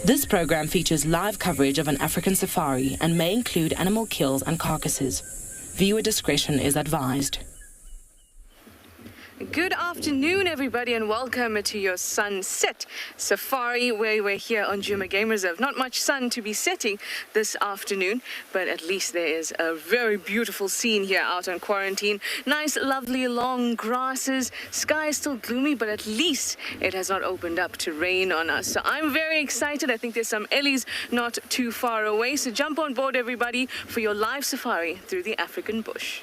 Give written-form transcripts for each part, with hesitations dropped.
This program features live coverage of an African safari and may include animal kills and carcasses. Viewer discretion is advised. Good afternoon, everybody, and welcome to your sunset safari where we're here on Tswalu Game Reserve. Not much sun to be setting this afternoon, but at least there is a very beautiful scene here out on quarantine. Nice, lovely, long grasses. Sky is still gloomy, but at least it has not opened up to rain on us. So I'm very excited. I think there's some ellies not too far away. So jump on board, everybody, for your live safari through the African bush.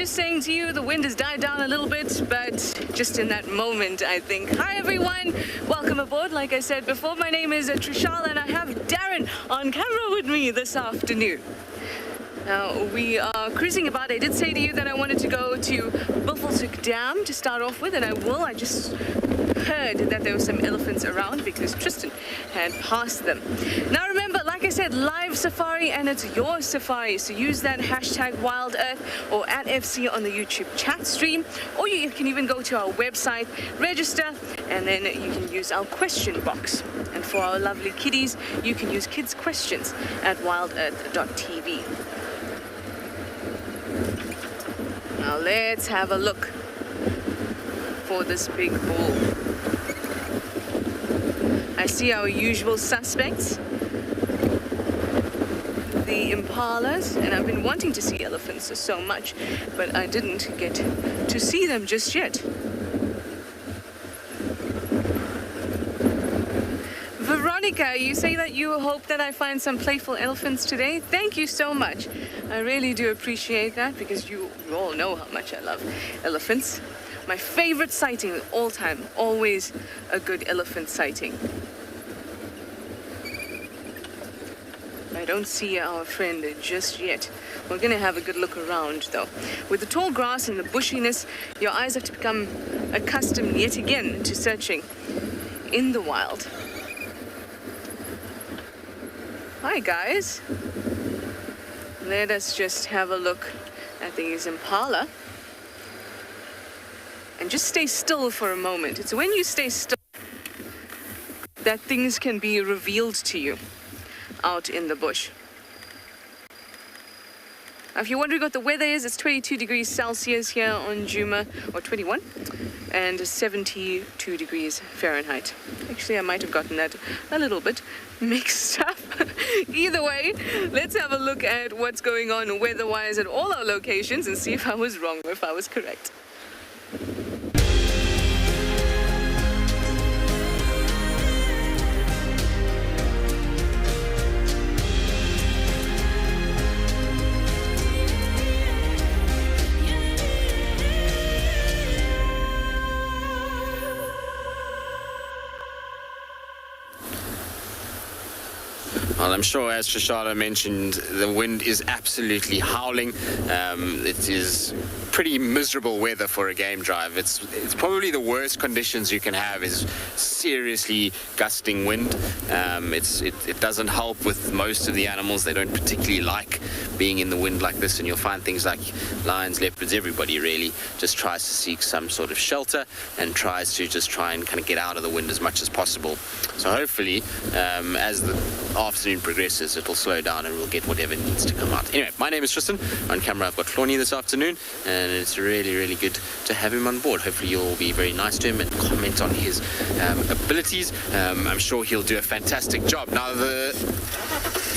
Saying to you, the wind has died down a little bit, but just in that moment, I think. Hi everyone, welcome aboard. Like I said before, my name is Trishal and I have Darren on camera with me this afternoon. Now, we are cruising about. I did say to you that I wanted to go to Wildebeest Dam to start off with, and I will. I just heard that there were some elephants around because Tristan had passed them. Now remember, like I said, live safari, and it's your safari, so use that hashtag WildEarth or @FC on the YouTube chat stream, or you can even go to our website, register, and then you can use our question box. And for our lovely kiddies, you can use kids questions at wildearth.tv. Now let's have a look for this big bull. I see our usual suspects, the impalas, and I've been wanting to see elephants so much, but I didn't get to see them just yet. Veronica, you say that you hope that I find some playful elephants today. Thank you so much. I really do appreciate that because you all know how much I love elephants. My favorite sighting of all time, always a good elephant sighting. I don't see our friend just yet. We're going to have a good look around though. With the tall grass and the bushiness, your eyes have to become accustomed yet again to searching in the wild. Hi guys. Let us just have a look at these impala. And just stay still for a moment. It's when you stay still that things can be revealed to you out in the bush. Now, if you're wondering what the weather is, it's 22 degrees Celsius here on Djuma, or 21, and 72 degrees Fahrenheit. Actually, I might have gotten that a little bit mixed up. Either way, let's have a look at what's going on weather-wise at all our locations and see if I was wrong or if I was correct. Well, I'm sure, as Shoshana mentioned, the wind is absolutely howling. It is pretty miserable weather for a game drive. It's probably the worst conditions you can have is seriously gusting wind. It doesn't help with most of the animals. They don't particularly like being in the wind like this, and you'll find things like lions, leopards, everybody really just tries to seek some sort of shelter and tries to just try and kind of get out of the wind as much as possible. So hopefully, as the afternoon progresses, it'll slow down and we'll get whatever needs to come out. Anyway, my name is Tristan. On camera, I've got Claunie this afternoon, and it's really, really good to have him on board. Hopefully you'll be very nice to him and comment on his abilities. I'm sure he'll do a fantastic job. Now,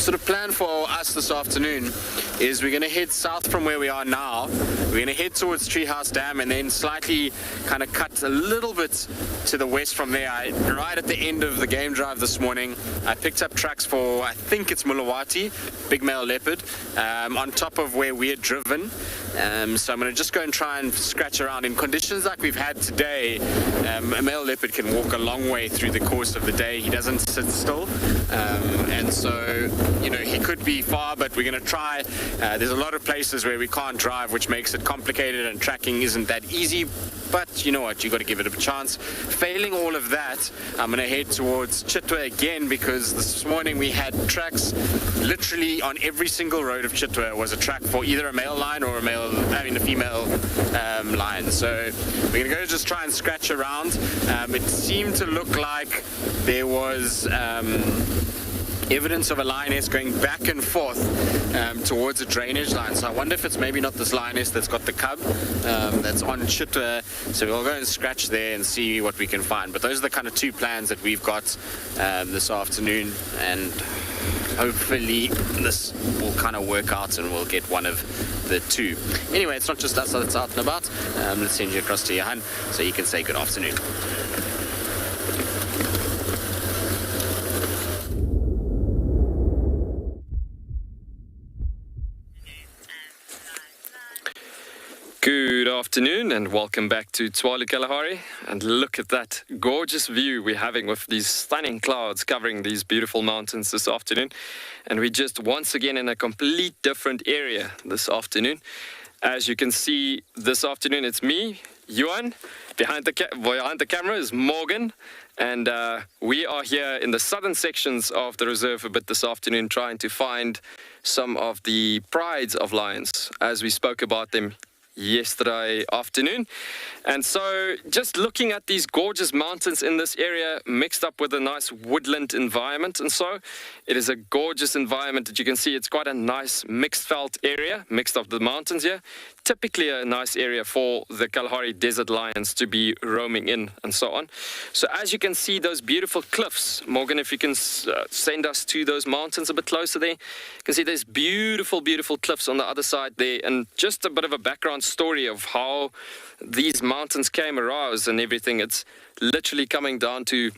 sort of plan for us this afternoon is we're going to head south from where we are now. We're going to head towards Treehouse Dam and then slightly kind of cut a little bit to the west from there. Right at the end of the game drive this morning, I picked up tracks for, I think it's Mulawati, big male leopard, on top of where we had driven. So I'm going to just go and try and scratch around. In conditions like we've had today, a male leopard can walk a long way through the course of the day. He doesn't sit still, and so, you know, he could be far, but we're going to try. There's a lot of places where we can't drive, which makes it complicated, and tracking isn't that easy, but you know what, you got to give it a chance. Failing all of that, I'm going to head towards Chitwa again, because this morning we had tracks literally on every single road of Chitwa was a track for either a male lion or a female lion. So we're going to go just try and scratch around. It seemed to look like there was evidence of a lioness going back and forth towards a drainage line. So I wonder if it's maybe not this lioness that's got the cub that's on Chitwa. So we'll go and scratch there and see what we can find. But those are the kind of two plans that we've got this afternoon, and hopefully this will kind of work out and we'll get one of the two. Anyway, it's not just us that's out and about. Let's send you across to Johan so you can say good afternoon. Good afternoon and welcome back to Tswalu Kalahari, and look at that gorgeous view we're having with these stunning clouds covering these beautiful mountains this afternoon. And we're just once again in a complete different area this afternoon. As you can see this afternoon, it's me, Johan, behind the camera is Morgan, and we are here in the southern sections of the reserve a bit this afternoon, trying to find some of the prides of lions as we spoke about them yesterday afternoon. And so just looking at these gorgeous mountains in this area mixed up with a nice woodland environment, and so it is a gorgeous environment that you can see. It's quite a nice mixed veld area, mixed up the mountains here. Typically a nice area for the Kalahari desert lions to be roaming in and so on. So as you can see those beautiful cliffs, Morgan, if you can send us to those mountains a bit closer there, you can see there's beautiful, beautiful cliffs on the other side there, and just a bit of a background story of how these mountains came aroused and everything. It's literally coming down to,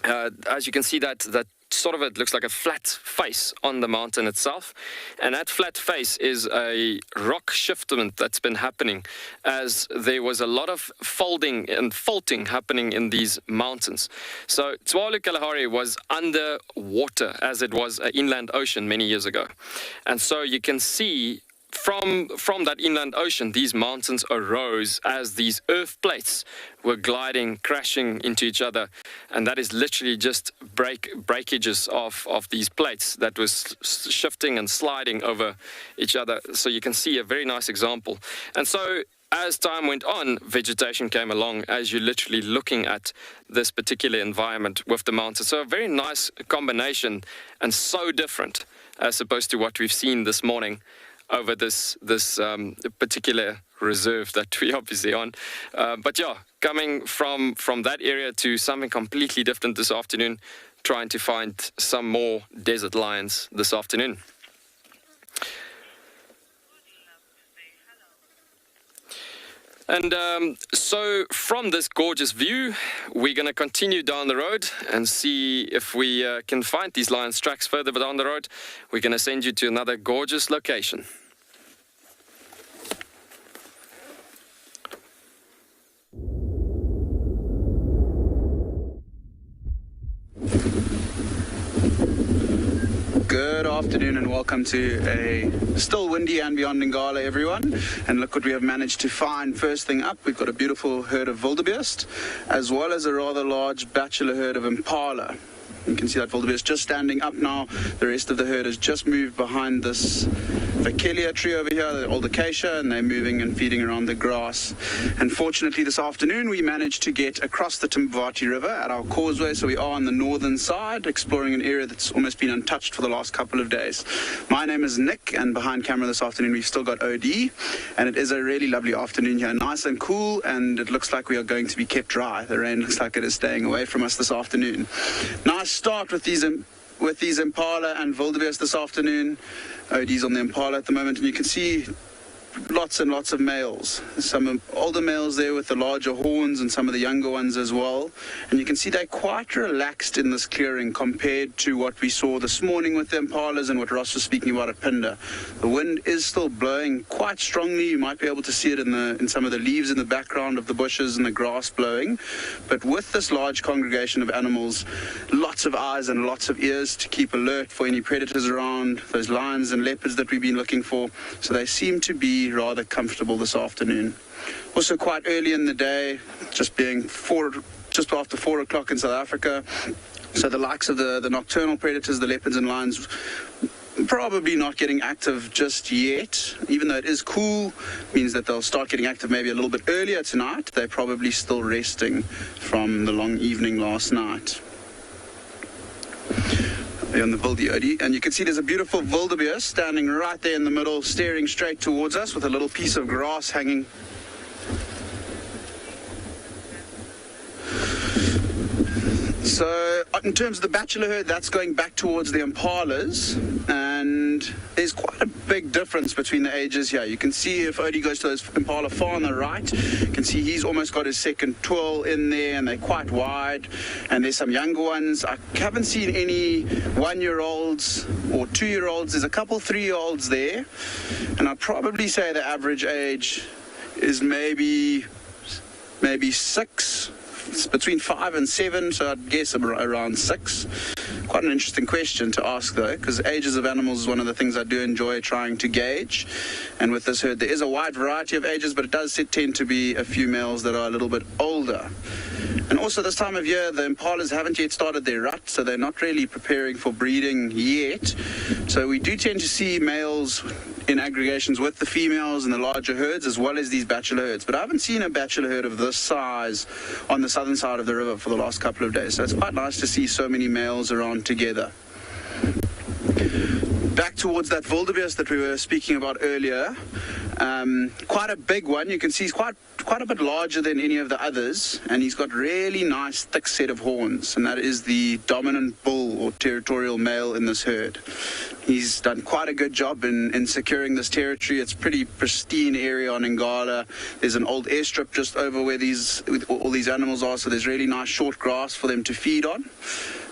as you can see, that sort of, it looks like a flat face on the mountain itself, and that flat face is a rock shiftment that's been happening as there was a lot of folding and faulting happening in these mountains. So Tswalu Kalahari was under water as it was an inland ocean many years ago, and so you can see from that inland ocean, these mountains arose as these earth plates were gliding, crashing into each other, and that is literally just breakages of these plates that was shifting and sliding over each other. So you can see a very nice example. And so as time went on, vegetation came along as you're literally looking at this particular environment with the mountains. So a very nice combination, and so different as opposed to what we've seen this morning over this particular reserve that we obviously on. But yeah, coming from that area to something completely different this afternoon, trying to find some more desert lions this afternoon. And so from this gorgeous view, we're going to continue down the road and see if we can find these lions' tracks further down the road. We're going to send you to another gorgeous location. Good afternoon and welcome to a still windy and beyond Ngala, everyone. And look what we have managed to find. First thing up, we've got a beautiful herd of Wildebeest, as well as a rather large bachelor herd of Impala. You can see that Wildebeest just standing up now. The rest of the herd has just moved behind this Vakelia tree over here, the old acacia, and they're moving and feeding around the grass. And fortunately this afternoon we managed to get across the Timbavati River at our causeway, so we are on the northern side, exploring an area that's almost been untouched for the last couple of days. My name is Nick, and behind camera this afternoon we've still got OD, and it is a really lovely afternoon here, nice and cool, and it looks like we are going to be kept dry. The rain looks like it is staying away from us this afternoon. Nice start with these with these impala and wildebeest this afternoon. OD's on the impala at the moment, and you can see lots and lots of males. Some older males there with the larger horns and some of the younger ones as well. And you can see they're quite relaxed in this clearing compared to what we saw this morning with the impalas and what Ross was speaking about at Pinda. The wind is still blowing quite strongly. You might be able to see it in some of the leaves in the background of the bushes and the grass blowing. But with this large congregation of animals, lots of eyes and lots of ears to keep alert for any predators around, those lions and leopards that we've been looking for. So they seem to be rather comfortable this afternoon. Also quite early in the day, just after 4 o'clock in South Africa. So the likes of the nocturnal predators, the leopards and lions, probably not getting active just yet. Even though it is cool, means that they'll start getting active maybe a little bit earlier tonight. They're probably still resting from the long evening last night. On the Wildebeest, and you can see there's a beautiful wildebeest standing right there in the middle, staring straight towards us with a little piece of grass hanging. So in terms of the bachelor herd, that's going back towards the impalas, and there's quite a big difference between the ages here. You can see if Odie goes to those impala far on the right, you can see he's almost got his second twirl in there, and they're quite wide. And there's some younger ones. I haven't seen any 1-year-olds or 2-year-olds. There's a couple 3-year-olds there, and I'd probably say the average age is maybe 6. It's between 5 and 7, so I'd guess around 6. Quite an interesting question to ask, though, because ages of animals is one of the things I do enjoy trying to gauge. And with this herd, there is a wide variety of ages, but it does tend to be a few males that are a little bit older. And also this time of year, the impalas haven't yet started their rut, so they're not really preparing for breeding yet. So we do tend to see males in aggregations with the females and the larger herds, as well as these bachelor herds. But I haven't seen a bachelor herd of this size on the southern side of the river for the last couple of days. So it's quite nice to see so many males around together. Back towards that wildebeest that we were speaking about earlier, quite a big one. You can see he's quite a bit larger than any of the others, and he's got really nice thick set of horns, and that is the dominant bull or territorial male in this herd. He's done quite a good job in securing this territory. It's a pretty pristine area on Ngala. There's an old airstrip just over where all these animals are, so there's really nice short grass for them to feed on.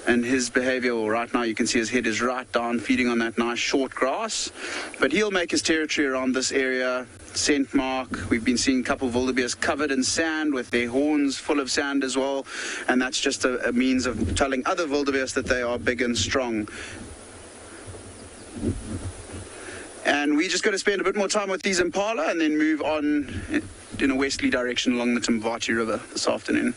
And his behavior, well, right now you can see his head is right down, feeding on that nice short grass. But he'll make his territory around this area, scent mark. We've been seeing a couple of wildebeest covered in sand with their horns full of sand as well. And that's just a means of telling other wildebeest that they are big and strong. And we're just going to spend a bit more time with these impala and then move on in a westerly direction along the Mvati River this afternoon.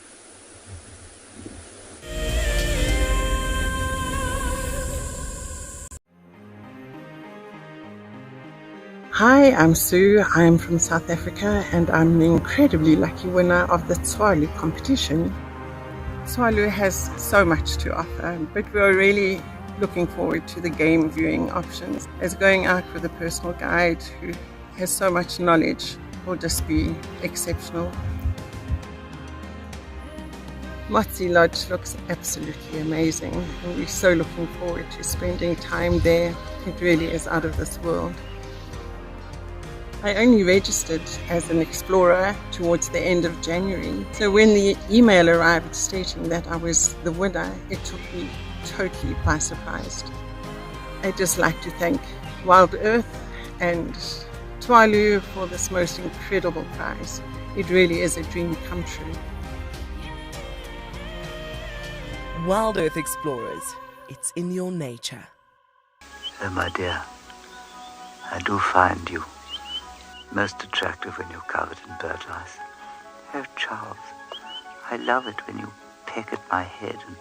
Hi, I'm Sue. I'm from South Africa, and I'm the incredibly lucky winner of the Tswalu competition. Tswalu has so much to offer, but we're really looking forward to the game viewing options, as going out with a personal guide who has so much knowledge will just be exceptional. Motsi Lodge looks absolutely amazing, and we're so looking forward to spending time there. It really is out of this world. I only registered as an explorer towards the end of January, so when the email arrived stating that I was the winner, it took me totally by surprise. I'd just like to thank Wild Earth and Tswalu for this most incredible prize. It really is a dream come true. Wild Earth Explorers, it's in your nature. Oh, my dear, I do find you most attractive when you're covered in bird lice. Oh, Charles, I love it when you peck at my head and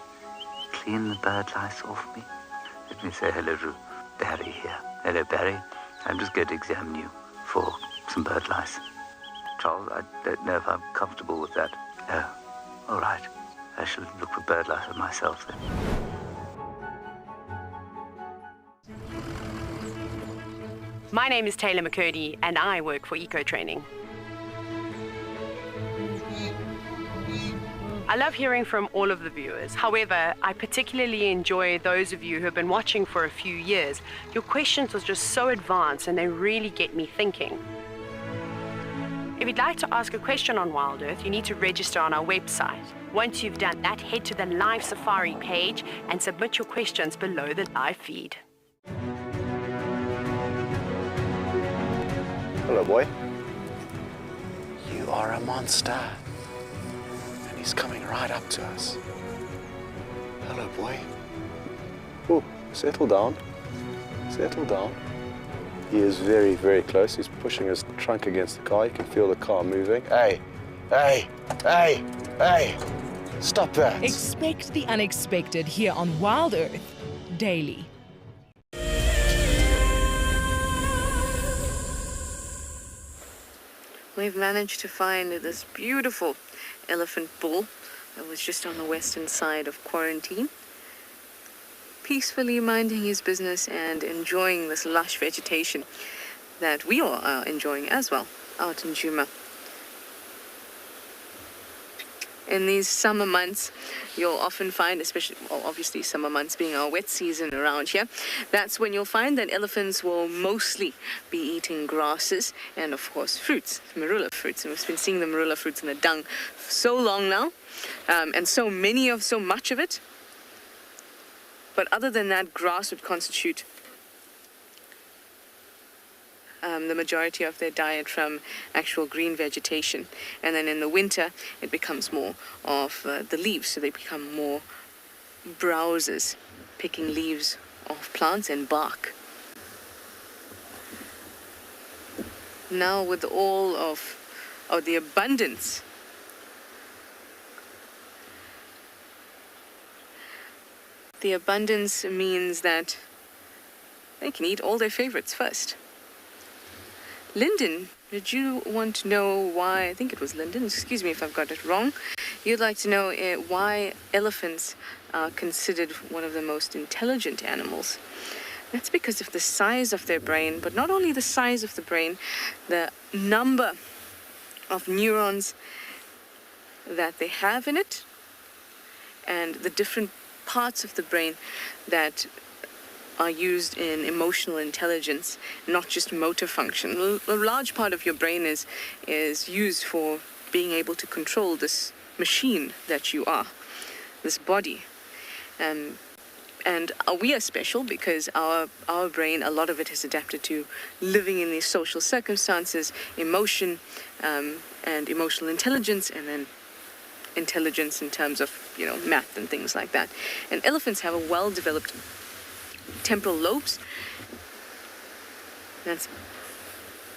clean the bird lice off me. Let me say hello to Barry here. Hello, Barry. I'm just going to examine you for some bird lice. Charles, I don't know if I'm comfortable with that. Oh, all right. I shall look for bird lice on myself then. My name is Taylor McCurdy, and I work for Eco Training. I love hearing from all of the viewers. However, I particularly enjoy those of you who have been watching for a few years. Your questions are just so advanced and they really get me thinking. If you'd like to ask a question on Wild Earth, you need to register on our website. Once you've done that, head to the live safari page and submit your questions below the live feed. Hello, boy. You are a monster. And he's coming right up to us. Hello, boy. Oh, settle down. Settle down. He is very, very close. He's pushing his trunk against the car. You can feel the car moving. Hey, hey, hey, hey. Stop that. Expect the unexpected here on Wild Earth daily. We've managed to find this beautiful elephant bull that was just on the western side of quarantine, peacefully minding his business and enjoying this lush vegetation that we all are enjoying as well out in Djuma. In these summer months, you'll often find, especially, well, obviously summer months being our wet season around here, that's when you'll find that elephants will mostly be eating grasses and, of course, fruits, marula fruits. And we've been seeing the marula fruits in the dung for so long now, and so much of it. But other than that, grass would constitute the majority of their diet from actual green vegetation. And then in the winter, it becomes more of the leaves. So they become more browsers, picking leaves off plants and bark. Now with all of the abundance means that they can eat all their favorites first. Lyndon, did you want to know why, I think it was Lyndon, excuse me if I've got it wrong, you'd like to know why elephants are considered one of the most intelligent animals. That's because of the size of their brain, but not only the size of the brain, the number of neurons that they have in it, and the different parts of the brain that are used in emotional intelligence, not just motor function. A large part of your brain is used for being able to control this machine that you are, this body. And we are special because our brain, a lot of it is adapted to living in these social circumstances, emotion, and emotional intelligence, and then intelligence in terms of, math and things like that. And elephants have a well-developed temporal lobes. That's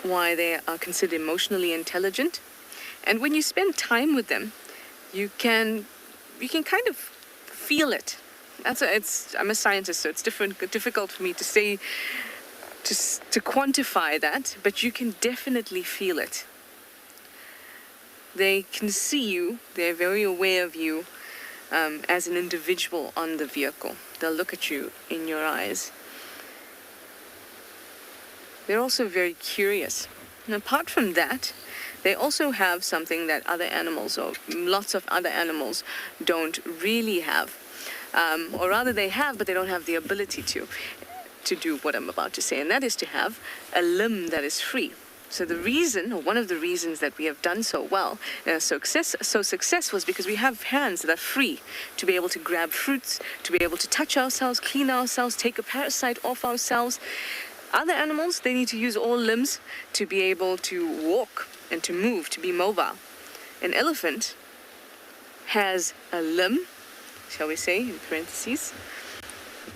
why they are considered emotionally intelligent. And when you spend time with them, you can kind of feel it. I'm a scientist, so it's difficult for me to say, to quantify that, but you can definitely feel it. They can see you, they're very aware of you as an individual on the vehicle. They'll look at you in your eyes. They're also very curious. And apart from that, they also have something that other animals, or lots of other animals, don't really have. Or rather they have, but they don't have the ability to do what I'm about to say, and that is to have a limb that is free. So the reason, or one of the reasons that we have done so well, so successful, is because we have hands that are free to be able to grab fruits, to be able to touch ourselves, clean ourselves, take a parasite off ourselves. Other animals, they need to use all limbs to be able to walk and to move, to be mobile. An elephant has a limb, shall we say, in parentheses,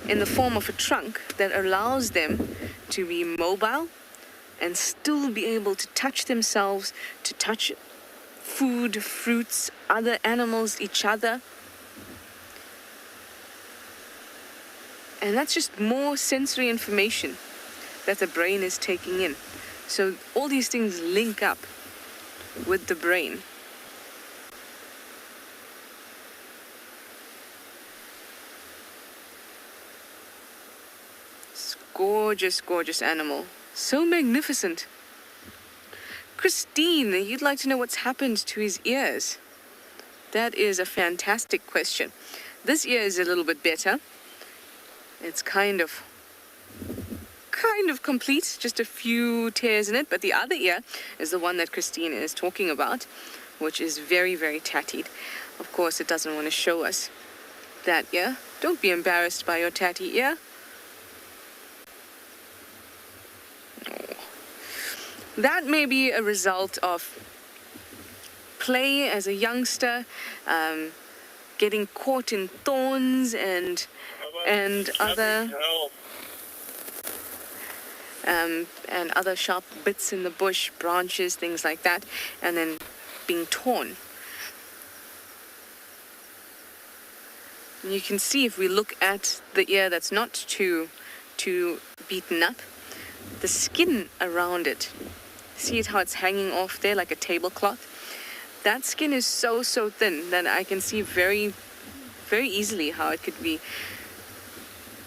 in the form of a trunk that allows them to be mobile and still be able to touch themselves, to touch food, fruits, other animals, each other. And that's just more sensory information that the brain is taking in. So all these things link up with the brain. It's gorgeous, gorgeous animal. So magnificent. Christine, you'd like to know what's happened to his ears. That is a fantastic question. This ear is a little bit better. It's kind of complete, just a few tears in it, but the other ear is the one that Christine is talking about, which is very, very tattied. Of course, it doesn't want to show us that ear. Don't be embarrassed by your tatty ear. Oh. That may be a result of play as a youngster, getting caught in thorns and other sharp bits in the bush, branches, things like that, and then being torn. And you can see, if we look at the ear that's not too beaten up, the skin around it, see it how it's hanging off there like a tablecloth? That skin is so thin that I can see very, very easily how it could be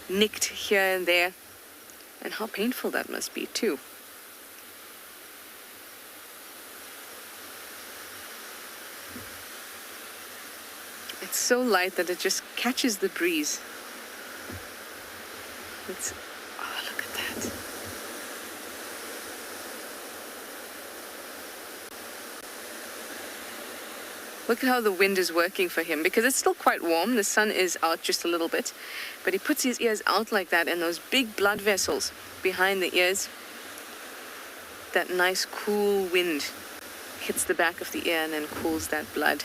nicked here and there, and how painful that must be too. It's so light that it just catches the breeze. Oh, look at that. Look at how the wind is working for him, because it's still quite warm. The sun is out just a little bit, but he puts his ears out like that, and those big blood vessels behind the ears, that nice cool wind hits the back of the ear and then cools that blood.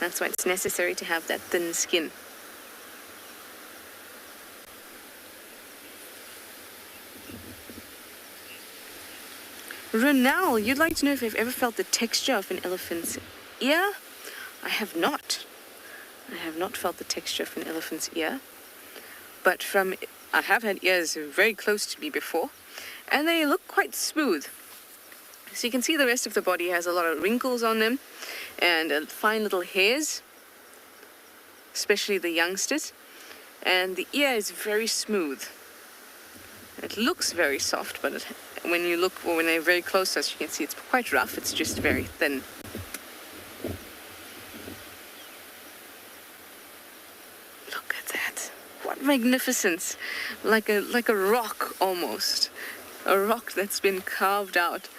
That's why it's necessary to have that thin skin. Renal, you'd like to know if I've ever felt the texture of an elephant's ear? I have not. I have not felt the texture of an elephant's ear. But I have had ears very close to me before, and they look quite smooth. So you can see the rest of the body has a lot of wrinkles on them and fine little hairs, especially the youngsters. And the ear is very smooth. It looks very soft, but when they're very close to us, you can see it's quite rough. It's just very thin. Look at that. What magnificence. Like a rock almost. A rock that's been carved out.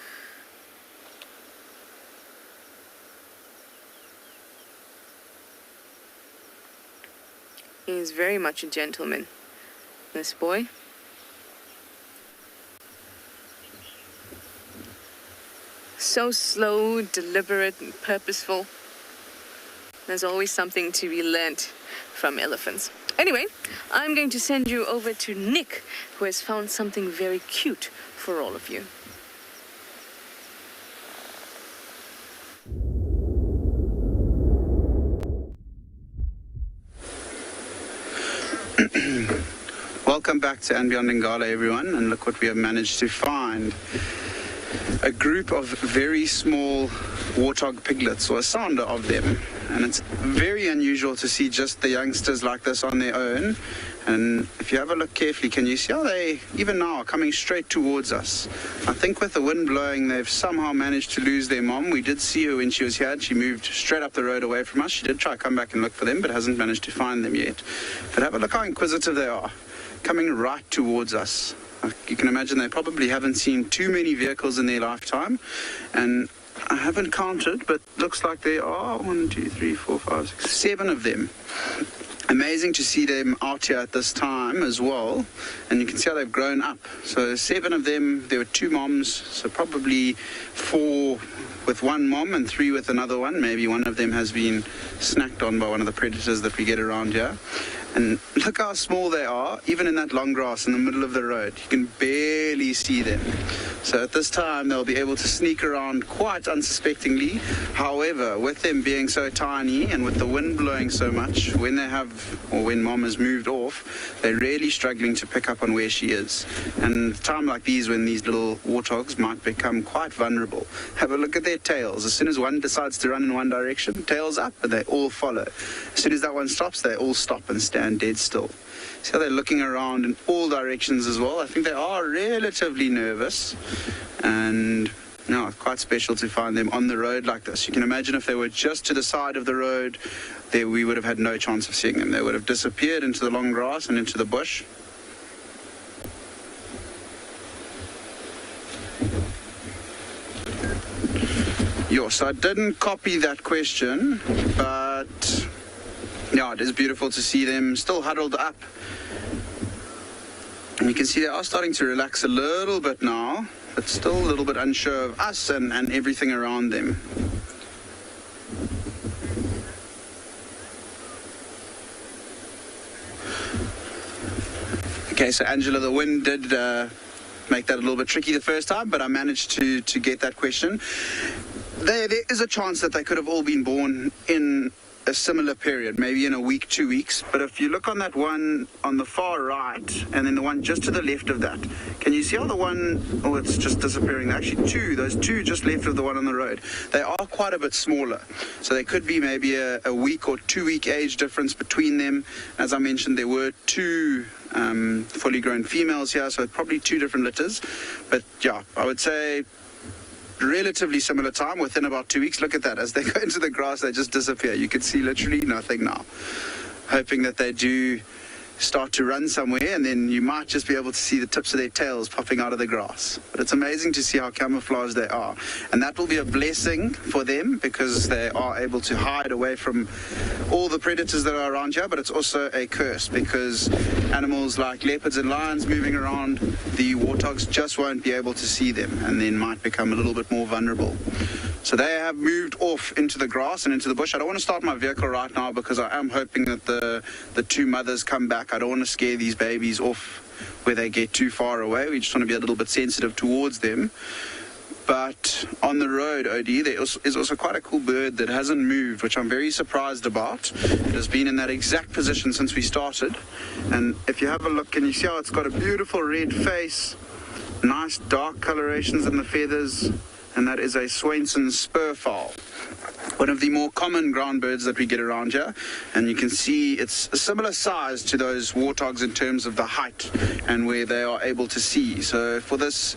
He is very much a gentleman, this boy. So slow, deliberate, and purposeful. There's always something to be learnt from elephants. Anyway, I'm going to send you over to Nick, who has found something very cute for all of you. Welcome back to And Beyond Ngala, everyone, and look what we have managed to find. A group of very small Warthog Piglets, or a sounder of them. And it's very unusual to see just the youngsters like this on their own. And if you have a look carefully, can you see how they, even now, are coming straight towards us? I think with the wind blowing, they've somehow managed to lose their mom. We did see her when she was here, and she moved straight up the road away from us. She did try to come back and look for them, but hasn't managed to find them yet. But have a look how inquisitive they are, coming right towards us. You can imagine they probably haven't seen too many vehicles in their lifetime, and I haven't counted, but looks like there are 1, 2, 3, 4, 5, 6, 7 of them. Amazing to see them out here at this time as well, and you can see how they've grown up. So 7 of them, there were 2 moms, so probably 4 with one mom and 3 with another one. Maybe one of them has been snacked on by one of the predators that we get around here. And look how small they are, even in that long grass in the middle of the road. You can barely see them. So at this time, they'll be able to sneak around quite unsuspectingly. However, with them being so tiny and with the wind blowing so much, when mom has moved off, they're really struggling to pick up on where she is. And at a time like these, when these little warthogs might become quite vulnerable, have a look at their tails. As soon as one decides to run in one direction, tails up, and they all follow. As soon as that one stops, they all stop and stand dead still. See how they're looking around in all directions as well. I think they are relatively nervous, and No, quite special to find them on the road like this. You can imagine if they were just to the side of the road, there we would have had no chance of seeing them. They would have disappeared into the long grass and into the bush. Yes, I didn't copy that question, but yeah, it is beautiful to see them still huddled up. And you can see they are starting to relax a little bit now, but still a little bit unsure of us and everything around them. Okay, so Angela, the wind did make that a little bit tricky the first time, but I managed to get that question. There is a chance that they could have all been born in a similar period, maybe in a week, 2 weeks. But if you look on that one on the far right, and then the one just to the left of that, can you see how the one, oh, it's just disappearing. Actually those two just left of the one on the road, they are quite a bit smaller. So there could be maybe a week or 2 week age difference between them. As I mentioned, there were two fully grown females here, so probably two different litters. But yeah, I would say relatively similar time, within about 2 weeks. Look at that, as they go into the grass, they just disappear. You can see literally nothing now. Hoping that they do start to run somewhere, and then you might just be able to see the tips of their tails popping out of the grass. But it's amazing to see how camouflaged they are, and that will be a blessing for them because they are able to hide away from all the predators that are around here. But it's also a curse because animals like leopards and lions moving around, the warthogs just won't be able to see them and then might become a little bit more vulnerable. So they have moved off into the grass and into the bush. I don't want to start my vehicle right now because I am hoping that the two mothers come back. I don't want to scare these babies off where they get too far away. We just want to be a little bit sensitive towards them. But on the road, OD, there is also quite a cool bird that hasn't moved, which I'm very surprised about. It has been in that exact position since we started. And if you have a look, can you see how it's got a beautiful red face, nice dark colorations in the feathers, and that is a Swainson's spurfowl, one of the more common ground birds that we get around here. And you can see it's a similar size to those warthogs in terms of the height and where they are able to see. So for this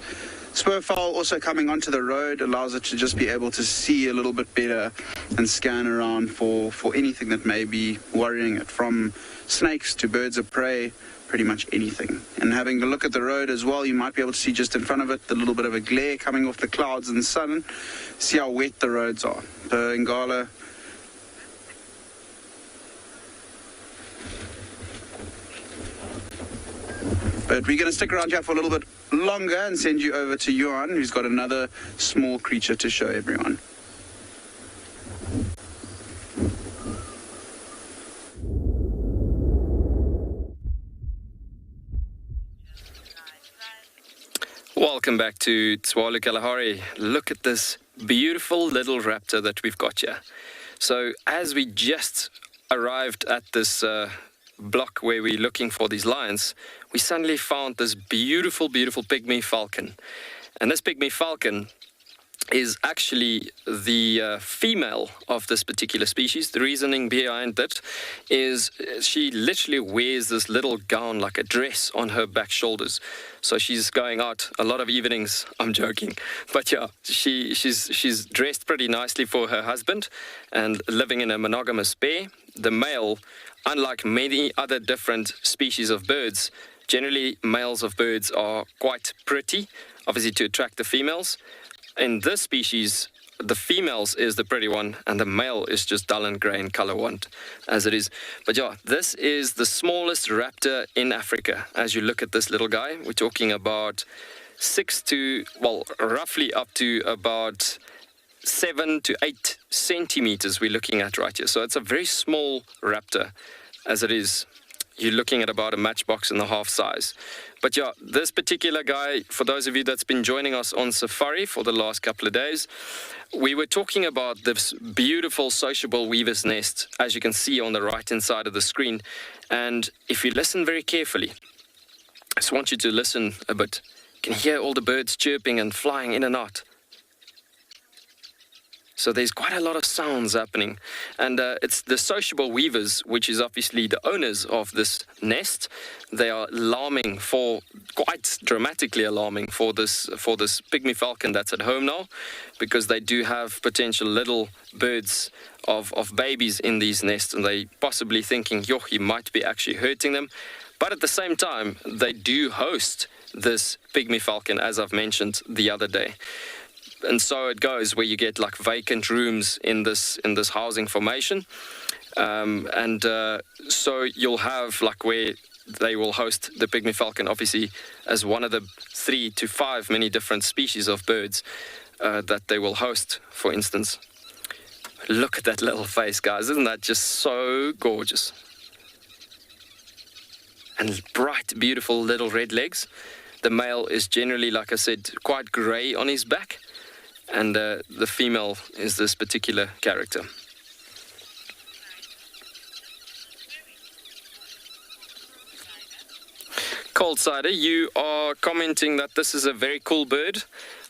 spurfowl also coming onto the road allows it to just be able to see a little bit better and scan around for anything that may be worrying it, from snakes to birds of prey, pretty much anything. And having a look at the road as well, you might be able to see just in front of it the little bit of a glare coming off the clouds and the sun. See how wet the roads are. The Ngala, but we're going to stick around here for a little bit longer and send you over to Johan, who's got another small creature to show everyone. Welcome back to Tswalu Kalahari. Look at this beautiful little raptor that we've got here. So as we just arrived at this block where we're looking for these lions, we suddenly found this beautiful, beautiful Pygmy Falcon. And this Pygmy Falcon is actually the female of this particular species. The reasoning behind it is she literally wears this little gown like a dress on her back shoulders. So she's going out a lot of evenings. I'm joking, but yeah, she's dressed pretty nicely for her husband and living in a monogamous pair. The male, unlike many other different species of birds, generally males of birds are quite pretty, obviously to attract the females. In this species, the females is the pretty one, and the male is just dull and grey in color one, as it is. But yeah, this is the smallest raptor in Africa. As you look at this little guy, we're talking about roughly up to about 7 to 8 centimeters we're looking at right here. So it's a very small raptor, as it is. You're looking at about a matchbox and a half size. But yeah, this particular guy, for those of you that's been joining us on safari for the last couple of days, we were talking about this beautiful Sociable Weavers nest, as you can see on the right-hand side of the screen. And if you listen very carefully, I just want you to listen a bit. You can hear all the birds chirping and flying in and out. So there's quite a lot of sounds happening. And it's the Sociable Weavers, which is obviously the owners of this nest. They are alarming quite dramatically alarming for this Pygmy Falcon that's at home now, because they do have potential little birds of babies in these nests, and they possibly thinking, yo, he might be actually hurting them. But at the same time, they do host this Pygmy Falcon, as I've mentioned the other day. And so it goes, where you get like vacant rooms in this housing formation, so you'll have like where they will host the Pygmy Falcon, obviously as one of the 3 to 5 many different species of birds that they will host. For instance, look at that little face, guys! Isn't that just so gorgeous? And bright, beautiful little red legs. The male is generally, like I said, quite grey on his back. And the female is this particular character. Cold Cider, you are commenting that this is a very cool bird.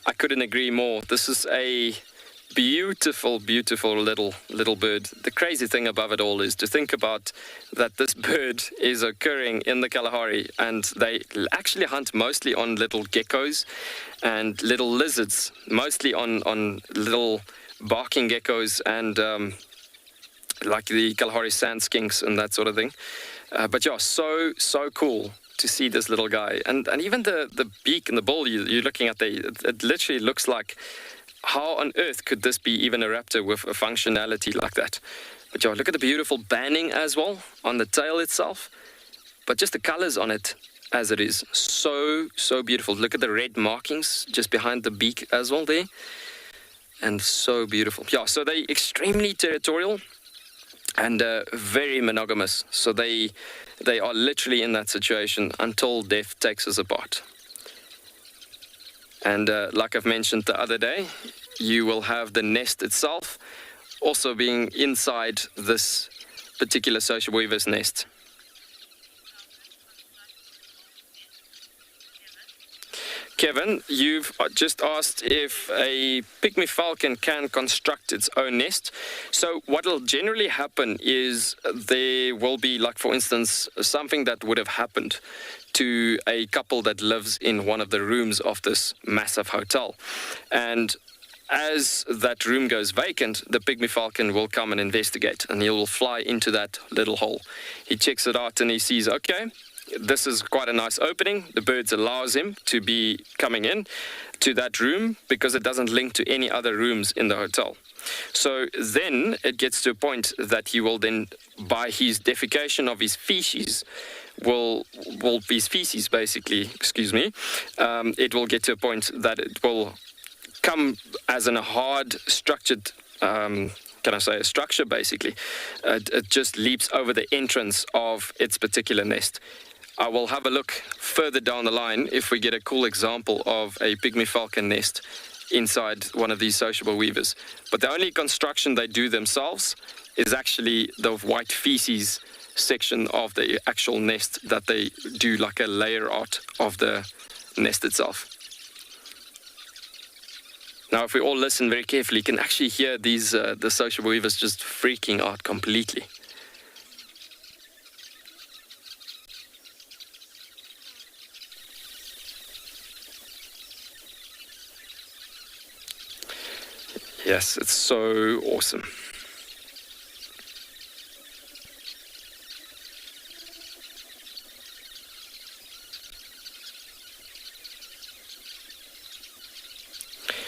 I couldn't agree more. This is a beautiful, beautiful little bird. The crazy thing above it all is to think about that this bird is occurring in the Kalahari, and they actually hunt mostly on little geckos and little lizards, mostly on little barking geckos and like the Kalahari sand skinks and that sort of thing. But yeah, so cool to see this little guy. And even the beak and the bill you're looking at there, it literally looks like, how on earth could this be even a raptor with a functionality like that? But yeah, look at the beautiful banding as well on the tail itself. But just the colors on it as it is, so beautiful. Look at the red markings just behind the beak as well there. And so beautiful. Yeah, so they're extremely territorial and very monogamous. So they are literally in that situation until death takes us apart. And like I've mentioned the other day, you will have the nest itself also being inside this particular Sociable Weaver's nest. Kevin, you've just asked if a Pygmy Falcon can construct its own nest. So what will generally happen is there will be, like for instance, something that would have happened to a couple that lives in one of the rooms of this massive hotel. And as that room goes vacant, the Pygmy Falcon will come and investigate, and he will fly into that little hole. He checks it out and he sees, okay, this is quite a nice opening. The birds allows him to be coming in to that room because it doesn't link to any other rooms in the hotel. So then it gets to a point that he will then, by his defecation of his feces, it will get to a point that it will come as in a hard structured a structure basically. It just leaps over the entrance of its particular nest. I will have a look further down the line if we get a cool example of a Pygmy Falcon nest inside one of these Sociable Weavers. But the only construction they do themselves is actually the white feces section of the actual nest that they do like a layer art of the nest itself. Now, if we all listen very carefully, you can actually hear these the Sociable Weavers just freaking out completely. Yes, it's so awesome.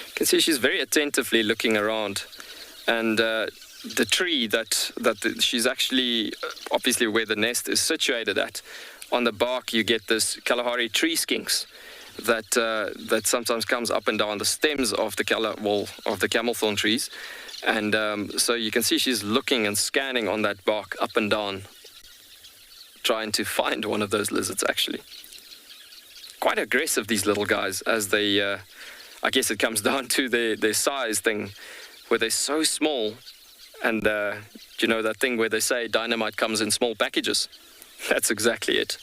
You can see she's very attentively looking around, and the tree she's actually, obviously where the nest is situated at, on the bark you get this Kalahari tree skinks that sometimes comes up and down the stems of the camel thorn trees, and so you can see she's looking and scanning on that bark up and down, trying to find one of those lizards. Actually, quite aggressive, these little guys, as they I guess it comes down to their size thing, where they're so small, and you know that thing where they say dynamite comes in small packages? That's exactly it.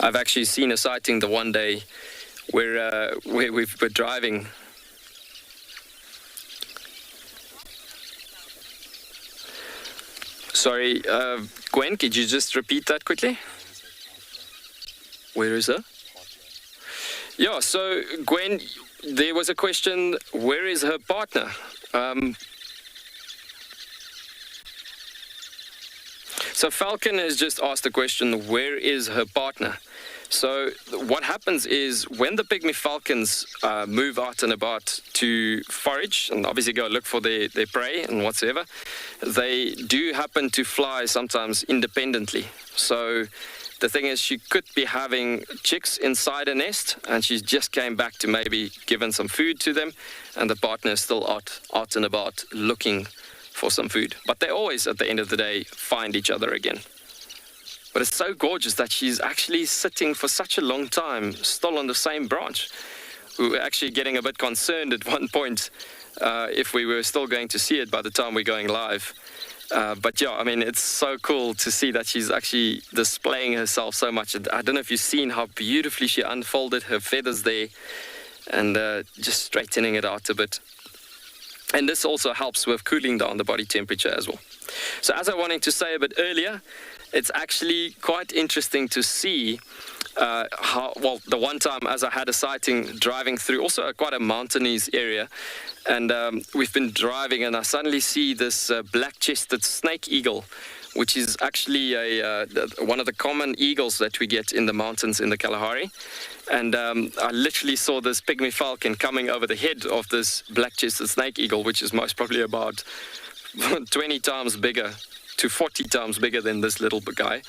I've actually seen a sighting the one day where we were driving. Sorry, Gwen, could you just repeat that quickly? Where is her? Yeah, so Gwen, there was a question, where is her partner? So Falcon has just asked the question, where is her partner? So what happens is when the Pygmy Falcons move out and about to forage and obviously go look for their prey and whatsoever, they do happen to fly sometimes independently. So the thing is, she could be having chicks inside a nest and she just came back to maybe giving some food to them, and the partner is still out and about looking for some food. But they always, at the end of the day, find each other again. But it's so gorgeous that she's actually sitting for such a long time still on the same branch. We were actually getting a bit concerned at one point if we were still going to see it by the time we're going live. But yeah, I mean, it's so cool to see that she's actually displaying herself so much. I don't know if you've seen how beautifully she unfolded her feathers there and just straightening it out a bit. And this also helps with cooling down the body temperature as well. So as I wanted to say a bit earlier, it's actually quite interesting to see the one time as I had a sighting driving through also quite a mountainous area, and we've been driving and I suddenly see this black-chested snake eagle, which is actually one of the common eagles that we get in the mountains in the Kalahari. And I literally saw this Pygmy Falcon coming over the head of this black-chested snake eagle, which is most probably about 20 times bigger to 40 times bigger than this little guy,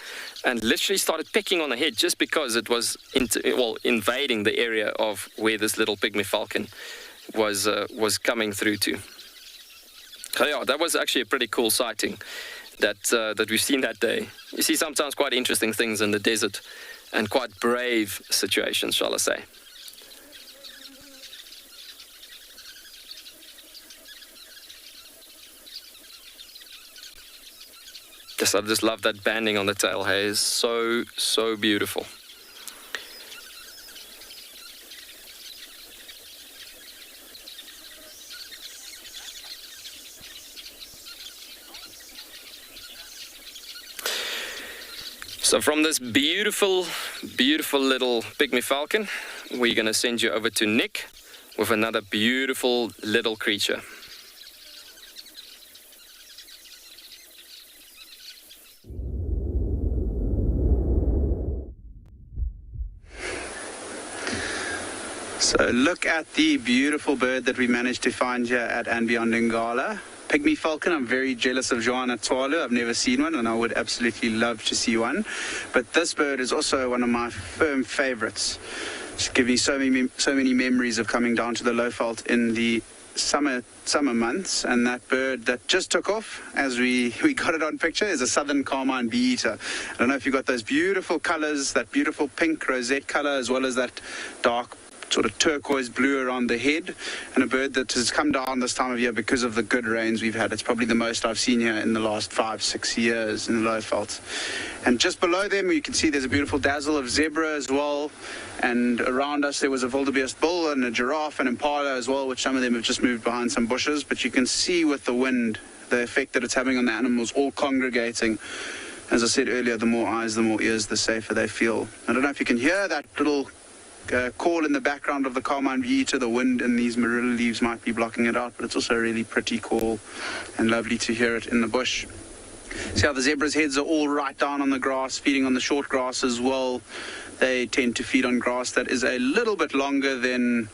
and literally started pecking on the head just because it was invading the area of where this little Pygmy Falcon was coming through to. So yeah, that was actually a pretty cool sighting that we've seen that day. You see sometimes quite interesting things in the desert and quite brave situations, shall I say. I just love that banding on the tail. Hey, it's so beautiful. So from this beautiful little Pygmy Falcon, we're going to send you over to Nick with another beautiful little creature. So look at the beautiful bird that we managed to find here at and beyond Ngala. Pygmy Falcon. I'm very jealous of Joanna Tswalu. I've never seen one and I would absolutely love to see one. But this bird is also one of my firm favorites. It's given me so many memories of coming down to the Lowveld in the summer months, and that bird that just took off as we got it on picture is a southern Carmine Beeta. I don't know if you've got those beautiful colors, that beautiful pink rosette color, as well as that dark sort of turquoise blue around the head, and a bird that has come down this time of year because of the good rains we've had. It's probably the most I've seen here in the last 5-6 years in the Lowveld. And just below them you can see there's a beautiful dazzle of zebra as well, and around us there was a wildebeest bull and a giraffe and impala as well, which some of them have just moved behind some bushes, but you can see with the wind the effect that it's having on the animals all congregating. As I said earlier, the more eyes, the more ears, the safer they feel. I don't know if you can hear that little call in the background of the Carmine Beeta. The wind and these marilla leaves might be blocking it out, but it's also a really pretty call and lovely to hear it in the bush. See how the zebra's heads are all right down on the grass, feeding on the short grass as well. They tend to feed on grass that is a little bit longer than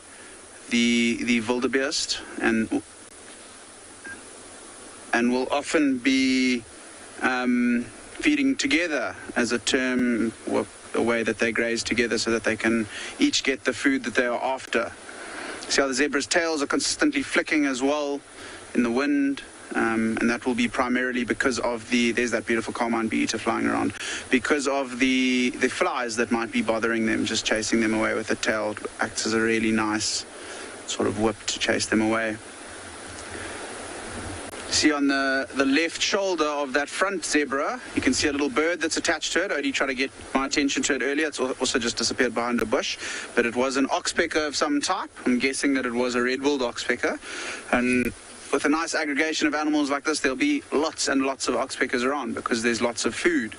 the wildebeest, and will often be feeding together as a term, a way that they graze together so that they can each get the food that they are after. See how the zebra's tails are consistently flicking as well in the wind, and that will be primarily because of there's that beautiful Carmine Beeta flying around, because of the flies that might be bothering them, just chasing them away with the tail. It acts as a really nice sort of whip to chase them away. See on the left shoulder of that front zebra, you can see a little bird that's attached to it. I already tried to get my attention to it earlier. It's also just disappeared behind a bush. But it was an oxpecker of some type. I'm guessing that it was a red-billed oxpecker. And with a nice aggregation of animals like this, there'll be lots and lots of oxpeckers around because there's lots of food.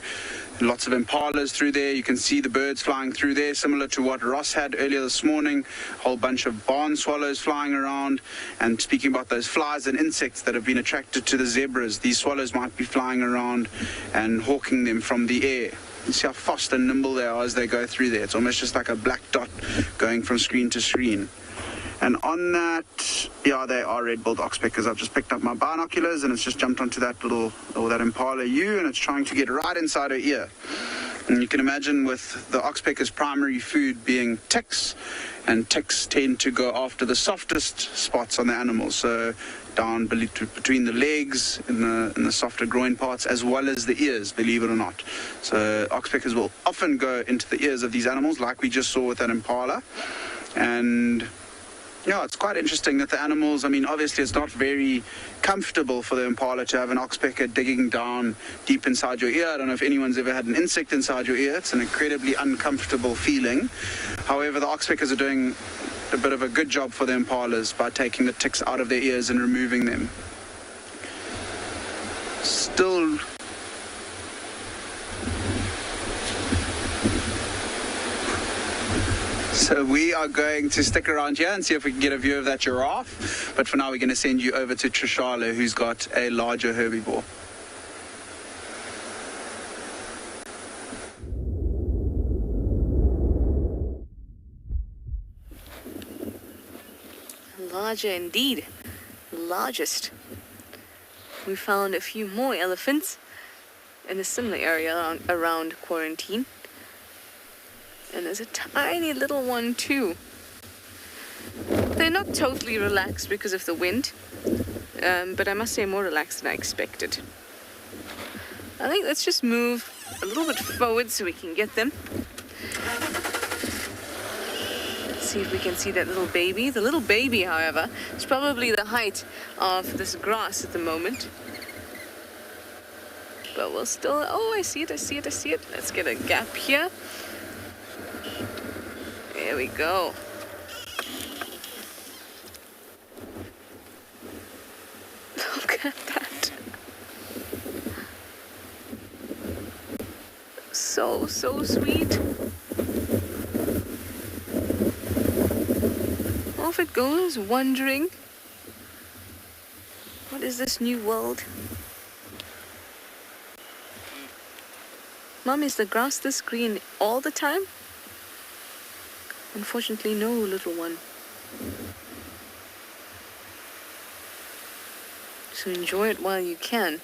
Lots of impalas through there. You can see the birds flying through there, similar to what Ross had earlier this morning. A whole bunch of barn swallows flying around. And speaking about those flies and insects that have been attracted to the zebras, these swallows might be flying around and hawking them from the air. You see how fast and nimble they are as they go through there. It's almost just like a black dot going from screen to screen. And on that, yeah, they are red-billed oxpeckers. I've just picked up my binoculars and it's just jumped onto that that impala ewe, and it's trying to get right inside her ear. And you can imagine with the oxpecker's primary food being ticks, and ticks tend to go after the softest spots on the animal, so down between the legs and the softer groin parts, as well as the ears, believe it or not. So oxpeckers will often go into the ears of these animals, like we just saw with that impala. And yeah, it's quite interesting that the animals, I mean, obviously it's not very comfortable for the impala to have an oxpecker digging down deep inside your ear. I don't know if anyone's ever had an insect inside your ear. It's an incredibly uncomfortable feeling. However, the oxpeckers are doing a bit of a good job for the impalas by taking the ticks out of their ears and removing them. Still So we are going to stick around here and see if we can get a view of that giraffe. But for now, we're going to send you over to Tswalu, who's got a larger herbivore. Larger indeed. Largest. We found a few more elephants in a similar area around Quarantine. And there's a tiny little one too. They're not totally relaxed because of the wind, but I must say more relaxed than I expected. I think let's just move a little bit forward so we can get them. See if we can see that little baby. The little baby, however, is probably the height of this grass at the moment. But we'll still... Oh, I see it. Let's get a gap here. There we go. Look at that. So sweet. Off it goes, wondering, what is this new world? Mom, is the grass this green all the time? Unfortunately, no, little one. So enjoy it while you can.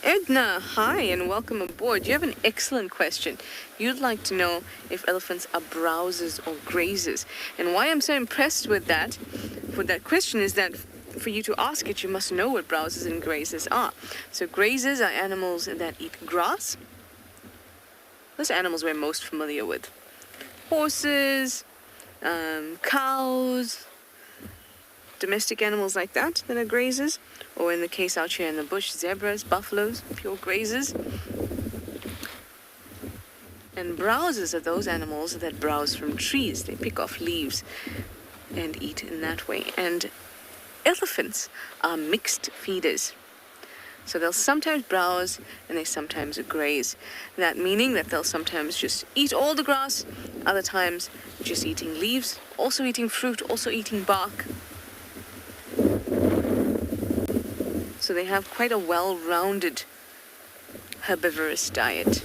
Edna, hi and welcome aboard. You have an excellent question. You'd like to know if elephants are browsers or grazers. And why I'm so impressed with that question is that for you to ask it, you must know what browsers and grazers are. So grazers are animals that eat grass. Those are animals we're most familiar with. Horses, cows, domestic animals like that are grazers. Or in the case out here in the bush, zebras, buffaloes, pure grazers. And browsers are those animals that browse from trees. They pick off leaves and eat in that way. And elephants are mixed feeders. So they'll sometimes browse and they sometimes graze. That meaning that they'll sometimes just eat all the grass, other times just eating leaves, also eating fruit, also eating bark. So they have quite a well-rounded herbivorous diet.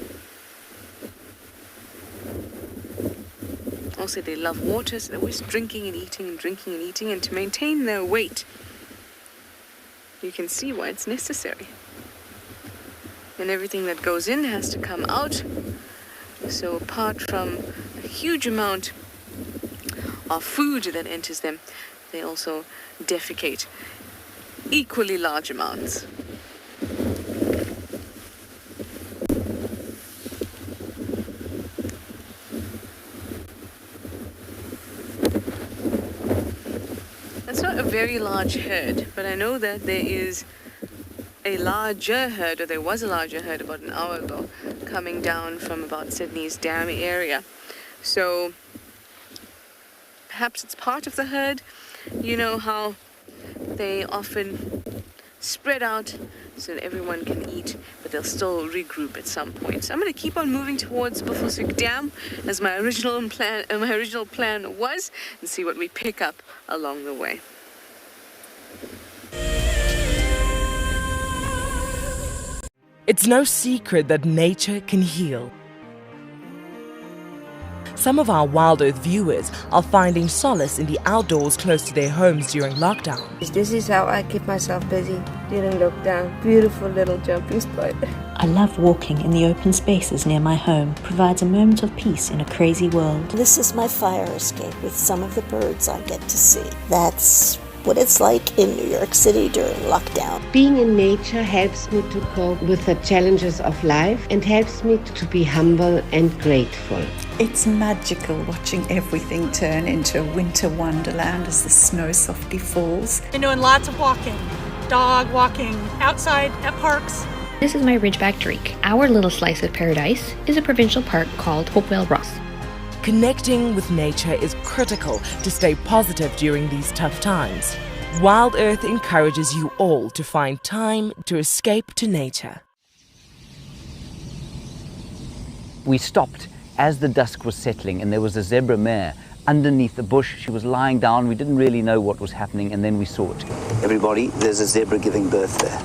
Also, they love water, so they're always drinking and eating and drinking and eating. And to maintain their weight, you can see why it's necessary. And everything that goes in has to come out. So apart from a huge amount of food that enters them, they also defecate equally large amounts. That's not a very large herd, but I know that there is a larger herd, or there was a larger herd about an hour ago, coming down from about Sydney's Dam area. So perhaps it's part of the herd. You know how they often spread out so that everyone can eat, but they'll still regroup at some point. So I'm going to keep on moving towards Buffelshoek Dam as my original plan was, and see what we pick up along the way. It's no secret that nature can heal. Some of our Wild Earth viewers are finding solace in the outdoors close to their homes during lockdown. This is how I keep myself busy during lockdown. Beautiful little jumping spot. I love walking in the open spaces near my home. Provides a moment of peace in a crazy world. This is my fire escape with some of the birds I get to see. That's what it's like in New York City during lockdown. Being in nature helps me to cope with the challenges of life and helps me to be humble and grateful. It's magical watching everything turn into a winter wonderland as the snow softly falls. Been doing lots of walking, dog walking, outside at parks. This is my Ridgeback Drake. Our little slice of paradise is a provincial park called Hopewell Ross. Connecting with nature is critical to stay positive during these tough times. Wild Earth encourages you all to find time to escape to nature. We stopped as the dusk was settling and there was a zebra mare underneath the bush. She was lying down. We didn't really know what was happening, and then we saw it. Everybody, there's a zebra giving birth there.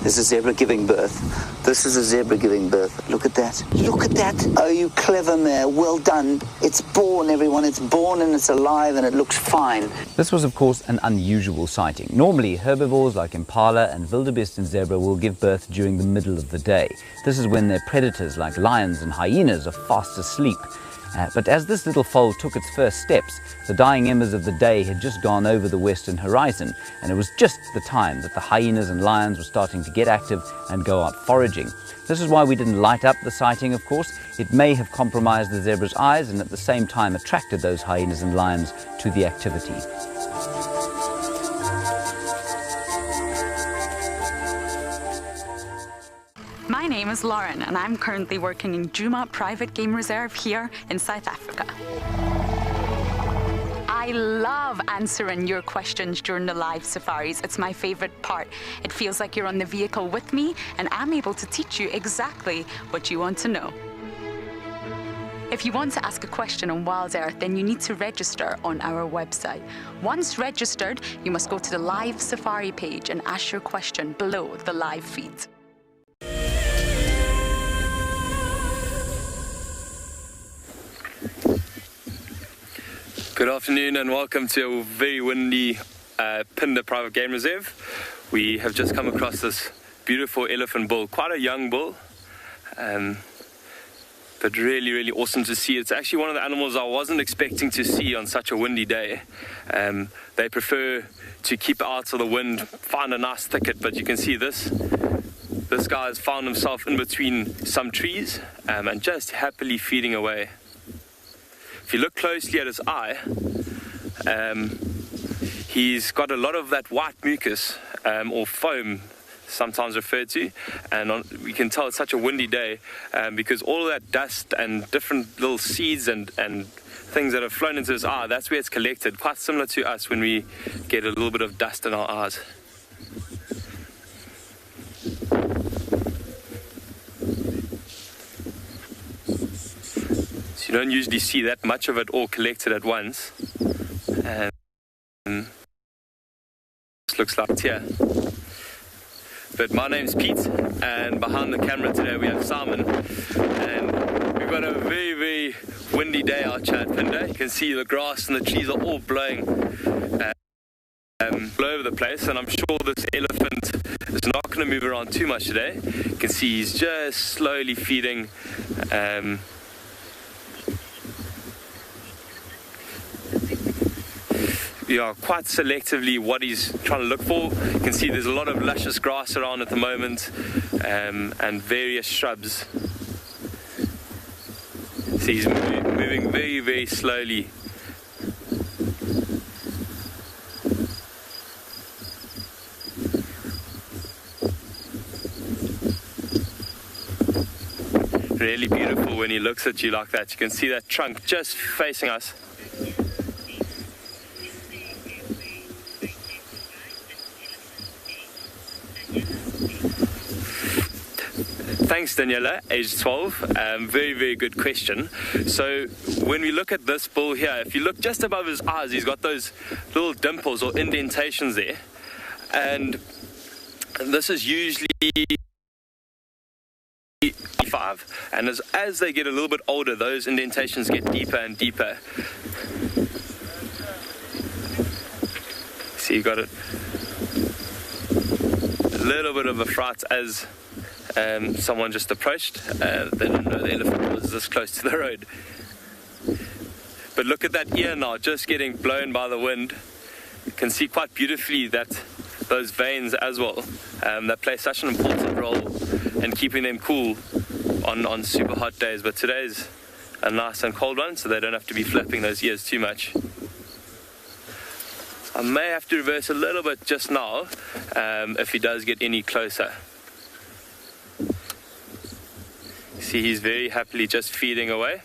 There's a zebra giving birth. This is a zebra giving birth. Look at that. Look at that. Oh, you clever mare. Well done. It's born, everyone. It's born and it's alive and it looks fine. This was, of course, an unusual sighting. Normally, herbivores like impala and wildebeest and zebra will give birth during the middle of the day. This is when their predators like lions and hyenas are fast asleep. But as this little foal took its first steps, the dying embers of the day had just gone over the western horizon, and it was just the time that the hyenas and lions were starting to get active and go out foraging. This is why we didn't light up the sighting, of course. It may have compromised the zebra's eyes and at the same time attracted those hyenas and lions to the activity. My name is Lauren and I'm currently working in Djuma Private Game Reserve here in South Africa. I love answering your questions during the live safaris. It's my favorite part. It feels like you're on the vehicle with me and I'm able to teach you exactly what you want to know. If you want to ask a question on Wild Earth, then you need to register on our website. Once registered, you must go to the live safari page and ask your question below the live feed. Good afternoon and welcome to a very windy Phinda Private Game Reserve. We have just come across this beautiful elephant bull, quite a young bull, but really, really awesome to see. It's actually one of the animals I wasn't expecting to see on such a windy day. They prefer to keep out of the wind, find a nice thicket, but you can see this guy has found himself in between some trees and just happily feeding away. If you look closely at his eye, he's got a lot of that white mucus or foam, sometimes referred to, and we can tell it's such a windy day because all of that dust and different little seeds and things that have flown into his eye, that's where it's collected, quite similar to us when we get a little bit of dust in our eyes. You don't usually see that much of it all collected at once. And this looks like it's here. But my name's Pete, and behind the camera today we have Simon. And we've got a very, very windy day out here at Phinda. You can see the grass and the trees are all blowing all over the place, and I'm sure this elephant is not going to move around too much today. You can see he's just slowly feeding. We are quite selectively what he's trying to look for. You can see there's a lot of luscious grass around at the moment and various shrubs. So he's moving very, very slowly. Really beautiful when he looks at you like that. You can see that trunk just facing us. Thanks, Daniela, age 12. Very, very good question. So when we look at this bull here, if you look just above his eyes, he's got those little dimples or indentations there. And this is usually 5. And as they get a little bit older, those indentations get deeper and deeper. See, you got it. A little bit of a fright as someone just approached. They didn't know the elephant was this close to the road. But look at that ear now, just getting blown by the wind. You can see quite beautifully that those veins as well, that play such an important role in keeping them cool on super hot days. But today's a nice and cold one, so they don't have to be flapping those ears too much. I may have to reverse a little bit just now if he does get any closer. See, he's very happily just feeding away.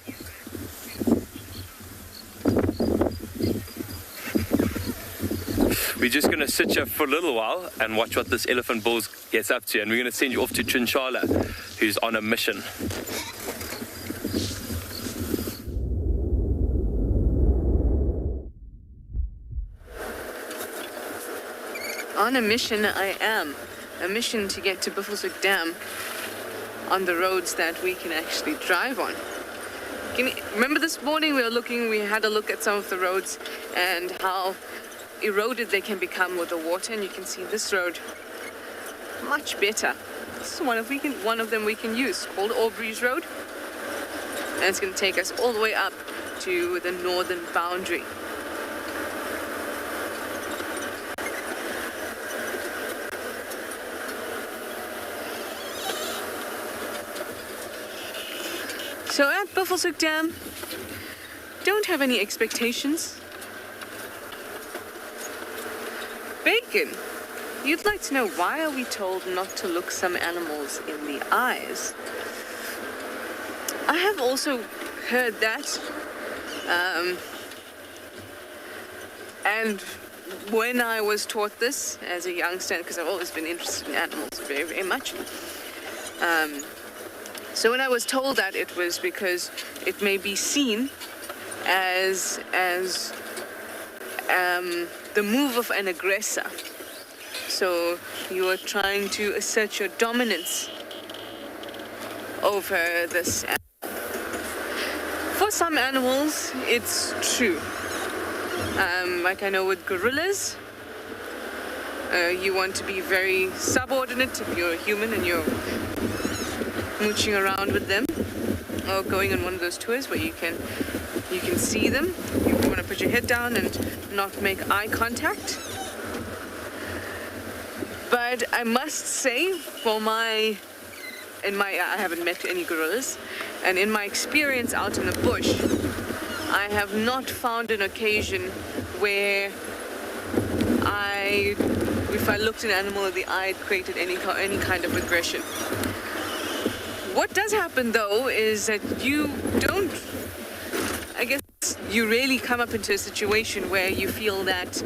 We're just going to sit here for a little while and watch what this elephant bull gets up to, and we're going to send you off to Tswalu, who's on a mission. On a mission I am. A mission to get to Buffelshoek Dam on the roads that we can actually drive on. Remember this morning we had a look at some of the roads and how eroded they can become with the water, and you can see this road much better. This is one of them we can use, called Aubrey's Road, and it's going to take us all the way up to the northern boundary. So at Buffelshoek Dam, don't have any expectations. Bacon, you'd like to know why are we told not to look some animals in the eyes? I have also heard that, and when I was taught this as a youngster, because I've always been interested in animals very, very much, so when I was told that, it was because it may be seen as the move of an aggressor. So you are trying to assert your dominance over this animal. For some animals, it's true. Like I know with gorillas, you want to be very subordinate if you're a human and you're mooching around with them, or going on one of those tours where you can see them. You want to put your head down and not make eye contact. But I must say, I haven't met any gorillas, and in my experience out in the bush, I have not found an occasion where if I looked an animal in the eye, it created any kind of aggression. What does happen though is that you really come up into a situation where you feel that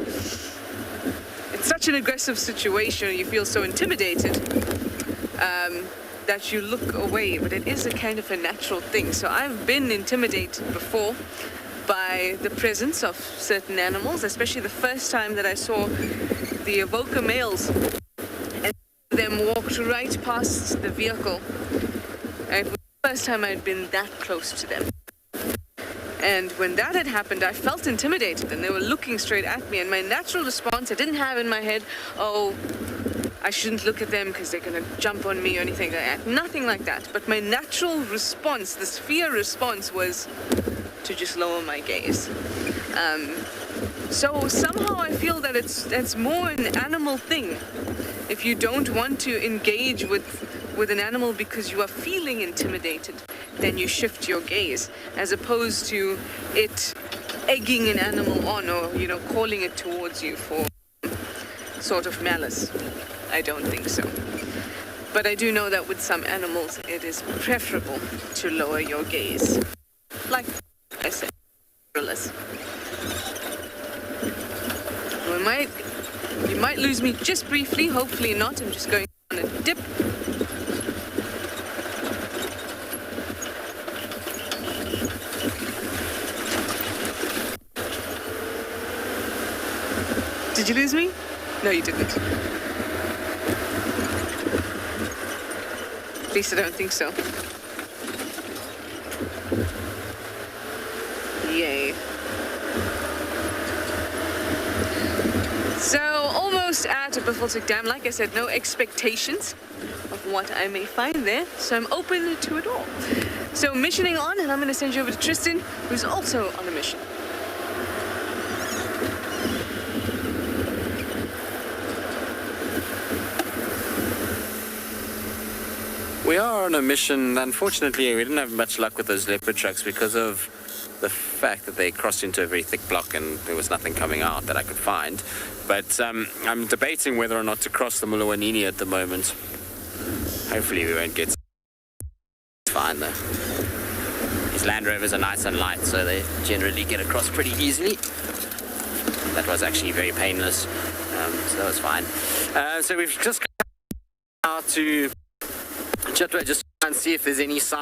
it's such an aggressive situation, you feel so intimidated that you look away, but it is a kind of a natural thing. So I've been intimidated before by the presence of certain animals, especially the first time that I saw the evoker males and them walked right past the vehicle. And it was the first time I'd been that close to them. And when that had happened, I felt intimidated, and they were looking straight at me. And my natural response, I didn't have in my head, oh, I shouldn't look at them because they're going to jump on me or anything like that. Nothing like that. But my natural response, this fear response, was to just lower my gaze. So somehow I feel that it's more an animal thing. If you don't want to engage with an animal because you are feeling intimidated, then you shift your gaze, as opposed to it egging an animal on, or calling it towards you for sort of malice. I don't think so. But I do know that with some animals, it is preferable to lower your gaze. Like I said, gorillas. You might lose me just briefly, hopefully not. I'm just going on a dip. Did you lose me? No, you didn't. At least I don't think so. Yay. So, almost at a Baltic Dam. Like I said, no expectations of what I may find there. So I'm open to it all. So missioning on, and I'm going to send you over to Tristan, who's also on a mission. We are on a mission. Unfortunately, we didn't have much luck with those leopard tracks because of the fact that they crossed into a very thick block and there was nothing coming out that I could find. But I'm debating whether or not to cross the Mulawanini at the moment. Hopefully we won't get... It's fine though. These Land Rovers are nice and light, so they generally get across pretty easily. That was actually very painless, so that was fine. So we've just come out to Chatwa, just try and see if there's any sign.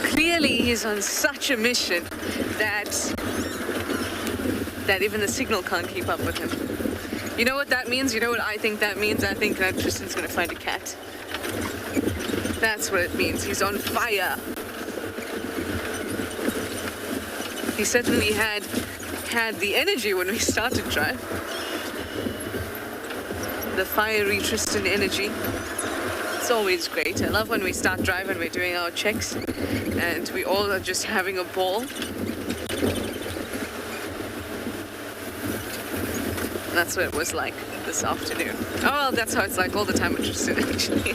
Clearly he's on such a mission that even the signal can't keep up with him. You know what that means? You know what I think that means? I think that Tristan's going to find a cat. That's what it means. He's on fire. He certainly had the energy when we started drive. The fiery Tristan energy. It's always great. I love when we start driving, we're doing our checks, and we all are just having a ball. That's what it was like this afternoon. Oh, well, that's how it's like all the time with Tristan, actually.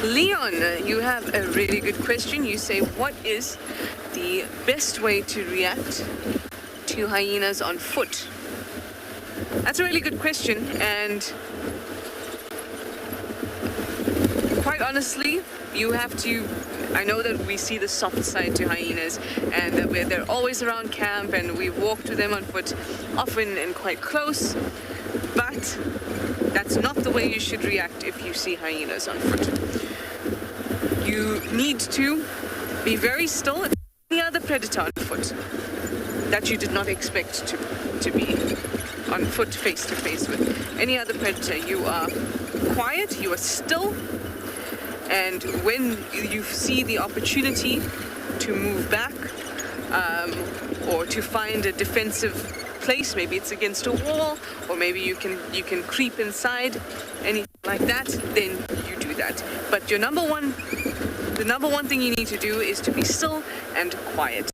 Leon, you have a really good question. You say, what is the best way to react to hyenas on foot? That's a really good question, and quite honestly, you have to... I know that we see the soft side to hyenas, and that they're always around camp, and we walk to them on foot, often and quite close, but that's not the way you should react if you see hyenas on foot. You need to be very still. Any other predator on foot that you did not expect to be on foot face to face with. Any other predator, you are quiet, you are still, and when you see the opportunity to move back or to find a defensive place, maybe it's against a wall, or maybe you can creep inside, anything like that, then you do that. But the number one thing you need to do is to be still and quiet,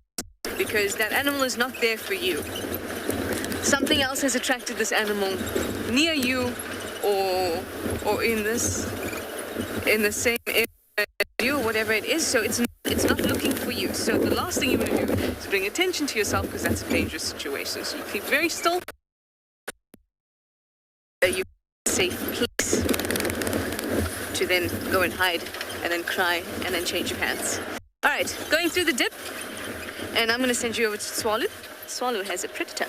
because that animal is not there for you. Something else has attracted this animal near you, or in the same area as you, or whatever it is. So it's not looking for you. So the last thing you want to do is bring attention to yourself, because that's a dangerous situation. So you keep very still. You safe place to then go and hide, and then cry, and then change your pants. All right, going through the dip, and I'm going to send you over to Tswalu. Tswalu has a predator.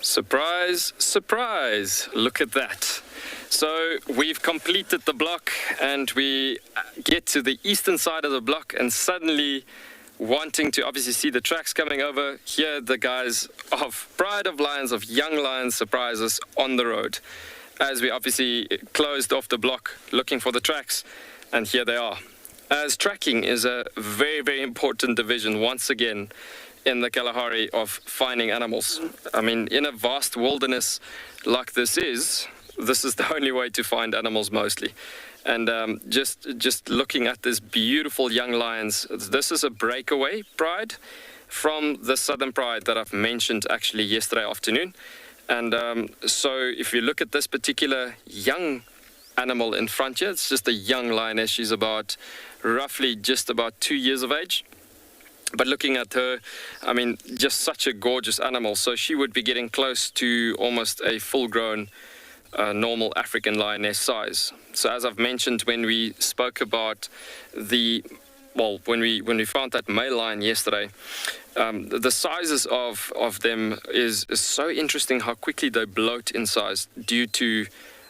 Surprise, surprise, look at that. So we've completed the block and we get to the eastern side of the block, and suddenly wanting to obviously see the tracks coming over, here the guys of Pride of Lions, of Young Lions, surprise us on the road. As we obviously closed off the block looking for the tracks, And here they are. As tracking is a very, very important division, once again, in the Kalahari of finding animals. I mean, in a vast wilderness like this is the only way to find animals mostly. And just looking at this beautiful young lions, this is a breakaway pride from the southern pride that I've mentioned actually yesterday afternoon. And so if you look at this particular young animal in front here, it's just a young lioness. She's about roughly just about 2 years of age. But looking at her, I mean, just such a gorgeous animal. So she would be getting close to almost a full-grown normal African lioness size. So as I've mentioned when we spoke about when we found that male lion yesterday, the sizes of them is so interesting how quickly they bloat in size due to,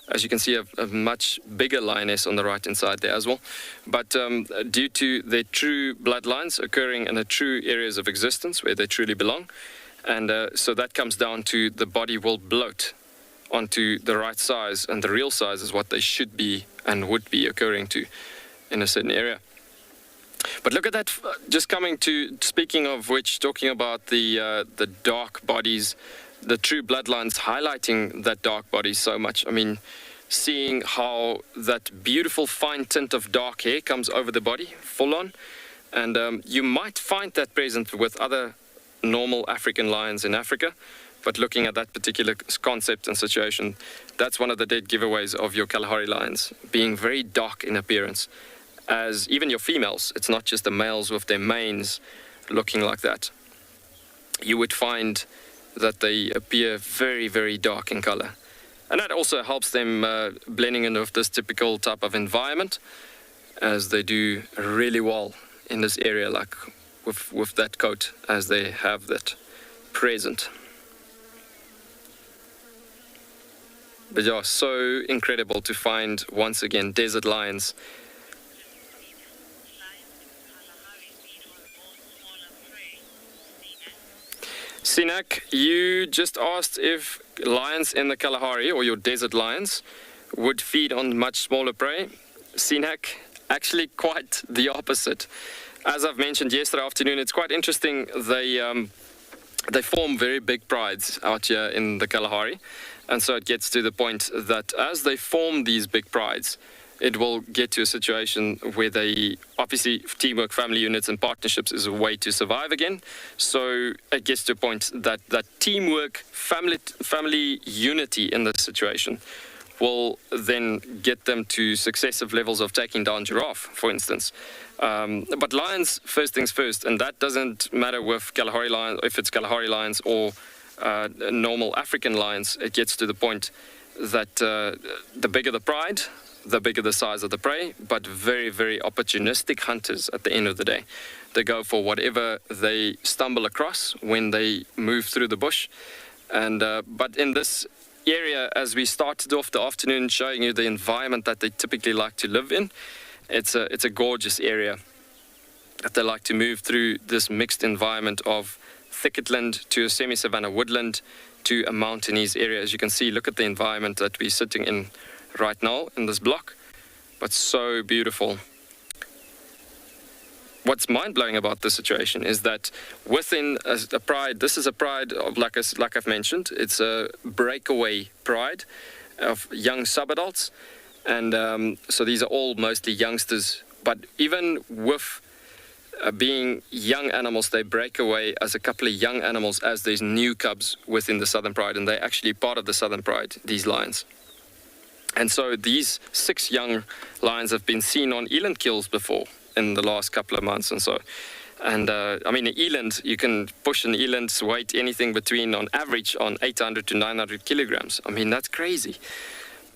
as you can see, a much bigger lioness on the right-hand side there as well. But due to their true bloodlines occurring in the true areas of existence where they truly belong. And so that comes down to the body will bloat onto the right size, and the real size is what they should be and would be occurring to in a certain area. But look at that, just coming to, speaking of which, talking about the dark bodies, the true bloodlines highlighting that dark body so much. I mean, seeing how that beautiful fine tint of dark hair comes over the body, full on. And you might find that present with other normal African lions in Africa. But looking at that particular concept and situation, that's one of the dead giveaways of your Kalahari lions, being very dark in appearance. As even your females, it's not just the males with their manes looking like that. You would find that they appear very, very dark in color. And that also helps them blending in with this typical type of environment, as they do really well in this area, like with that coat, as they have that present. But yeah, so incredible to find, once again, desert lions. Sinak, you just asked if lions in the Kalahari, or your desert lions, would feed on much smaller prey. Sinak, actually quite the opposite. As I've mentioned yesterday afternoon, it's quite interesting. They form very big prides out here in the Kalahari. And so it gets to the point that as they form these big prides, it will get to a situation where they, obviously, teamwork, family units and partnerships is a way to survive again. So it gets to a point that teamwork, family unity in this situation will then get them to successive levels of taking down giraffe, for instance. But lions, first things first, and that doesn't matter with Kalahari lions, if it's Kalahari lions or normal African lions. It gets to the point that the bigger the pride, the bigger the size of the prey, but very, very opportunistic hunters at the end of the day. They go for whatever they stumble across when they move through the bush. And but in this area, as we started off the afternoon showing you the environment that they typically like to live in, it's a gorgeous area that they like to move through, this mixed environment of thicketland to a semi-savanna woodland to a mountainous area. As you can see, look at the environment that we're sitting in right now in this block, but so beautiful. What's mind-blowing about this situation is that within a pride, this is a pride of, like I've mentioned, it's a breakaway pride of young subadults, and so these are all mostly youngsters, but even with being young animals, they break away as a couple of young animals as there's new cubs within the Southern Pride, and they're actually part of the Southern Pride, these lions. And so these 6 young lions have been seen on eland kills before in the last couple of months and so. And I mean, an eland, you can push an eland's weight anything between, on average, on 800 to 900 kilograms. I mean, that's crazy.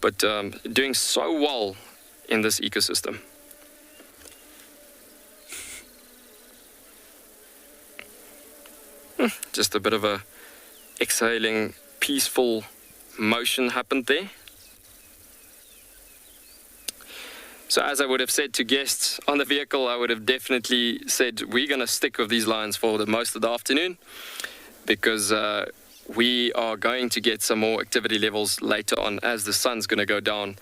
But doing so well in this ecosystem. Just a bit of a exhaling, peaceful motion happened there. So as I would have said to guests on the vehicle, I would have definitely said we're going to stick with these lions for the most of the afternoon, because we are going to get some more activity levels later on as the sun's going to go down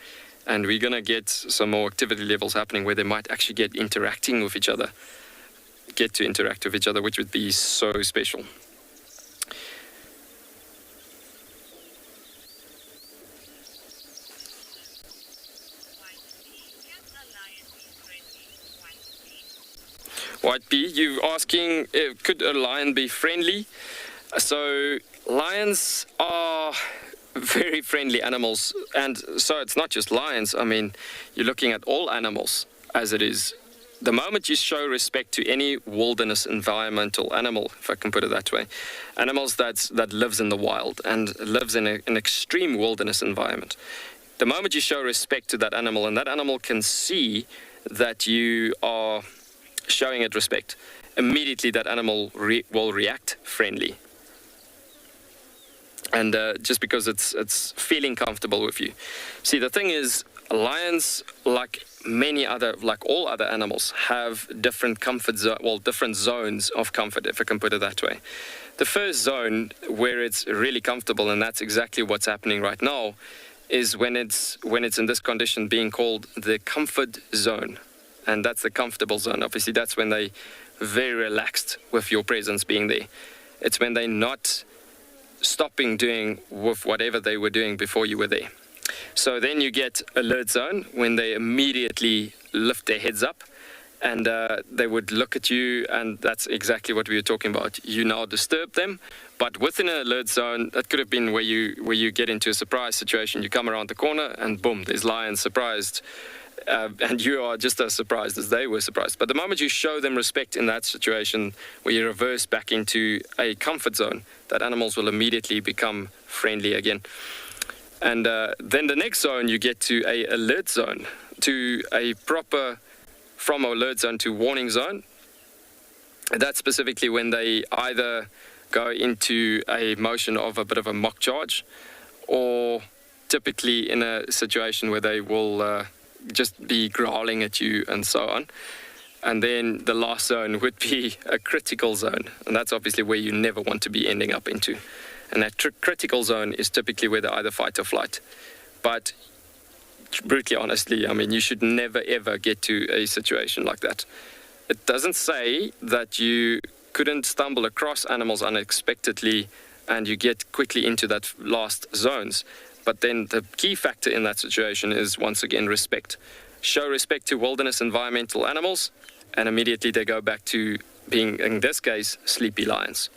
And we're going to get some more activity levels happening where they might actually get to interact with each other, which would be so special. White Bee, you're asking, could a lion be friendly? So lions are very friendly animals, and so it's not just lions. I mean, you're looking at all animals as it is. The moment you show respect to any wilderness environmental animal, if I can put it that way, animals that lives in the wild and lives in an extreme wilderness environment, the moment you show respect to that animal and that animal can see that you are showing it respect, immediately that animal will react friendly. And just because it's feeling comfortable with you. See, the thing is, lions, like all other animals, have different different zones of comfort, if I can put it that way. The first zone where it's really comfortable, and that's exactly what's happening right now, is when it's in this condition being called the comfort zone. And that's the comfortable zone. Obviously, that's when they're very relaxed with your presence being there. It's when they're not stopping doing with whatever they were doing before you were there. So then you get alert zone, when they immediately lift their heads up and they would look at you, and that's exactly what we were talking about. You now disturb them, but within an alert zone, that could have been where you get into a surprise situation. You come around the corner and boom, there's lions surprised. And you are just as surprised as they were surprised. But the moment you show them respect in that situation, where you reverse back into a comfort zone, that animals will immediately become friendly again. And then the next zone, you get to a alert zone, to a proper, from alert zone to warning zone. That's specifically when they either go into a motion of a bit of a mock charge, or typically in a situation where they will just be growling at you and so on. And then the last zone would be a critical zone, and that's obviously where you never want to be ending up into. And that critical zone is typically where they either fight or flight. But brutally honestly, I mean, you should never ever get to a situation like that. It doesn't say that you couldn't stumble across animals unexpectedly and you get quickly into that last zones. But then the key factor in that situation is, once again, respect. Show respect to wilderness environmental animals, and immediately they go back to being, in this case, sleepy lions.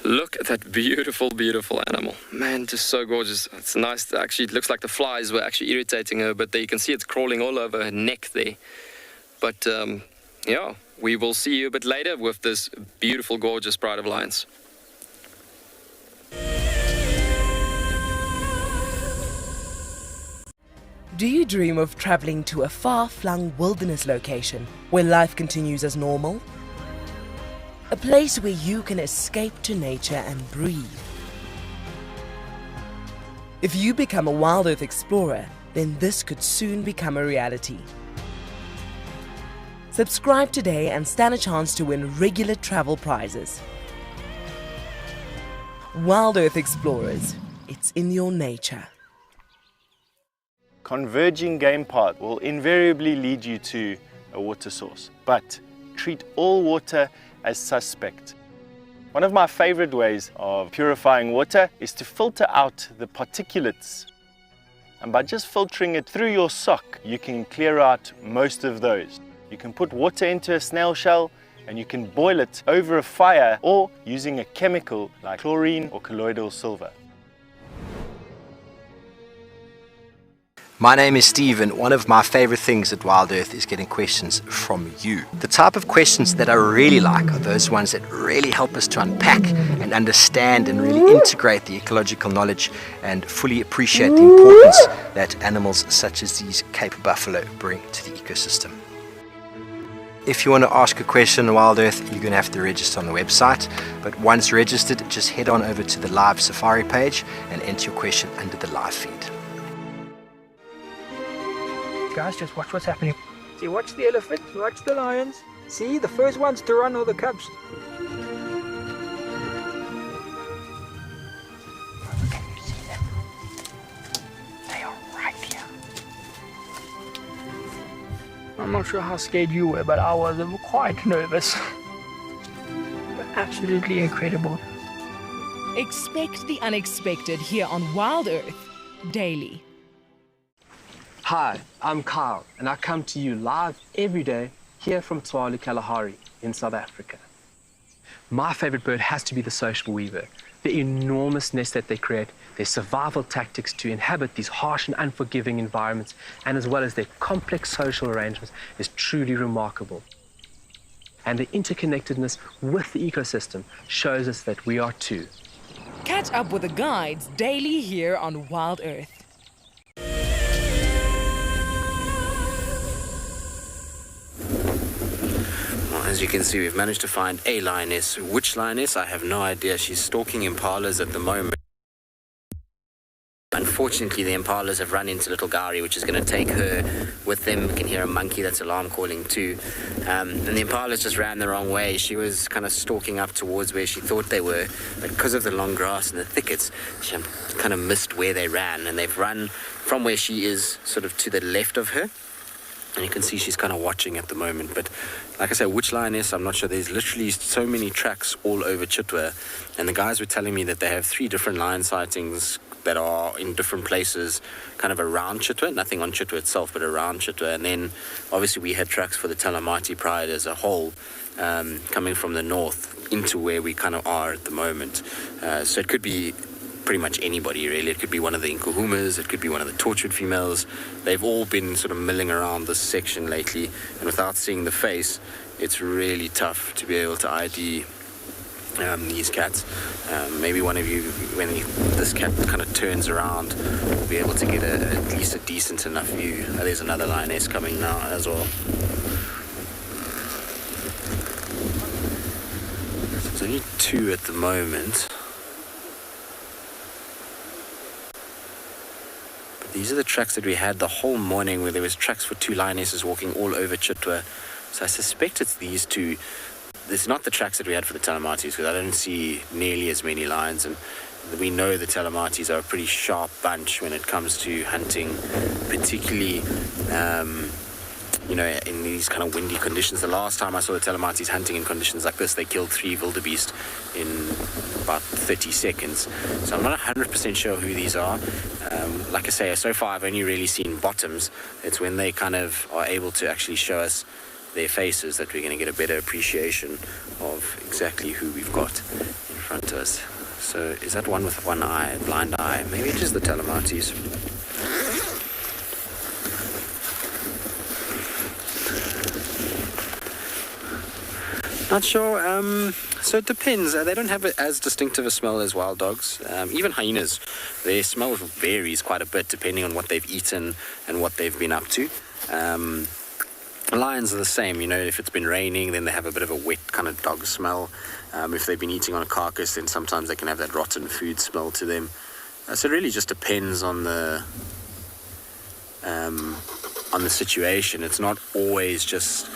Look at that beautiful, beautiful animal. Man, just so gorgeous. It's nice. Actually, it looks like the flies were actually irritating her, but there you can see it's crawling all over her neck there. But, yeah. We will see you a bit later with this beautiful, gorgeous pride of lions. Do you dream of traveling to a far-flung wilderness location where life continues as normal? A place where you can escape to nature and breathe. If you become a Wild Earth explorer, then this could soon become a reality. Subscribe today and stand a chance to win regular travel prizes. Wild Earth Explorers, it's in your nature. Converging game path will invariably lead you to a water source, but treat all water as suspect. One of my favorite ways of purifying water is to filter out the particulates. And by just filtering it through your sock, you can clear out most of those. You can put water into a snail shell and you can boil it over a fire, or using a chemical like chlorine or colloidal silver. My name is Steve, and one of my favorite things at Wild Earth is getting questions from you. The type of questions that I really like are those ones that really help us to unpack and understand and really integrate the ecological knowledge and fully appreciate the importance that animals such as these Cape buffalo bring to the ecosystem. If you want to ask a question on Wild Earth, you're going to have to register on the website. But once registered, just head on over to the live safari page and enter your question under the live feed. Guys, just watch what's happening. See, watch the elephant, watch the lions. See, the first ones to run are the cubs. I'm not sure how scared you were, but I was quite nervous. Absolutely incredible. Expect the unexpected here on Wild Earth daily. Hi, I'm Kyle, and I come to you live every day here from Tswalu Kalahari in South Africa. My favorite bird has to be the Sociable Weaver. The enormous nest that they create, their survival tactics to inhabit these harsh and unforgiving environments, and as well as their complex social arrangements is truly remarkable. And the interconnectedness with the ecosystem shows us that we are too. Catch up with the guides daily here on Wild Earth. Well, as you can see, we've managed to find a lioness. Which lioness? I have no idea. She's stalking impalas at the moment. Unfortunately, the impalas have run into little Gary, which is going to take her with them. We can hear a monkey that's alarm calling too. And the impalas just ran the wrong way. She was kind of stalking up towards where she thought they were, but because of the long grass and the thickets, she kind of missed where they ran, and they've run from where she is sort of to the left of her. And you can see she's kind of watching at the moment. But like I said, which lioness, I'm not sure. There's literally so many tracks all over Chitwa. And the guys were telling me that they have 3 different lion sightings that are in different places, kind of around Chitwa. Nothing on Chitwa itself, but around Chitwa. And then, obviously, we had tracks for the Talamati Pride as a whole, coming from the north into where we kind of are at the moment. So it could be pretty much anybody, really. It could be one of the Nkuhumas, it could be one of the tortured females. They've all been sort of milling around this section lately, and without seeing the face, it's really tough to be able to ID these cats. Maybe one of you, when this cat kind of turns around, will be able to get at least a decent enough view. There's another lioness coming now as well. There's only 2 at the moment. These are the tracks that we had the whole morning, where there was tracks for 2 lionesses walking all over Chitwa. So I suspect it's these 2. It's not the tracks that we had for the Talamatis, because I don't see nearly as many lions. And we know the Talamatis are a pretty sharp bunch when it comes to hunting, particularly in these kind of windy conditions. The last time I saw the Talamatis hunting in conditions like this, they killed 3 wildebeest in about 30 seconds. So I'm not 100% sure who these are. Like I say, so far I've only really seen bottoms. It's when they kind of are able to actually show us their faces that we're going to get a better appreciation of exactly who we've got in front of us. So is that one with one eye, blind eye? Maybe it is the Talamatis. Not sure. So it depends. They don't have as distinctive a smell as wild dogs. Even hyenas, their smell varies quite a bit depending on what they've eaten and what they've been up to. Lions are the same. If it's been raining, then they have a bit of a wet kind of dog smell. If they've been eating on a carcass, then sometimes they can have that rotten food smell to them. So it really just depends on the situation. It's not always just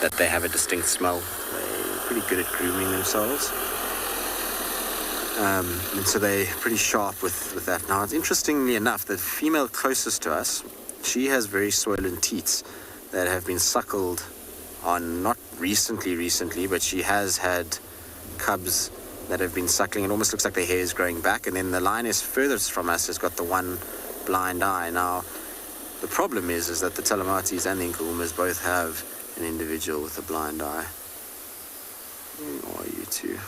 that they have a distinct smell. They're pretty good at grooming themselves. And so they're pretty sharp with that. Now, it's interestingly enough, the female closest to us, she has very swollen teats that have been suckled on, not recently, but she has had cubs that have been suckling. It almost looks like their hair is growing back. And then the lioness furthest from us has got the one blind eye. Now, the problem is that the Talamatis and the Nkuhumas both have an individual with a blind eye. Who are you two?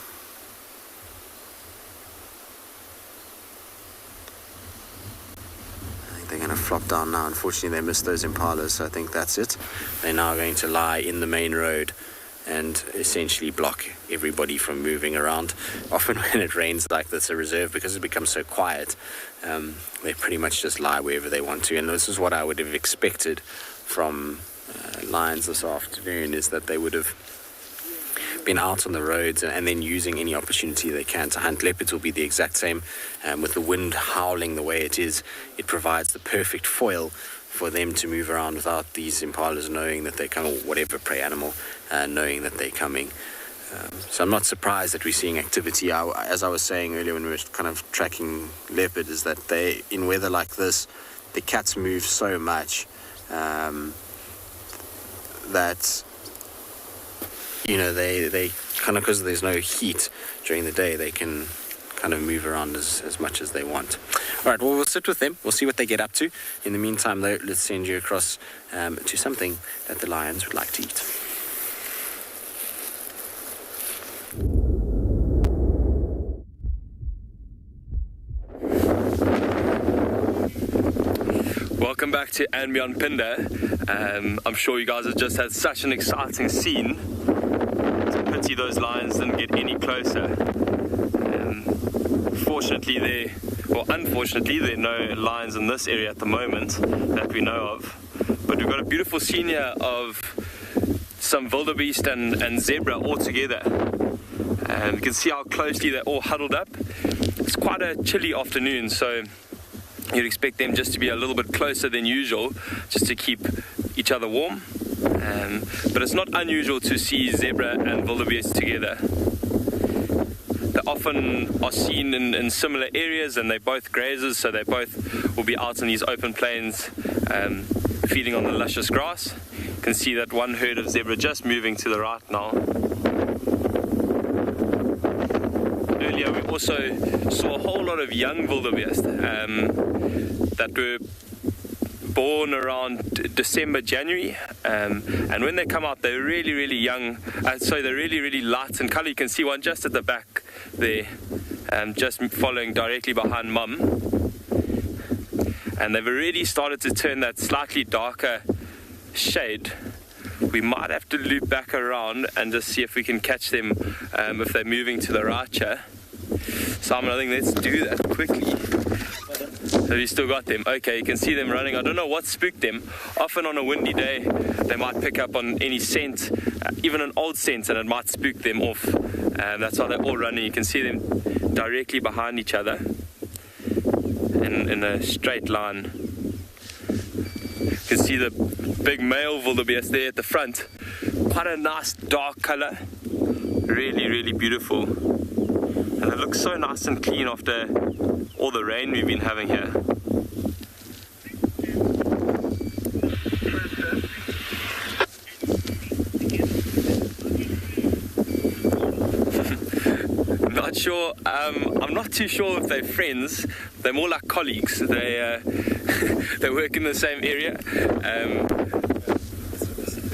I think they're going to flop down now. Unfortunately, they missed those impalas, so I think that's it. They're now going to lie in the main road and essentially block everybody from moving around. Often when it rains like this, a reserve, because it becomes so quiet, they pretty much just lie wherever they want to. And this is what I would have expected from lions this afternoon, is that they would have been out on the roads and then using any opportunity they can to hunt. Leopards will be the exact same. With the wind howling the way it is, it provides the perfect foil for them to move around without these impalas knowing that they're coming, or whatever prey animal knowing that they're coming. So I'm not surprised that we're seeing activity. As I was saying earlier when we were kind of tracking leopard, is that in weather like this, the cats move so much that, you know, they kind of, because there's no heat during the day, they can kind of move around as much as they want. All right, well, we'll sit with them. We'll see what they get up to. In the meantime, though, let's send you across to something that the lions would like to eat. Welcome back to And Beyond Phinda. I'm sure you guys have just had such an exciting scene. It's a pity those lions didn't get any closer. Unfortunately, there are no lions in this area at the moment that we know of. But we've got a beautiful scene here of some wildebeest and zebra all together. You can see how closely they're all huddled up. It's quite a chilly afternoon, so you'd expect them just to be a little bit closer than usual, just to keep each other warm. But it's not unusual to see zebra and wildebeest together. They often are seen in similar areas, and they're both grazers, so they both will be out in these open plains feeding on the luscious grass. You can see that one herd of zebra just moving to the right now. Earlier we also saw a whole lot of young wildebeest that were born around December, January, and when they come out, they're really, really young. So they're really, really light in color. You can see one just at the back there, just following directly behind mum. And they've already started to turn that slightly darker shade. We might have to loop back around and just see if we can catch them if they're moving to the right here. Simon, I think let's do that quickly. Have you still got them? Okay, you can see them running. I don't know what spooked them. Often on a windy day, they might pick up on any scent, even an old scent, and it might spook them off. That's why they're all running. You can see them directly behind each other in a straight line. You can see the big male wildebeest there at the front. Quite a nice dark color. Really, really beautiful. And it looks so nice and clean after all the rain we've been having here. Not sure. I'm not too sure if they're friends. They're more like colleagues. They work in the same area.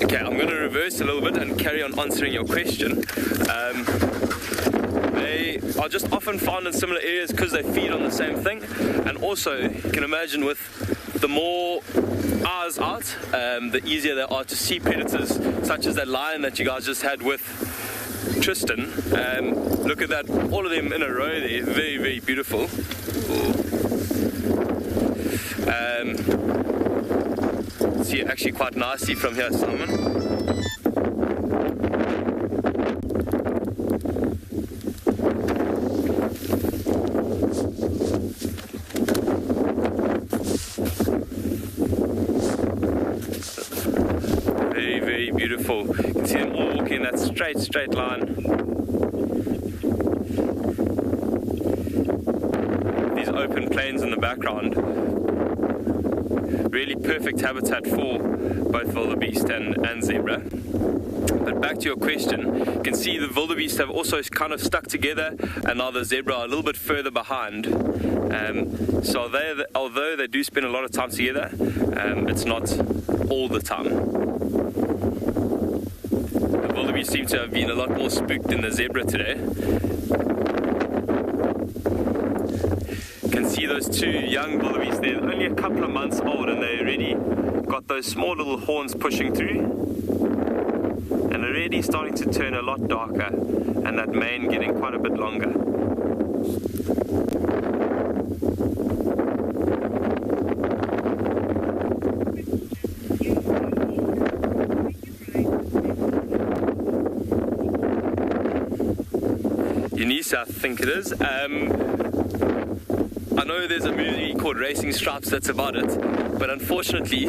Okay, I'm going to reverse a little bit and carry on answering your question. They are just often found in similar areas because they feed on the same thing, and also you can imagine with the more eyes out, the easier they are to see predators, such as that lion that you guys just had with Tristan. Look at that, all of them in a row there, very, very beautiful. See it actually quite nicely from here, Simon. Very, very beautiful. You can see them all walking in that straight line. These open plains in the background. Really perfect habitat for both wildebeest and zebra. But back to your question, you can see the wildebeest have also kind of stuck together, and now the zebra are a little bit further behind. So although they do spend a lot of time together, it's not all the time. The wildebeest seem to have been a lot more spooked than the zebra today. You can see those two young wildebeest. They're only a couple of months old, and they already got those small little horns pushing through, and already starting to turn a lot darker, and that mane getting quite a bit longer. Eunice, I think it is. I know there's a movie called Racing Stripes that's about it, but unfortunately,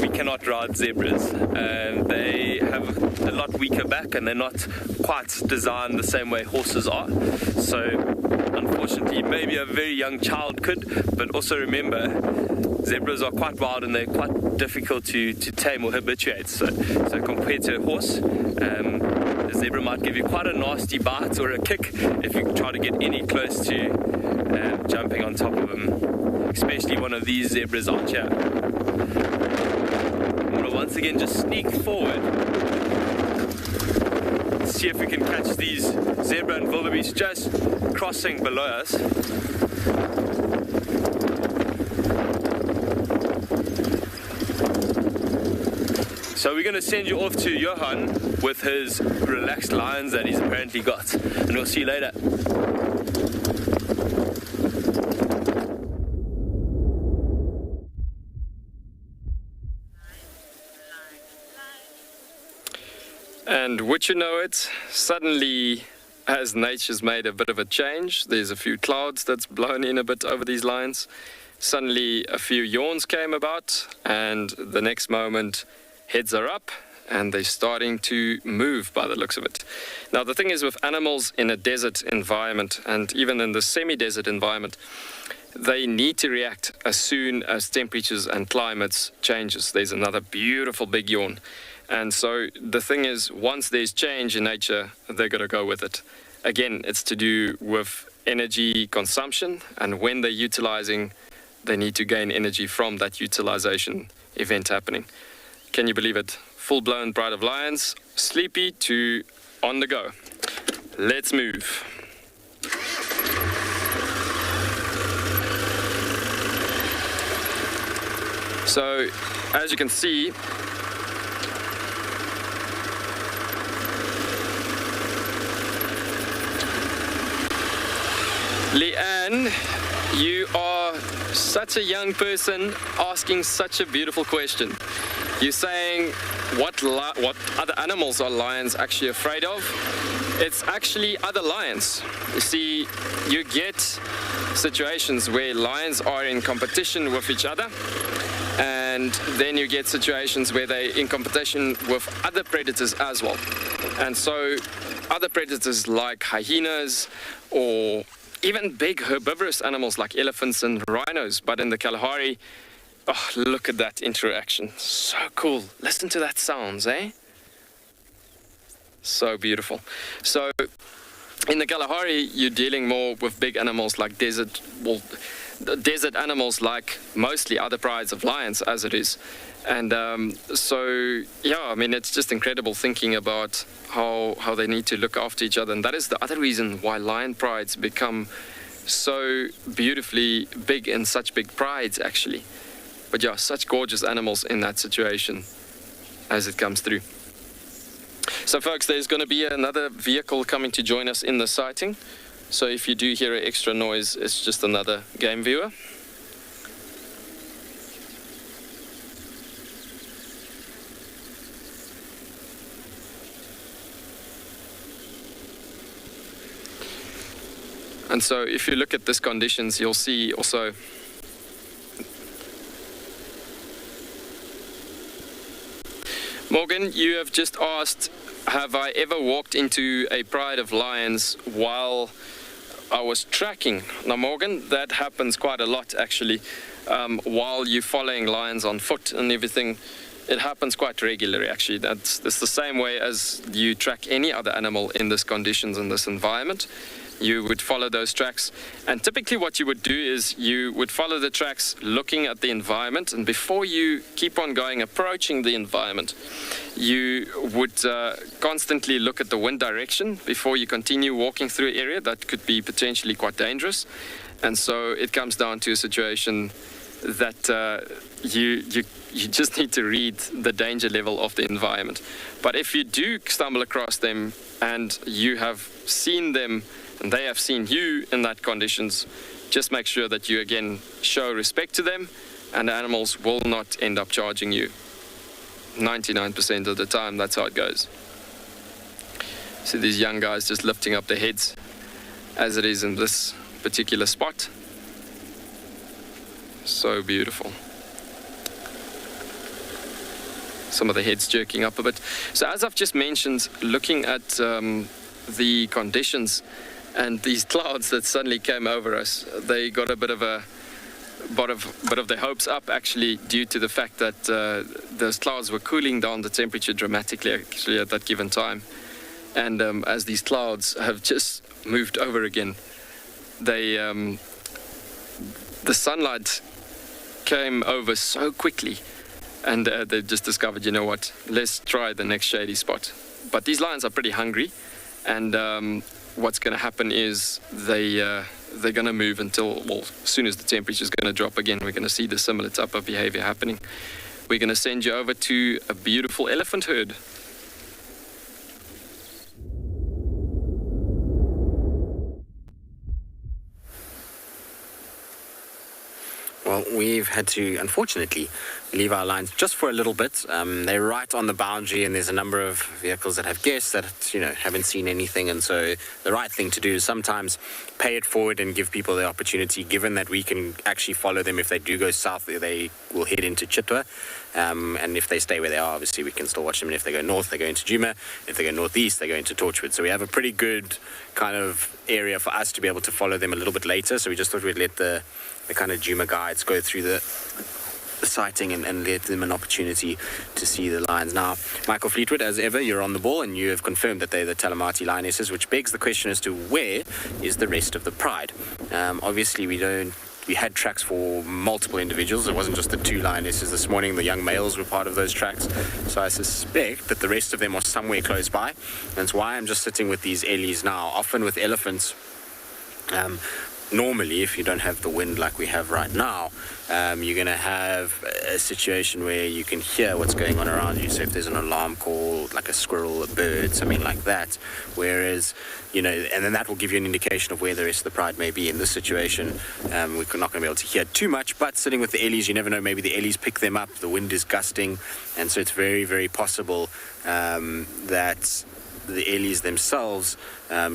we cannot ride zebras. They have have a lot weaker back, and they're not quite designed the same way horses are. So unfortunately, maybe a very young child could, but also remember, zebras are quite wild and they're quite difficult to tame or habituate. So compared to a horse, a zebra might give you quite a nasty bite or a kick if you try to get any close to jumping on top of them, especially one of these zebras out here. I'm going to once again just sneak forward, see if we can catch these zebra and wildebeest just crossing below us. So we're going to send you off to Johan with his relaxed lions that he's apparently got, and we'll see you later. And would you know it, suddenly, as nature's made a bit of a change, there's a few clouds that's blown in a bit over these lines. Suddenly a few yawns came about, and the next moment heads are up and they're starting to move by the looks of it. Now the thing is, with animals in a desert environment, and even in the semi-desert environment, they need to react as soon as temperatures and climates changes. There's another beautiful big yawn. And so the thing is, once there's change in nature, they're going to go with it. Again, it's to do with energy consumption, and when they're utilizing, they need to gain energy from that utilization event happening. Can you believe it? Full-blown pride of lions, sleepy to on the go. Let's move. So, as you can see, Leanne, you are such a young person asking such a beautiful question. You're saying, what other animals are lions actually afraid of? It's actually other lions. You see, you get situations where lions are in competition with each other, and then you get situations where they're in competition with other predators as well. And so other predators like hyenas, or even big herbivorous animals like elephants and rhinos. But in the Kalahari, oh, look at that interaction. So cool. Listen to that sounds, eh? So beautiful. So in the Kalahari, you're dealing more with big animals like desert animals, like mostly other prides of lions as it is. And so, yeah, I mean, it's just incredible thinking about how they need to look after each other. And that is the other reason why lion prides become so beautifully big and such big prides, actually. But yeah, such gorgeous animals in that situation as it comes through. So folks, there's going to be another vehicle coming to join us in the sighting. So if you do hear an extra noise, it's just another game viewer. And so if you look at these conditions, you'll see also Morgan, you have just asked, have I ever walked into a pride of lions while I was tracking? Now Morgan, that happens quite a lot actually. While you're following lions on foot and everything, it happens quite regularly actually. That's the same way as you track any other animal in these conditions, in this environment. You would follow those tracks, and typically what you would do is you would follow the tracks looking at the environment, and before you keep on going approaching the environment, you would constantly look at the wind direction before you continue walking through an area that could be potentially quite dangerous. And so it comes down to a situation that you just need to read the danger level of the environment. But if you do stumble across them and you have seen them and they have seen you in that conditions, just make sure that you again show respect to them, and the animals will not end up charging you. 99% of the time, that's how it goes. See these young guys just lifting up their heads as it is in this particular spot. So beautiful. some of the heads jerking up a bit. So as I've just mentioned, looking at the conditions and these clouds that suddenly came over us, they got a bit of their hopes up, actually, due to the fact that those clouds were cooling down the temperature dramatically, actually, at that given time. And as these clouds have just moved over again, the sunlight came over so quickly, and they just discovered, you know what, let's try the next shady spot. But these lions are pretty hungry, and what's going to happen is they're going to move until, well, as soon as the temperature is going to drop again, we're going to see the similar type of behavior happening. We're going to send you over to a beautiful elephant herd. Well, we've had to, unfortunately, leave our lines just for a little bit. They're right on the boundary, and there's a number of vehicles that have guests that, you know, haven't seen anything. And so the right thing to do is sometimes pay it forward and give people the opportunity, given that we can actually follow them. If they do go south, they will head into Chitwa. And if they stay where they are, obviously we can still watch them. And if they go north, they go into Djuma. If they go northeast, they go into Torchwood. So we have a pretty good kind of area for us to be able to follow them a little bit later. So we just thought we'd let the kind of Djuma guides go through the sighting and let them an opportunity to see the lions. Now, Michael Fleetwood, as ever, you're on the ball, and you have confirmed that they're the Talamati lionesses, which begs the question as to where is the rest of the pride. Obviously, we had tracks for multiple individuals. It wasn't just the two lionesses this morning. The young males were part of those tracks. So I suspect that the rest of them are somewhere close by. That's why I'm just sitting with these ellies now. Often with elephants, normally, if you don't have the wind like we have right now, you're going to have a situation where you can hear what's going on around you. So if there's an alarm call, like a squirrel, a bird, something like that, whereas, you know, and then that will give you an indication of where the rest of the pride may be. In this situation, we're not going to be able to hear too much, but sitting with the ellies, you never know, maybe the ellies pick them up, the wind is gusting, and so it's very, very possible that the ellies themselves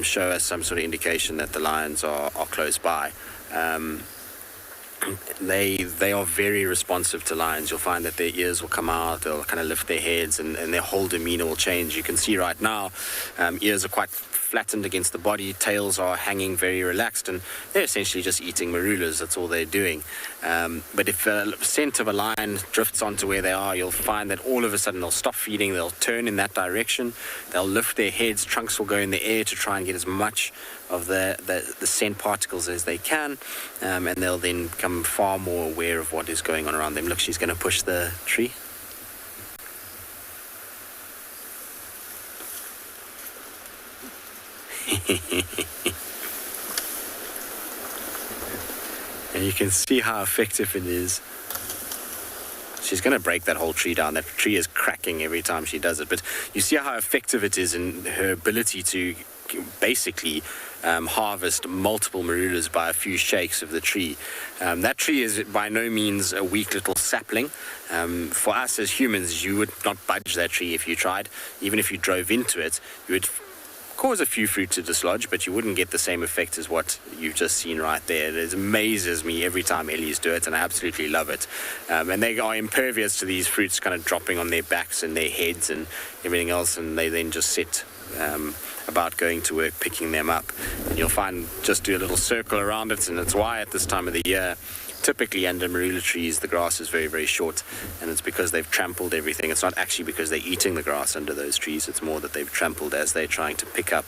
show us some sort of indication that the lions are close by. They are very responsive to lions. You'll find that their ears will come out, they'll kind of lift their heads, and their whole demeanor will change. You can see right now, ears are quite flattened against the body, tails are hanging very relaxed, and they're essentially just eating marulas. That's all they're doing. But if a scent of a lion drifts onto where they are, you'll find that all of a sudden they'll stop feeding, they'll turn in that direction, they'll lift their heads, trunks will go in the air to try and get as much of the scent particles as they can, and they'll then become far more aware of what is going on around them. Look, she's going to push the tree. And you can see how effective it is. She's going to break that whole tree down. That tree is cracking every time she does it. But you see how effective it is in her ability to basically harvest multiple marulas by a few shakes of the tree. That tree is by no means a weak little sapling. For us as humans, you would not budge that tree if you tried. Even if you drove into it, you would cause a few fruit to dislodge, but you wouldn't get the same effect as what you've just seen right there. It amazes me every time ellies do it, and I absolutely love it. And they are impervious to these fruits kind of dropping on their backs and their heads and everything else, and they then just sit about going to work, picking them up. And you'll find, just do a little circle around it, and it's why at this time of the year, typically under marula trees, the grass is very, very short, and it's because they've trampled everything. It's not actually because they're eating the grass under those trees. It's more that they've trampled as they're trying to pick up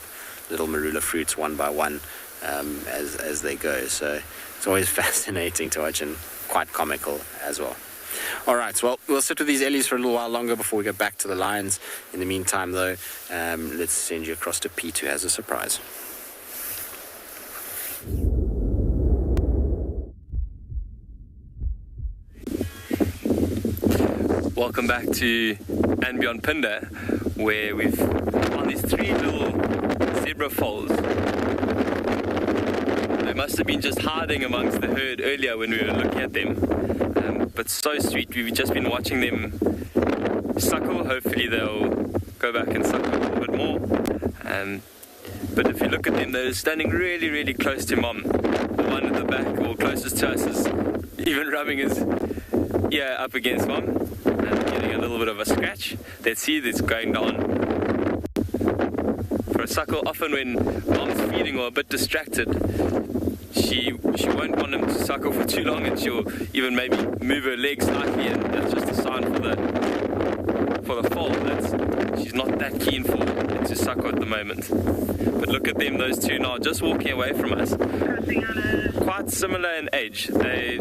little marula fruits one by one as they go. So it's always fascinating to watch and quite comical as well. All right, well, we'll sit with these ellies for a little while longer before we go back to the lions. In the meantime, though, let's send you across to Pete, who has a surprise. Welcome back to and Beyond Phinda, where we've found these three little zebra foals. They must have been just hiding amongst the herd earlier when we were looking at them, but so sweet. We've just been watching them suckle. Hopefully they'll go back and suckle a little bit more, but if you look at them, they're standing really, really close to mom. The one at the back, or closest to us, is even rubbing his ear up against mom. Getting a little bit of a scratch. Let's see, it's going down. For a suckle, often when mom's feeding or a bit distracted, she won't want him to suckle for too long, and she'll even maybe move her legs slightly, and that's just a sign for the foal that she's not that keen for it to suckle at the moment. But look at them, those two now, just walking away from us. Quite similar in age. They,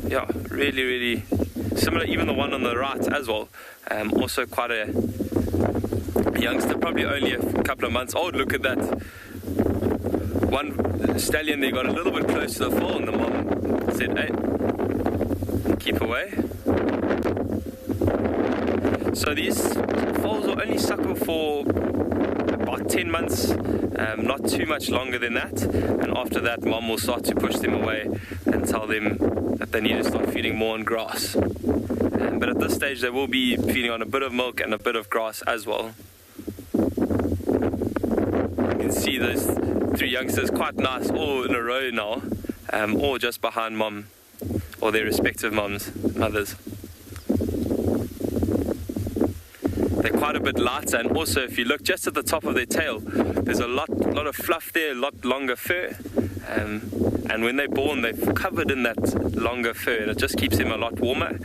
yeah, really, really similar. Even the one on the right as well. Also quite a youngster, probably only a couple of months old. Look at that. One stallion there got a little bit close to the foal, and the mom said, hey, keep away. So these foals will only suckle for about 10 months, not too much longer than that, and after that mom will start to push them away and tell them that they need to start feeding more on grass. But at this stage they will be feeding on a bit of milk and a bit of grass as well. You can see those three youngsters quite nice, all in a row now, all just behind mom, or their respective mothers. They're quite a bit lighter, and also if you look just at the top of their tail, there's a lot of fluff there, a lot longer fur, and when they're born they're covered in that longer fur, and it just keeps them a lot warmer.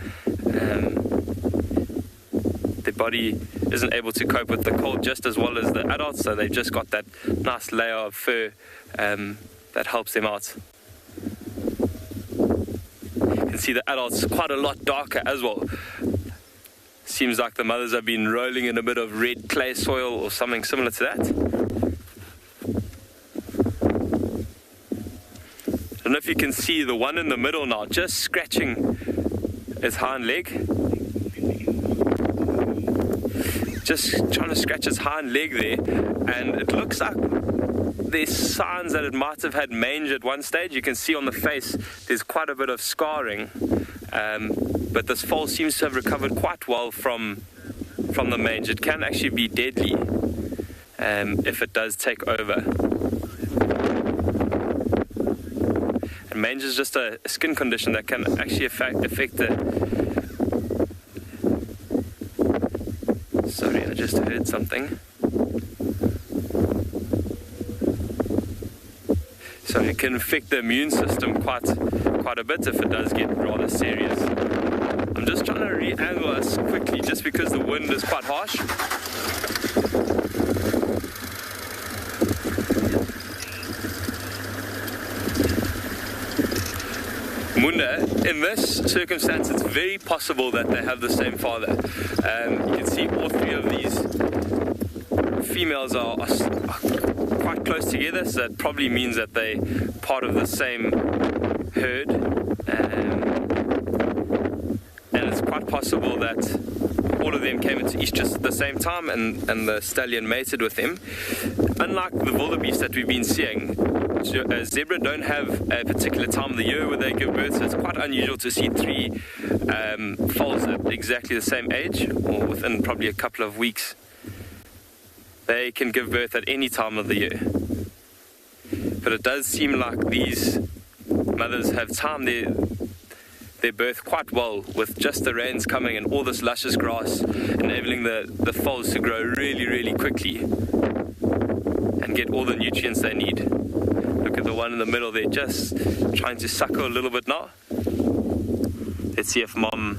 Their body isn't able to cope with the cold just as well as the adults, so they've just got that nice layer of fur that helps them out. You can see the adults quite a lot darker as well. Seems like the mothers have been rolling in a bit of red clay soil or something similar to that. I don't know if you can see the one in the middle now, just scratching its hind leg. Just trying to scratch its hind leg there, and it looks like there's signs that it might have had mange at one stage. You can see on the face there's quite a bit of scarring. But this foal seems to have recovered quite well from the mange. It can actually be deadly if it does take over. And mange is just a skin condition that can actually affect the... Sorry, I just heard something. So it can affect the immune system quite a bit if it does get rather serious. I'm just trying to re-angle us quickly just because the wind is quite harsh. Munda, in this circumstance, it's very possible that they have the same father. You can see all three of these females are quite close together, so that probably means that they're part of the same herd. And it's quite possible that all of them came into estrus at the same time, and the stallion mated with them. Unlike the wildebeest that we've been seeing, zebra don't have a particular time of the year where they give birth, so it's quite unusual to see three foals at exactly the same age, or within probably a couple of weeks. They can give birth at any time of the year. But it does seem like these mothers have timed their birth quite well, with just the rains coming and all this luscious grass enabling the foals to grow really, really quickly and get all the nutrients they need. Look at the one in the middle there, just trying to suckle a little bit now. Let's see if mom...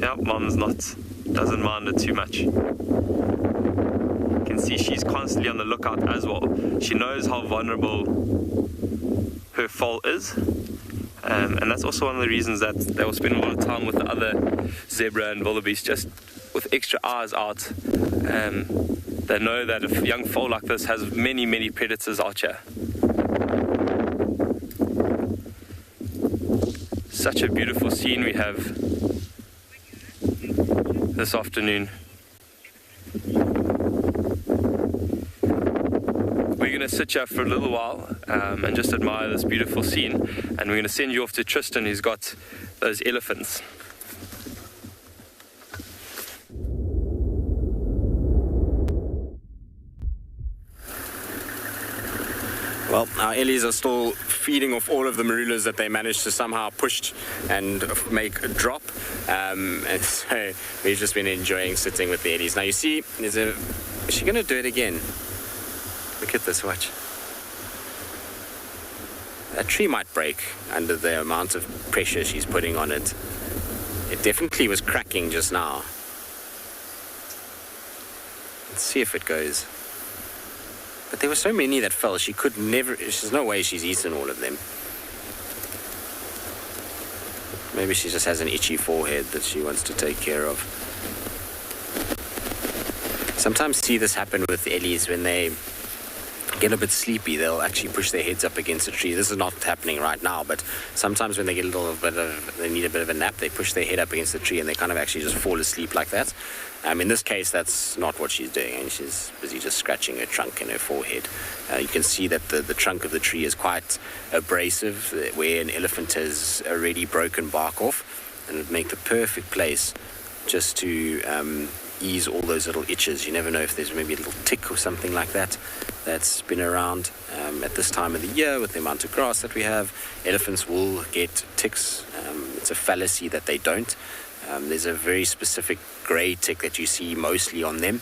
Yeah, mom's doesn't mind it too much. You can see she's constantly on the lookout as well. She knows how vulnerable her foal is, and that's also one of the reasons that they will spend a lot of time with the other zebra and wildebeest, just with extra eyes out. They know that a young foal like this has many, many predators out here. Such a beautiful scene we have this afternoon. We're going to sit here for a little while and just admire this beautiful scene, and we're going to send you off to Tristan, who's got those elephants. Well, our Ellies are still feeding off all of the marulas that they managed to somehow push and make a drop. And so we've just been enjoying sitting with the eddies. Now you see, is she going to do it again? Look at this, watch. That tree might break under the amount of pressure she's putting on it. It definitely was cracking just now. Let's see if it goes. But there were so many that fell, she could never, there's no way she's eaten all of them. Maybe she just has an itchy forehead that she wants to take care of. Sometimes see this happen with ellies when they get a bit sleepy, they'll actually push their heads up against a tree. This is not happening right now, but sometimes when they get a little bit of, they need a bit of a nap, they push their head up against the tree and they kind of actually just fall asleep like that. In this case, that's not what she's doing, and she's busy just scratching her trunk and her forehead. You can see that the trunk of the tree is quite abrasive, where an elephant has already broken bark off, and it would make the perfect place just to ease all those little itches. You never know if there's maybe a little tick or something like that that's been around. At this time of the year, with the amount of grass that we have, elephants will get ticks. It's a fallacy that they don't. There's a very specific grey tick that you see mostly on them.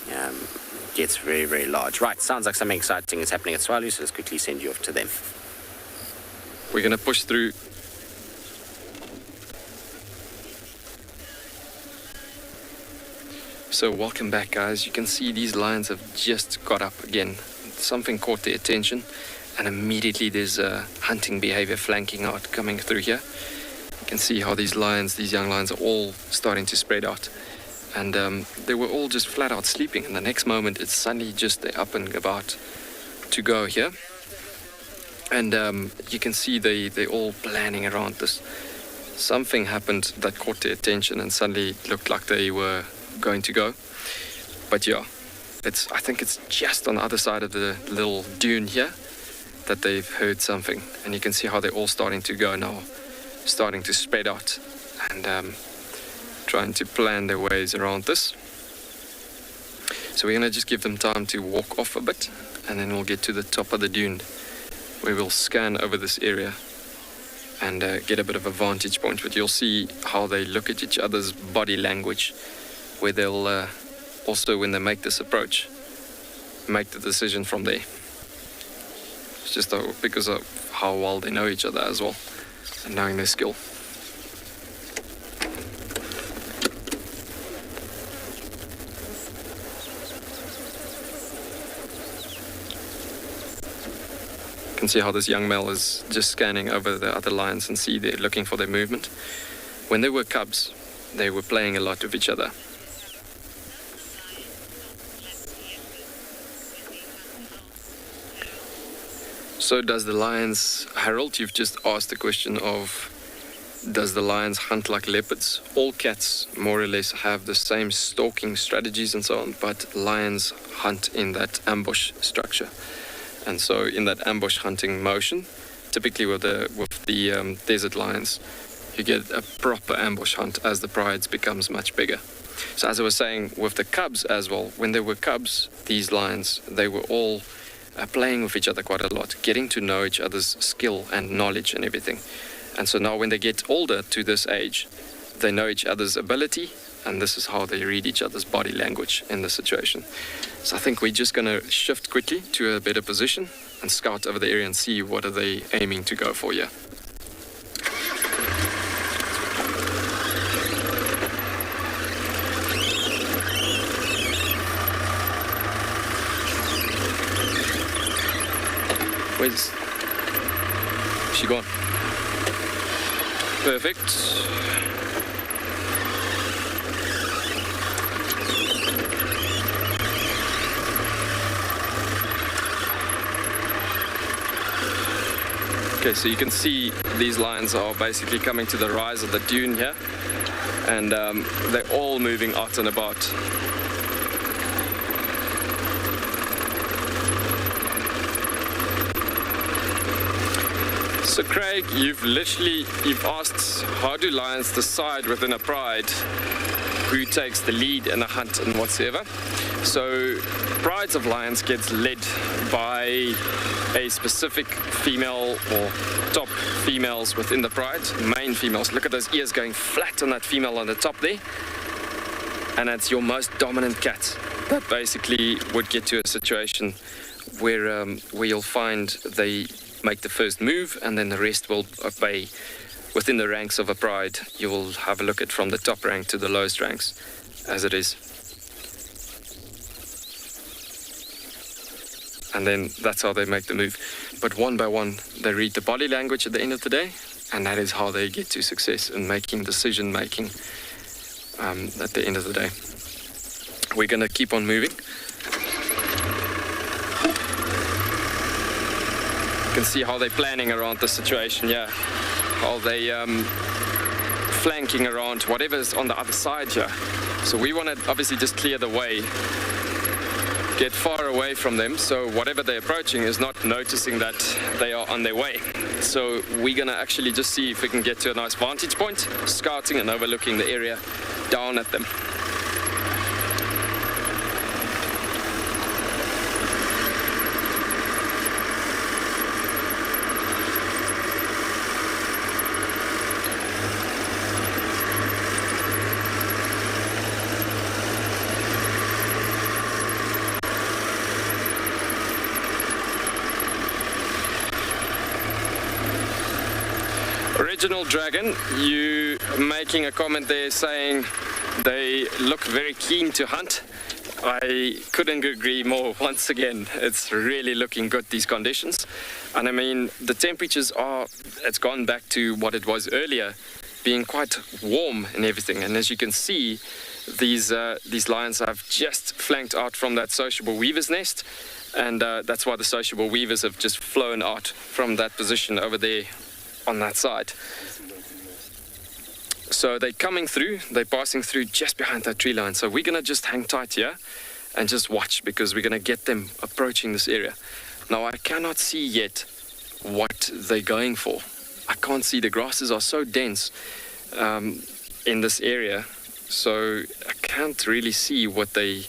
It gets very, very large. Right, sounds like something exciting is happening at Tswalu, so let's quickly send you off to them. We're going to push through. So welcome back, guys. You can see these lions have just got up again. Something caught their attention, and immediately there's hunting behavior flanking out, coming through here. You can see how these young lions are all starting to spread out. And they were all just flat out sleeping, and the next moment it's suddenly just they're up and about to go here. And you can see they're all planning around this. Something happened that caught their attention, and suddenly it looked like they were going to go. But yeah, I think it's just on the other side of the little dune here that they've heard something, and you can see how they're all starting to go now, starting to spread out and trying to plan their ways around this. So we're going to just give them time to walk off a bit, and then we'll get to the top of the dune where we'll scan over this area and get a bit of a vantage point. But you'll see how they look at each other's body language, where they'll also, when they make this approach, make the decision from there. It's just because of how well they know each other as well, and knowing their skill. You can see how this young male is just scanning over the other lions and see they're looking for their movement. When they were cubs, they were playing a lot with each other. So does the lions, Harold, you've just asked the question of, does the lions hunt like leopards? All cats more or less have the same stalking strategies and so on, but lions hunt in that ambush structure. And so in that ambush hunting motion, typically with the desert lions, you get a proper ambush hunt as the prides becomes much bigger. So as I was saying, with the cubs as well, when they were cubs, these lions, they were all playing with each other quite a lot, getting to know each other's skill and knowledge and everything. And so now when they get older to this age, they know each other's ability, and this is how they read each other's body language in the situation. So I think we're just going to shift quickly to a better position and scout over the area and see what are they aiming to go for here. Where's she gone? Perfect. Okay, so you can see these lions are basically coming to the rise of the dune here, and they're all moving out and about. So Craig, you've asked, how do lions decide within a pride who takes the lead in a hunt and whatsoever? So prides of lions gets led by a specific female or top females within the pride, main females. Look at those ears going flat on that female on the top there. And that's your most dominant cat. That basically would get to a situation where you'll find they make the first move and then the rest will obey. Within the ranks of a pride, you will have a look at from the top rank to the lowest ranks as it is. And then that's how they make the move. But one by one, they read the body language at the end of the day, and that is how they get to success in making decision making at the end of the day. We're going to keep on moving. You can see how they're planning around the situation, yeah. How they flanking around whatever's on the other side here. So we want to obviously just clear the way, get far away from them, so whatever they're approaching is not noticing that they are on their way. So we're going to actually just see if we can get to a nice vantage point, scouting and overlooking the area down at them. Original Dragon, you making a comment there saying they look very keen to hunt. I couldn't agree more. Once again, it's really looking good, these conditions. And I mean, the temperatures it's gone back to what it was earlier, being quite warm and everything. And as you can see, these lions have just flanked out from that Sociable Weavers nest. And that's why the Sociable Weavers have just flown out from that position over there on that side. So they're coming through, they're passing through just behind that tree line. So we're going to just hang tight here and just watch, because we're going to get them approaching this area. Now I cannot see yet what they're going for. I can't see, the grasses are so dense in this area, so I can't really see what they're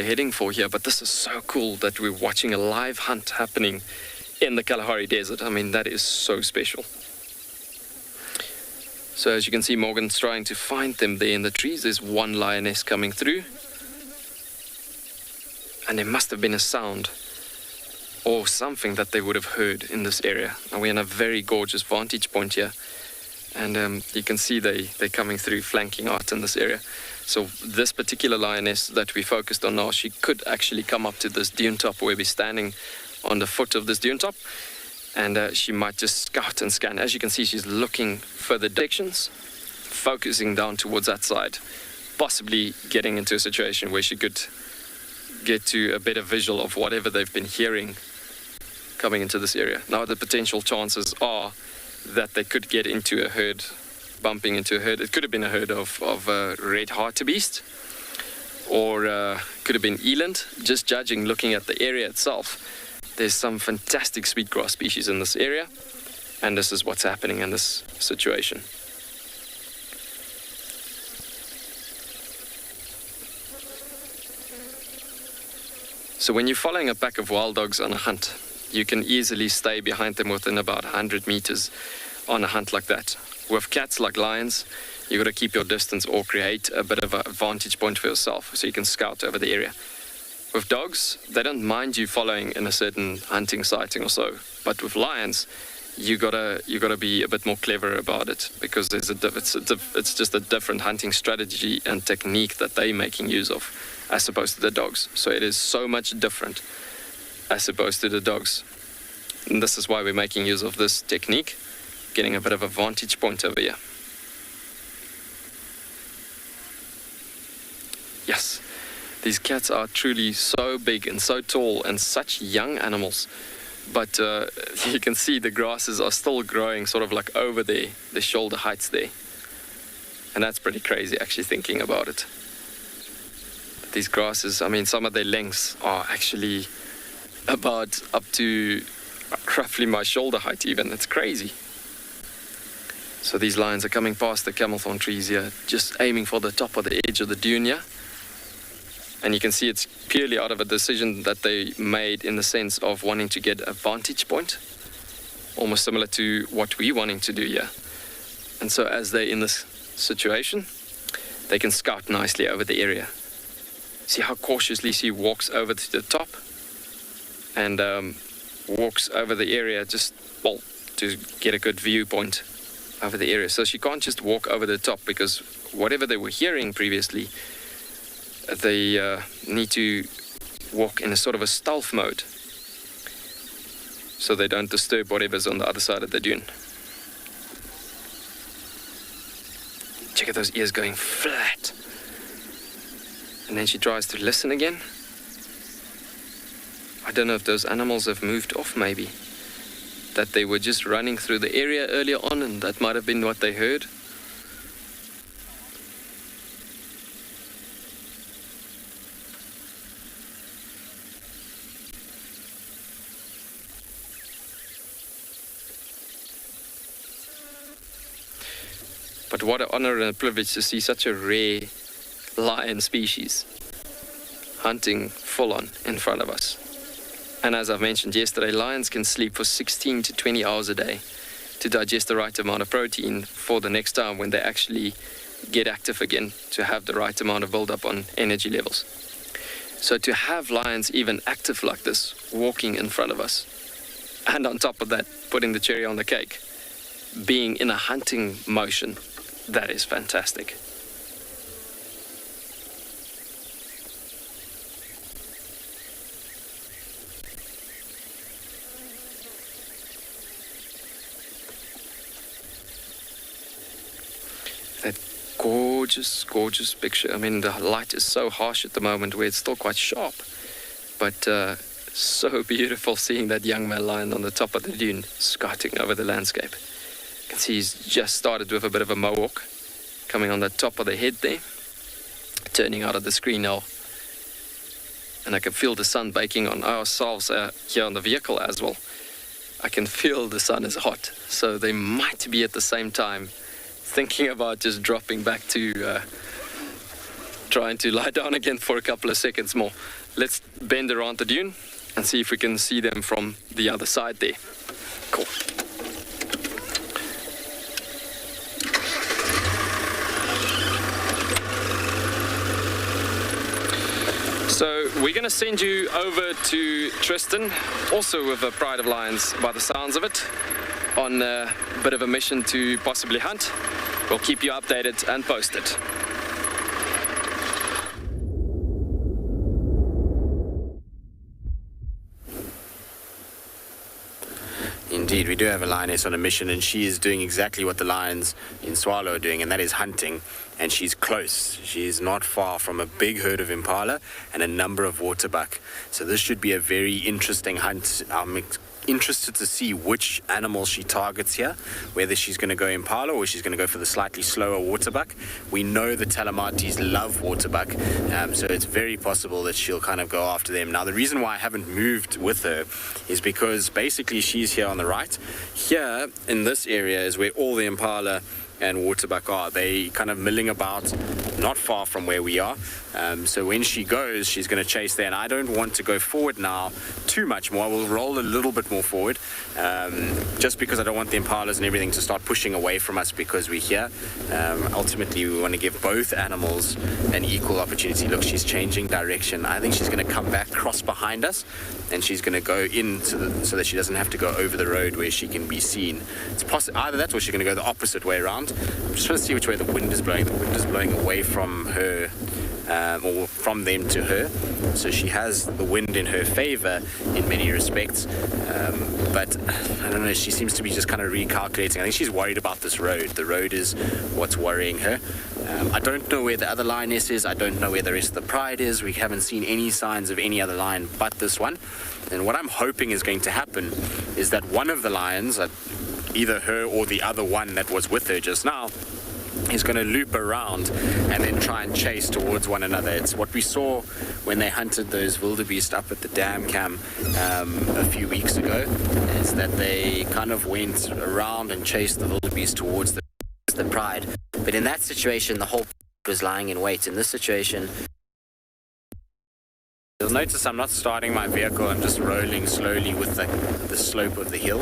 heading for here. But this is so cool that we're watching a live hunt happening in the Kalahari Desert. I mean, that is so special. So as you can see, Morgan's trying to find them there in the trees. There's one lioness coming through. And there must have been a sound or something that they would have heard in this area. Now we're in a very gorgeous vantage point here. And you can see they're coming through, flanking out in this area. So this particular lioness that we focused on now, she could actually come up to this dune top where we're standing on the foot of this dune top, and she might just scout and scan. As you can see, she's looking further directions, focusing down towards that side, possibly getting into a situation where she could get to a better visual of whatever they've been hearing coming into this area. Now the potential chances are that they could get into a herd, bumping into a herd. It could have been a herd of red hartebeest, or could have been eland. Just judging, looking at the area itself, there's some fantastic sweetgrass species in this area, and this is what's happening in this situation. So when you're following a pack of wild dogs on a hunt, you can easily stay behind them within about 100 meters on a hunt like that. With cats like lions, you've got to keep your distance or create a bit of a vantage point for yourself so you can scout over the area. With dogs, they don't mind you following in a certain hunting sighting or so. But with lions, you gotta be a bit more clever about it, because it's just a different hunting strategy and technique that they're making use of as opposed to the dogs. So it is so much different as opposed to the dogs. And this is why we're making use of this technique, getting a bit of a vantage point over here. Yes. These cats are truly so big and so tall and such young animals. But you can see the grasses are still growing sort of like over the shoulder heights there. And that's pretty crazy, actually, thinking about it. These grasses, I mean, some of their lengths are actually about up to roughly my shoulder height even. It's crazy. So these lions are coming past the camelthorn trees here, just aiming for the top of the edge of the dune here. And you can see it's purely out of a decision that they made in the sense of wanting to get a vantage point, almost similar to what we're wanting to do here. And so as they're in this situation, they can scout nicely over the area. See how cautiously she walks over to the top and walks over the area just, well, to get a good viewpoint over the area. So she can't just walk over the top, because whatever they were hearing previously, they need to walk in a sort of a stealth mode so they don't disturb whatever's on the other side of the dune. Check out those ears going flat. And then she tries to listen again. I don't know if those animals have moved off, maybe. That they were just running through the area earlier on, and that might have been what they heard. But what an honor and a privilege to see such a rare lion species hunting full on in front of us. And as I've mentioned yesterday, lions can sleep for 16 to 20 hours a day to digest the right amount of protein for the next time when they actually get active again, to have the right amount of build-up on energy levels. So to have lions even active like this, walking in front of us, and on top of that, putting the cherry on the cake, being in a hunting motion, that is fantastic. That gorgeous, gorgeous picture. I mean, the light is so harsh at the moment where it's still quite sharp, but so beautiful seeing that young male lion on the top of the dune scouting over the landscape. You can see he's just started with a bit of a mohawk coming on the top of the head there, turning out of the screen now. And I can feel the sun baking on ourselves here on the vehicle as well. I can feel the sun is hot, so they might be at the same time thinking about just dropping back to trying to lie down again for a couple of seconds more. Let's bend around the dune and see if we can see them from the other side there. Cool. So we're going to send you over to Tristan, also with a Pride of Lions by the sounds of it, on a bit of a mission to possibly hunt. We'll keep you updated and posted. Indeed, we do have a lioness on a mission, and she is doing exactly what the lions in Tswalu are doing, and that is hunting. And she's close. She is not far from a big herd of impala and a number of waterbuck. So this should be a very interesting hunt. I'm interested to see which animal she targets here, whether she's going to go impala or she's going to go for the slightly slower waterbuck. We know the Talamatis love waterbuck, so it's very possible that she'll kind of go after them. Now, the reason why I haven't moved with her is because basically she's here on the right. Here in this area is where all the impala and waterbuck are. They kind of milling about not far from where we are. So when she goes, she's going to chase there, and I don't want to go forward now too much more. I will roll a little bit more forward, just because I don't want the impalas and everything to start pushing away from us because we're here. Ultimately, we want to give both animals an equal opportunity. Look, she's changing direction. I think she's going to come back, cross behind us, and she's going to go into so that she doesn't have to go over the road where she can be seen. It's either that or she's going to go the opposite way around. I'm just trying to see which way the wind is blowing. The wind is blowing away from her, or from them to her. So she has the wind in her favor in many respects. But I don't know, she seems to be just kind of recalculating. I think she's worried about this road. The road is what's worrying her. I don't know where the other lioness is. I don't know where the rest of the pride is. We haven't seen any signs of any other lion but this one. And what I'm hoping is going to happen is that one of the lions, either her or the other one that was with her just now, is going to loop around and then try and chase towards one another. It's what we saw when they hunted those wildebeest up at the dam cam a few weeks ago, is that they kind of went around and chased the wildebeest towards the pride. But in that situation, the whole was lying in wait. In this situation, You'll notice I'm not starting my vehicle, I'm just rolling slowly with the slope of the hill.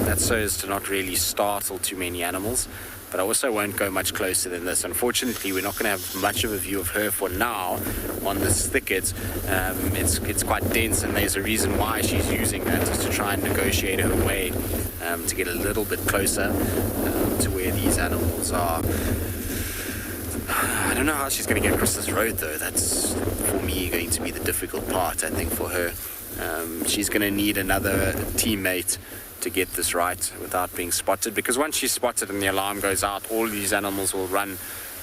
That's so as to not really startle too many animals. But I also won't go much closer than this. Unfortunately, we're not going to have much of a view of her for now on this thicket. It's quite dense, and there's a reason why she's using that, is to try and negotiate her way to get a little bit closer to where these animals are. I don't know how she's going to get across this road, though. That's, for me, going to be the difficult part, I think, for her. She's going to need another teammate to get this right without being spotted, because once she's spotted and the alarm goes out, all these animals will run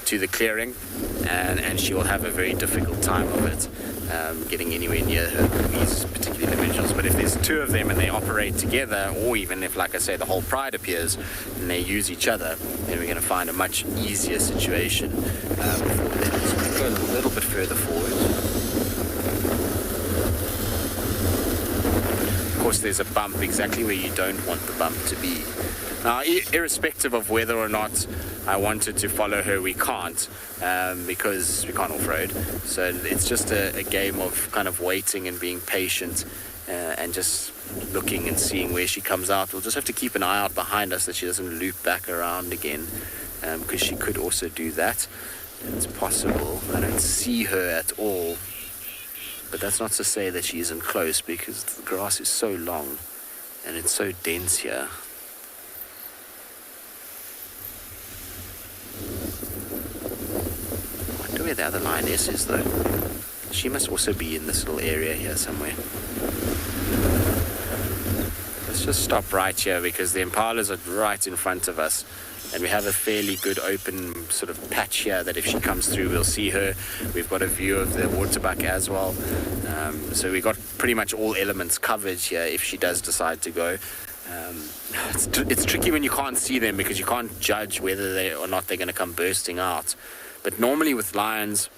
to the clearing, and she will have a very difficult time of it getting anywhere near her, these particular individuals. But if there's two of them and they operate together, or even if, like I say, the whole pride appears and they use each other, then we're going to find a much easier situation for them. So we'll go a little bit further forward. Of course, there's a bump exactly where you don't want the bump to be. Now, irrespective of whether or not I wanted to follow her, we can't, because we can't off-road. So it's just a game of kind of waiting and being patient and just looking and seeing where she comes out. We'll just have to keep an eye out behind us that she doesn't loop back around again, because she could also do that. It's possible. I don't see her at all. But that's not to say that she isn't close, because the grass is so long and it's so dense here. I wonder where the other lioness is, though. She must also be in this little area here somewhere. Let's just stop right here, because the impalas are right in front of us. And we have a fairly good open sort of patch here that if she comes through, we'll see her. We've got a view of the waterbuck as well. So we've got pretty much all elements covered here if she does decide to go. It's tricky when you can't see them, because you can't judge whether they or not they're going to come bursting out. But normally with lions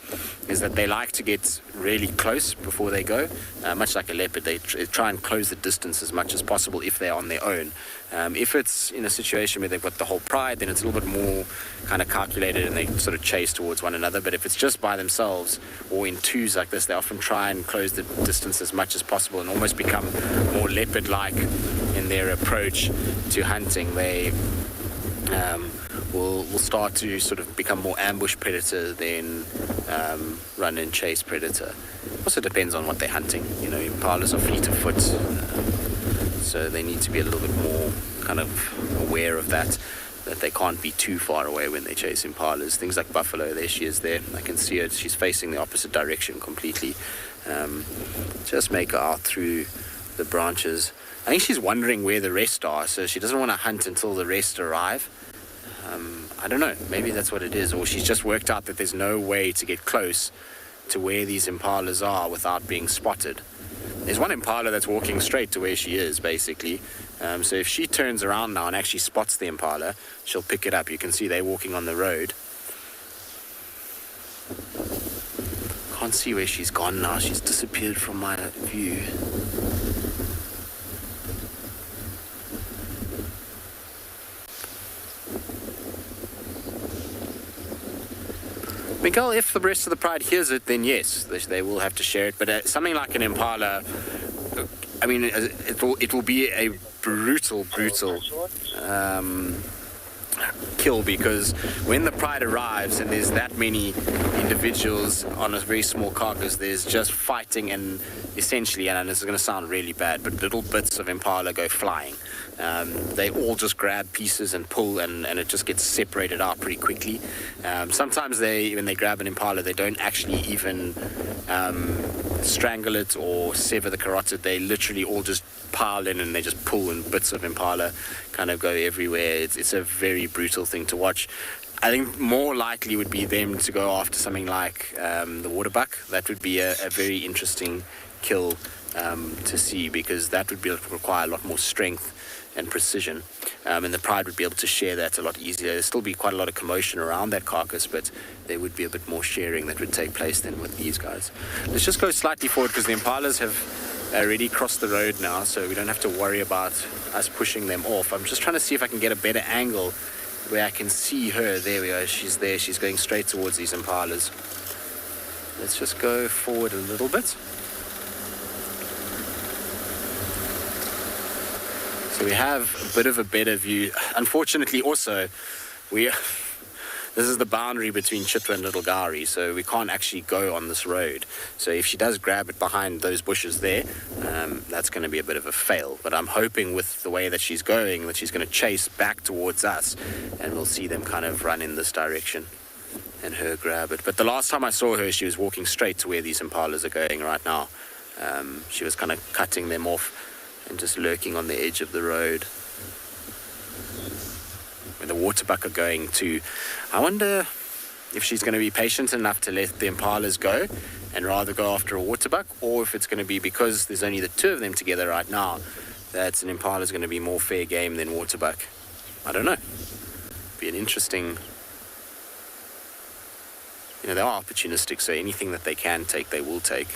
is that they like to get really close before they go. Much like a leopard, they try and close the distance as much as possible if they're on their own. If it's in a situation where they've got the whole pride, then it's a little bit more kind of calculated and they sort of chase towards one another. But if it's just by themselves or in twos like this, they often try and close the distance as much as possible and almost become more leopard-like in their approach to hunting. They will start to sort of become more ambush predator than run and chase predator. Also depends on what they're hunting. You know, impalas are fleet of foot, so they need to be a little bit more kind of aware of that they can't be too far away when they chase impalas. Things like buffalo, there she is there. I can see her, she's facing the opposite direction completely. Just make her out through the branches. I think she's wondering where the rest are, so she doesn't want to hunt until the rest arrive. I don't know, maybe that's what it is, or she's just worked out that there's no way to get close to where these impalas are without being spotted. There's one impala that's walking straight to where she is, basically. So if she turns around now and actually spots the impala, she'll pick it up. You can see they're walking on the road. Can't see where she's gone now. She's disappeared from my view. Miguel, if the rest of the pride hears it, then yes, they will have to share it. But something like an impala, I mean, it will be a brutal kill, because when the pride arrives and there's that many individuals on a very small carcass, there's just fighting and essentially, and this is going to sound really bad, but little bits of impala go flying. They all just grab pieces and pull, and it just gets separated out pretty quickly. Sometimes when they grab an impala, they don't actually even strangle it or sever the carotid. They literally all just pile in and they just pull, and bits of impala kind of go everywhere. It's a very brutal thing to watch. I think more likely would be them to go after something like the waterbuck. That would be a very interesting kill to see, because that would require a lot more strength and precision, and the pride would be able to share that a lot easier. There'd still be quite a lot of commotion around that carcass, but there would be a bit more sharing that would take place than with these guys. Let's just go slightly forward, because the impalas have already crossed the road now, so we don't have to worry about us pushing them off. I'm just trying to see if I can get a better angle where I can see her. There we go, she's there, she's going straight towards these impalas. Let's just go forward a little bit. So we have a bit of a better view. Unfortunately, also, this is the boundary between Chitwa and Little Gowrie, so we can't actually go on this road. So if she does grab it behind those bushes there, that's going to be a bit of a fail. But I'm hoping with the way that she's going, that she's going to chase back towards us, and we'll see them kind of run in this direction and her grab it. But the last time I saw her, she was walking straight to where these impalas are going right now. She was kind of cutting them off and just lurking on the edge of the road. Where the waterbuck are going to. I wonder if she's going to be patient enough to let the impalas go and rather go after a waterbuck, or if it's going to be because there's only the two of them together right now, that an impala is going to be more fair game than waterbuck. I don't know. Be an interesting... You know, they are opportunistic, so anything that they can take, they will take.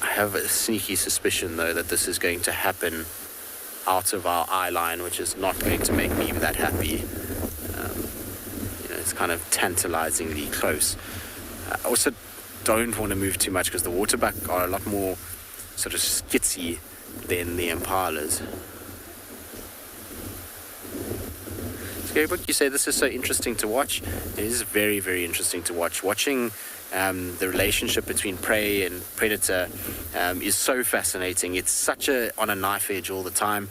I have a sneaky suspicion, though, that this is going to happen out of our eye line, which is not going to make me that happy. It's kind of tantalizingly close. I also don't want to move too much because the waterbuck are a lot more sort of skitsy than the impalas. So, but you say this is so interesting to watch. It is very, very interesting to watch. Watching the relationship between prey and predator is so fascinating. It's such on a knife edge all the time.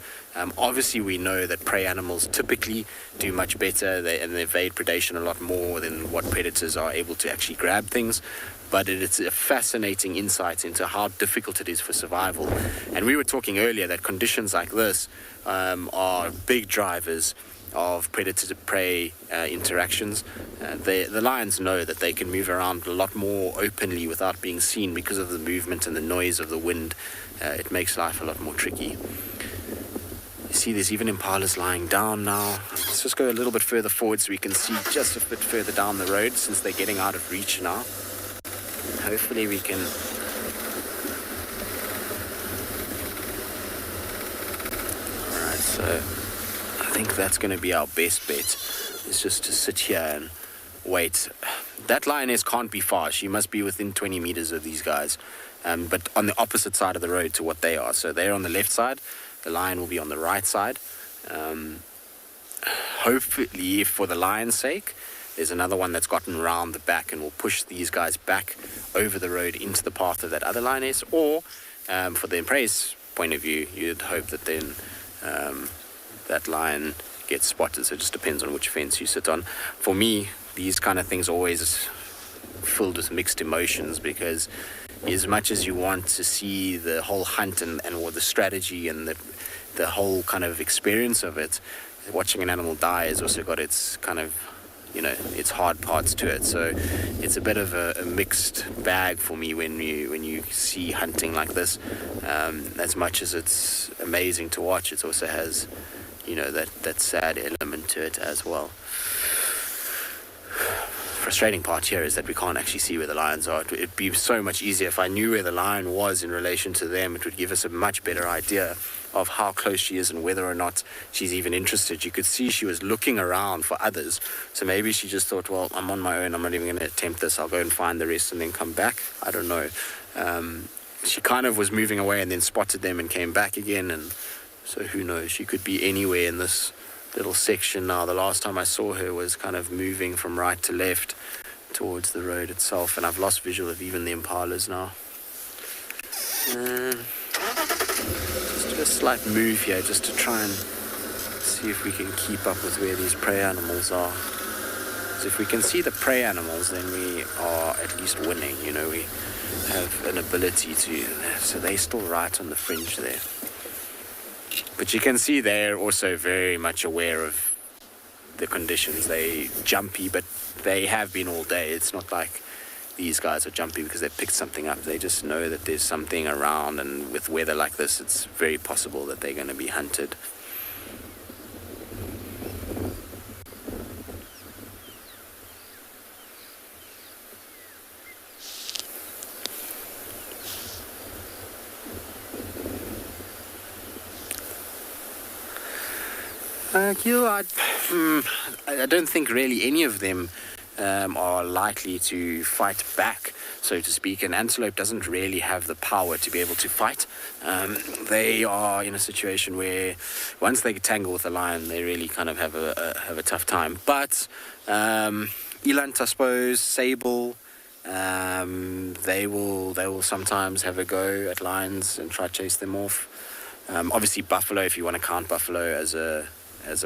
Obviously, we know that prey animals typically do much better and they evade predation a lot more than what predators are able to actually grab things. But it's a fascinating insight into how difficult it is for survival. And we were talking earlier that conditions like this are big drivers of predator-to-prey interactions. The lions know that they can move around a lot more openly without being seen because of the movement and the noise of the wind. It makes life a lot more tricky. You see there's even impalas lying down now. Let's just go a little bit further forward so we can see just a bit further down the road since they're getting out of reach now. Hopefully we can... Alright, so I think that's going to be our best bet, is just to sit here and wait. That lioness can't be far. She must be within 20 meters of these guys, but on the opposite side of the road to what they are. So they're on the left side. The lion will be on the right side. Hopefully, for the lion's sake, there's another one that's gotten around the back and will push these guys back over the road into the path of that other lioness. Or, for the prey's point of view, you'd hope that then that lion gets spotted. So it just depends on which fence you sit on. For me, these kind of things are always filled with mixed emotions, because as much as you want to see the whole hunt and or the strategy and the whole kind of experience of it, watching an animal die has also got its kind of, its hard parts to it. So it's a bit of a mixed bag for me when you see hunting like this. As much as it's amazing to watch, it also has, that sad element to it as well. Frustrating part here is that we can't actually see where the lions are. It'd be so much easier if I knew where the lion was in relation to them. It would give us a much better idea of how close she is and whether or not she's even interested. You could see she was looking around for others. So maybe she just thought, well, I'm on my own. I'm not even going to attempt this. I'll go and find the rest and then come back. I don't know. She kind of was moving away and then spotted them and came back again. And so who knows? She could be anywhere in this little section now. The last time I saw her was kind of moving from right to left towards the road itself, and I've lost visual of even the impalas now. Just do a slight move here just to try and see if we can keep up with where these prey animals are. Because if we can see the prey animals, then we are at least winning. We have an ability to, so they're still right on the fringe there. But you can see they're also very much aware of the conditions. They're jumpy, but they have been all day. It's not like these guys are jumpy because they picked something up. They just know that there's something around, and with weather like this, it's very possible that they're going to be hunted. I don't think really any of them are likely to fight back, so to speak. An antelope doesn't really have the power to be able to fight. They are in a situation where once they tangle with a lion, they really kind of have a tough time. But eland, I suppose, sable, they will sometimes have a go at lions and try to chase them off. Obviously buffalo, if you want to count buffalo as a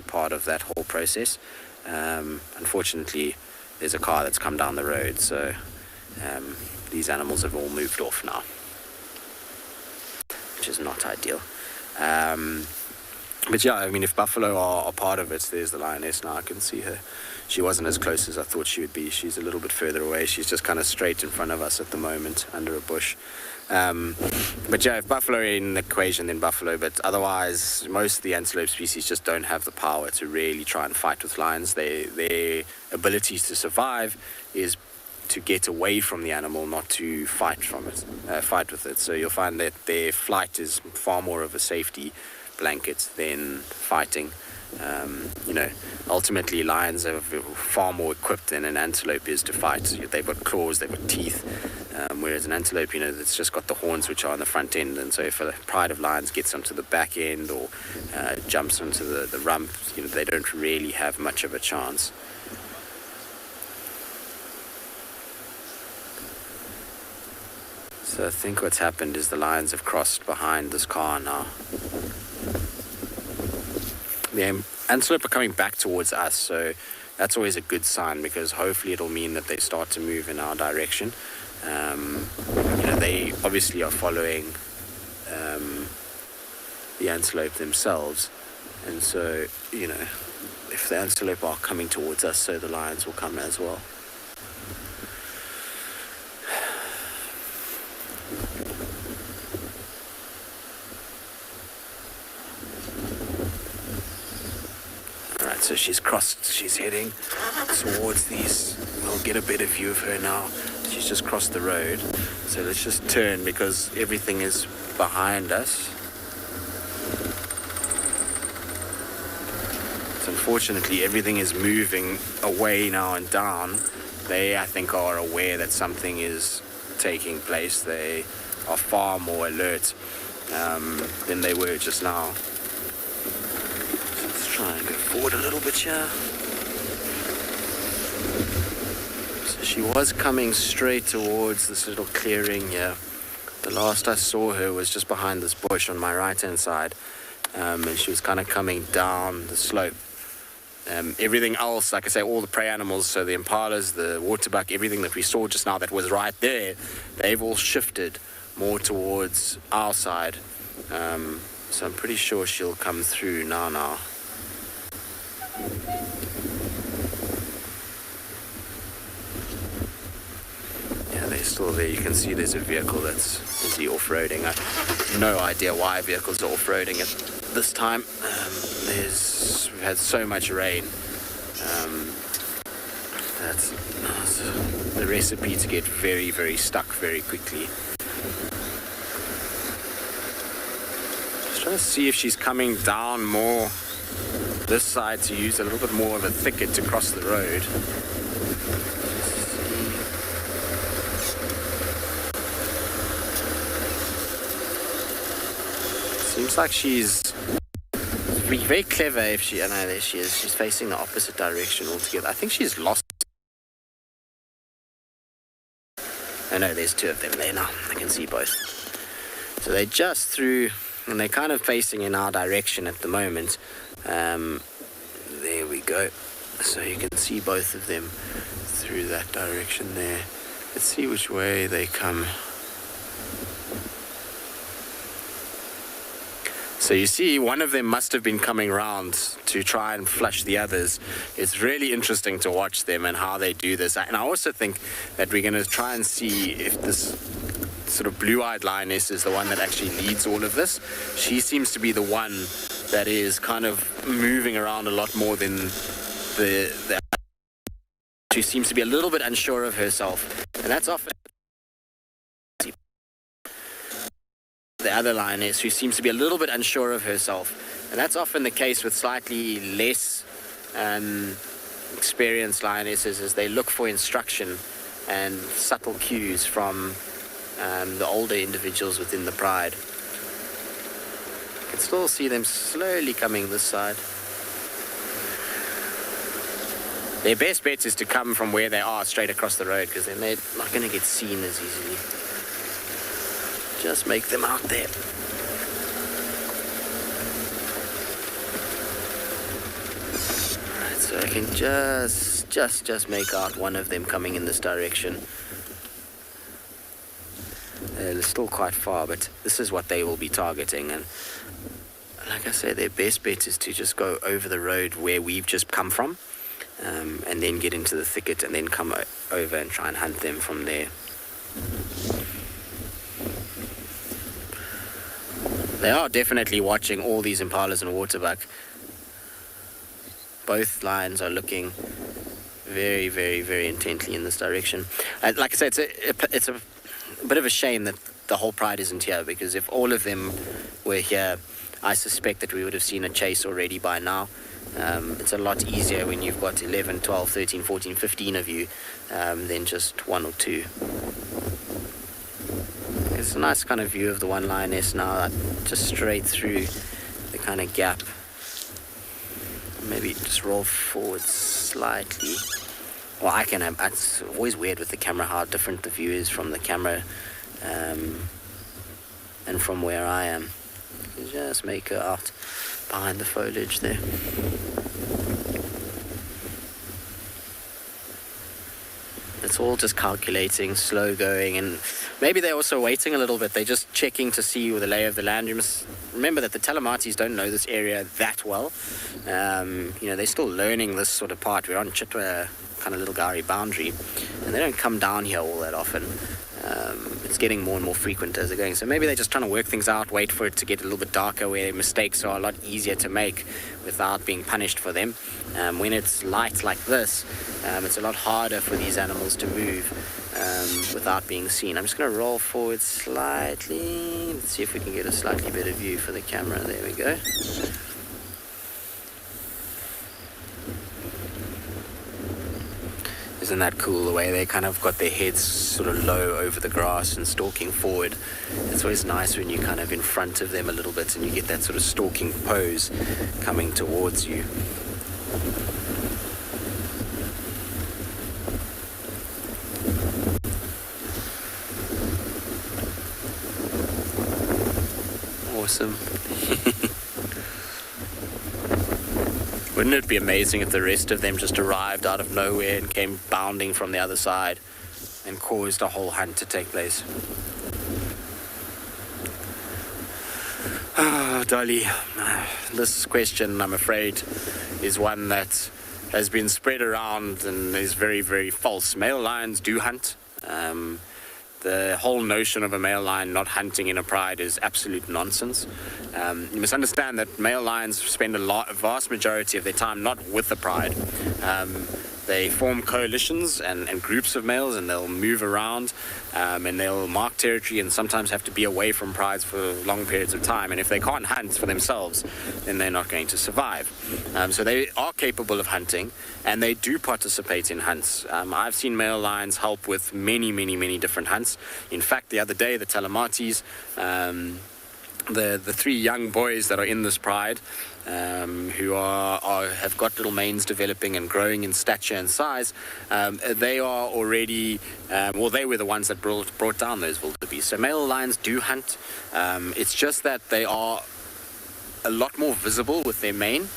part of that whole process. Unfortunately, there's a car that's come down the road, so these animals have all moved off now, which is not ideal. But yeah, I mean, if buffalo are part of it, there's the lioness now. I can see her. She wasn't as close as I thought she would be. She's a little bit further away. She's just kind of straight in front of us at the moment, under a bush. But yeah, if buffalo are in the equation, then buffalo. But otherwise, most of the antelope species just don't have the power to really try and fight with lions. Their abilities to survive is to get away from the animal, not to fight with it. So you'll find that their flight is far more of a safety blanket than fighting. Ultimately lions are far more equipped than an antelope is to fight. They've got claws, they've got teeth, whereas an antelope, it's just got the horns which are on the front end, and so if a pride of lions gets onto the back end or jumps onto the rump, they don't really have much of a chance. So I think what's happened is the lions have crossed behind this car now. The antelope are coming back towards us, so that's always a good sign, because hopefully it'll mean that they start to move in our direction. They obviously are following the antelope themselves, and so if the antelope are coming towards us, so the lions will come as well. So she's crossed, she's heading towards these. We'll get a better view of her now. She's just crossed the road. So let's just turn, because everything is behind us. So unfortunately, everything is moving away now and down. They, I think, are aware that something is taking place. They are far more alert than they were just now. Try and go forward a little bit here. So she was coming straight towards this little clearing here. The last I saw her was just behind this bush on my right hand side, and she was kind of coming down the slope. Everything else, like I say, all the prey animals, so the impalas, the waterbuck, everything that we saw just now that was right there, they've all shifted more towards our side. So I'm pretty sure she'll come through now. Yeah, they're still there. You can see there's a vehicle that's busy off-roading. I have no idea why vehicles are off-roading at this time. We've had so much rain. That's the recipe to get very, very stuck very quickly. Just trying to see if she's coming down more this side to use a little bit more of a thicket to cross the road. Seems like she's very clever. I know, there she is. She's facing the opposite direction altogether. I think she's lost. Oh no, there's two of them there now. I can see both. So they just through, and they're kind of facing in our direction at the moment. There we go. So you can see both of them through that direction there. Let's see which way they come. So you see, one of them must have been coming round to try and flush the others. It's really interesting to watch them and how they do this. And I also think that we're going to try and see if this sort of blue-eyed lioness is the one that actually leads all of this. She seems to be the one that is kind of moving around a lot more than the she seems to be a little bit unsure of herself. And that's often the other lioness, who seems to be a little bit unsure of herself, and that's often the case with slightly less experienced lionesses is they look for instruction and subtle cues from the older individuals within the pride. You can still see them slowly coming this side. Their best bet is to come from where they are straight across the road, because then they're not going to get seen as easily. Just make them out there. Alright, so I can just make out one of them coming in this direction. They're still quite far, but this is what they will be targeting. And like I say, their best bet is to just go over the road where we've just come from. And then get into the thicket and then come over and try and hunt them from there. They are definitely watching all these impalas and waterbuck. Both lions are looking very, very, very intently in this direction. Like I said, it's a bit of a shame that the whole pride isn't here, because if all of them were here, I suspect that we would have seen a chase already by now. It's a lot easier when you've got 11, 12, 13, 14, 15 of you than just one or two. It's a nice kind of view of the one lioness now, just straight through the kind of gap. Maybe just roll forward slightly. Well, it's always weird with the camera how different the view is from the camera and from where I am. Just make her out behind the foliage there. It's all just calculating, slow going, and maybe they're also waiting a little bit. They're just checking to see the lay of the land. You must remember that the Telematis don't know this area that well. They're still learning this sort of part. We're on Chitwa, kind of little Gari boundary, and they don't come down here all that often. It's getting more and more frequent as they're going. So maybe they're just trying to work things out, wait for it to get a little bit darker, where mistakes are a lot easier to make without being punished for them. When it's light like this, it's a lot harder for these animals to move without being seen. I'm just going to roll forward slightly. Let's see if we can get a slightly better view for the camera. There we go. Isn't that cool, the way they kind of got their heads sort of low over the grass and stalking forward? It's always nice when you're kind of in front of them a little bit and you get that sort of stalking pose coming towards you. Awesome. Wouldn't it be amazing if the rest of them just arrived out of nowhere and came bounding from the other side and caused a whole hunt to take place? Dolly, this question, I'm afraid, is one that has been spread around and is very, very false. Male lions do hunt. The whole notion of a male lion not hunting in a pride is absolute nonsense. You must understand that male lions spend a vast majority of their time not with the pride. They form coalitions and groups of males, and they'll move around and they'll mark territory and sometimes have to be away from prides for long periods of time. And if they can't hunt for themselves, then they're not going to survive. So they are capable of hunting, and they do participate in hunts. I've seen male lions help with many, many, many different hunts. In fact, the other day, the Telematis, the three young boys that are in this pride, who have got little manes developing and growing in stature and size, they are already, they were the ones that brought down those wildebeest. So male lions do hunt. It's just that they are a lot more visible with their mane.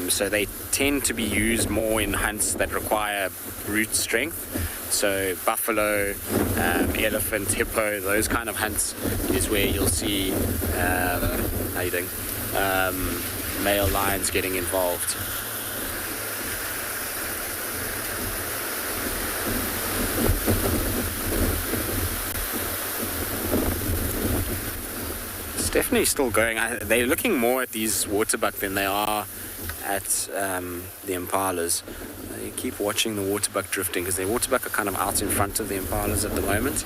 So they tend to be used more in hunts that require brute strength. So buffalo, elephant, hippo, those kind of hunts is where you'll see male lions getting involved. It's definitely still going. They're looking more at these waterbuck than they are at the impalas. You keep watching the waterbuck drifting, because the waterbuck are kind of out in front of the impalas at the moment,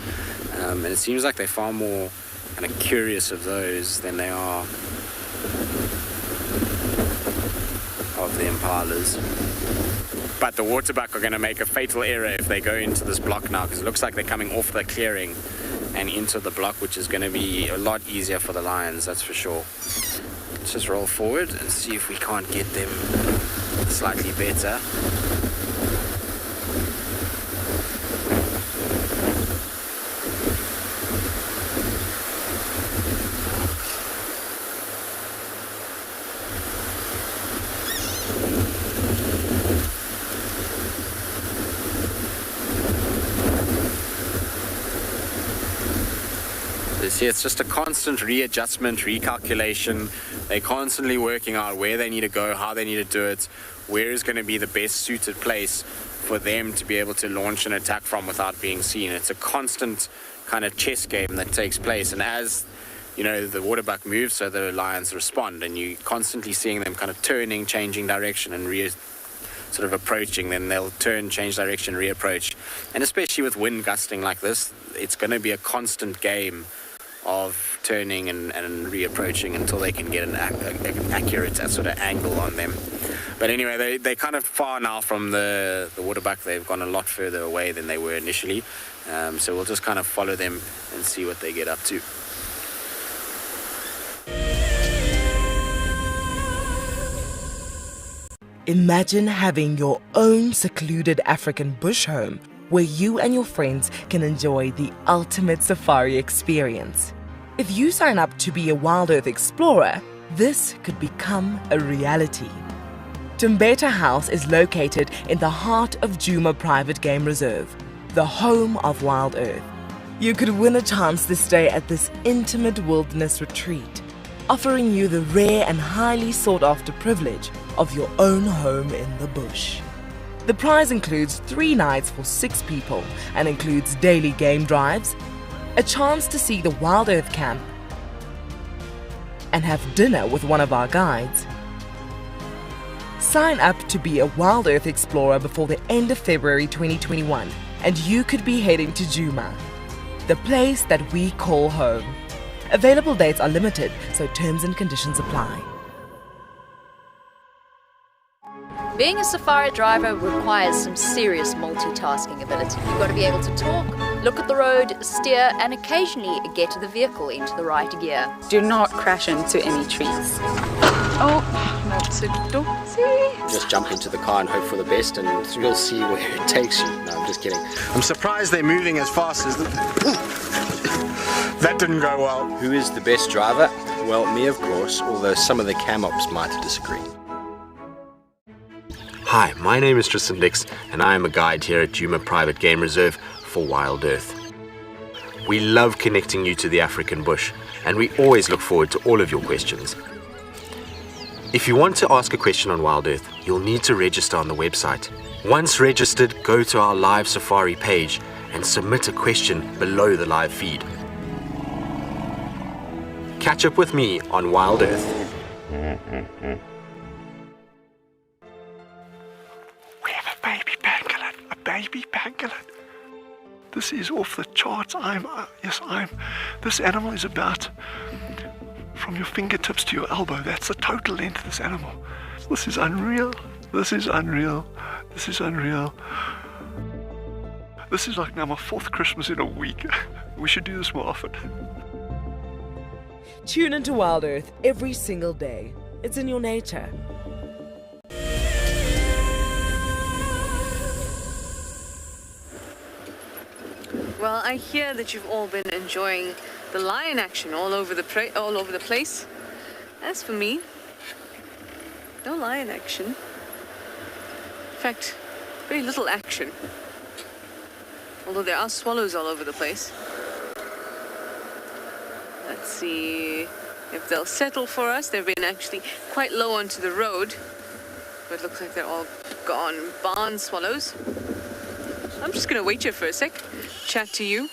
and it seems like they're far more kind of curious of those than they are of the impalas. But the waterbuck are going to make a fatal error if they go into this block now, because it looks like they're coming off the clearing and into the block, which is going to be a lot easier for the lions, that's for sure. Let's just roll forward and see if we can't get them slightly better. See, it's just a constant readjustment, recalculation. They're constantly working out where they need to go, how they need to do it, where is going to be the best suited place for them to be able to launch an attack from without being seen. It's a constant kind of chess game that takes place, and as you know, the waterbuck moves, so the lions respond, and you're constantly seeing them kind of turning, changing direction, and sort of approaching. Then they'll turn, change direction, reapproach. And especially with wind gusting like this, it's going to be a constant game of turning and reapproaching until they can get an accurate sort of angle on them. But anyway, they're kind of far now from the waterbuck. They've gone a lot further away than they were initially. So we'll just kind of follow them and see what they get up to. Imagine having your own secluded African bush home where you and your friends can enjoy the ultimate safari experience. If you sign up to be a Wild Earth Explorer, this could become a reality. Beeta House is located in the heart of Djuma Private Game Reserve, the home of Wild Earth. You could win a chance to stay at this intimate wilderness retreat, offering you the rare and highly sought-after privilege of your own home in the bush. The prize includes 3 nights for 6 people and includes daily game drives, a chance to see the Wild Earth camp, and have dinner with one of our guides. Sign up to be a Wild Earth Explorer before the end of February 2021, and you could be heading to Djuma, the place that we call home. Available dates are limited, so terms and conditions apply. Being a safari driver requires some serious multitasking ability. You've got to be able to talk, look at the road, steer, and occasionally get the vehicle into the right gear. Do not crash into any trees. Oh, that's a dozy. Just jump into the car and hope for the best, and you'll see where it takes you. No, I'm just kidding. I'm surprised they're moving as fast as that didn't go well. Who is the best driver? Well, me, of course, although some of the cam ops might disagree. Hi, my name is Tristan Dix, and I am a guide here at Djuma Private Game Reserve for Wild Earth. We love connecting you to the African bush, and we always look forward to all of your questions. If you want to ask a question on Wild Earth, you'll need to register on the website. Once registered, go to our live safari page and submit a question below the live feed. Catch up with me on Wild Earth. We have a baby pangolin, a baby pangolin. This is off the charts. This animal is about from your fingertips to your elbow. That's the total length of this animal. This is unreal. This is unreal. This is unreal. This is like now my 4th Christmas in a week. We should do this more often. Tune into Wild Earth every single day. It's in your nature. Well, I hear that you've all been enjoying the lion action all over the place. As for me, no lion action. In fact, very little action. Although there are swallows all over the place. Let's see if they'll settle for us. They've been actually quite low onto the road, but it looks like they're all gone. Barn swallows. I'm just going to wait here for a sec, chat to you,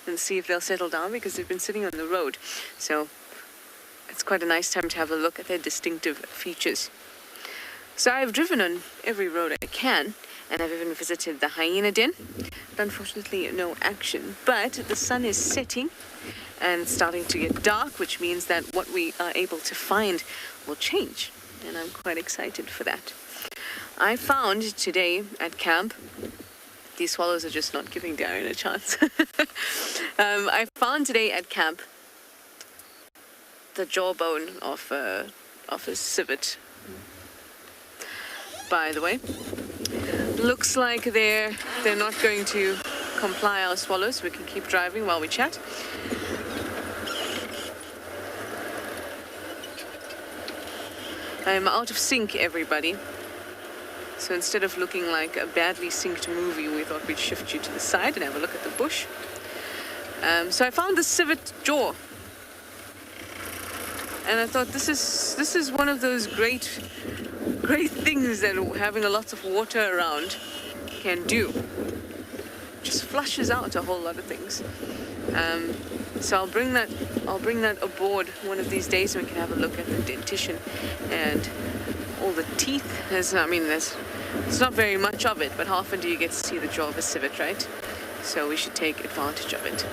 and see if they'll settle down because they've been sitting on the road. So it's quite a nice time to have a look at their distinctive features. So I've driven on every road I can, and I've even visited the hyena den, but unfortunately no action. But the sun is setting and starting to get dark, which means that what we are able to find will change, and I'm quite excited for that. I found today at camp, these swallows are just not giving Darren a chance. I found today at camp the jawbone of a civet. By the way, looks like they're not going to comply, our swallows. We can keep driving while we chat. I'm out of sync, everybody. So instead of looking like a badly synced movie, we thought we'd shift you to the side and have a look at the bush. So I found the civet jaw. And I thought this is one of those great things that having a lot of water around can do. Just flushes out a whole lot of things. So I'll bring that aboard one of these days, and we can have a look at the dentition and all the teeth. There's not very much of it, but how often do you get to see the jaw of a civet, right? So we should take advantage of it.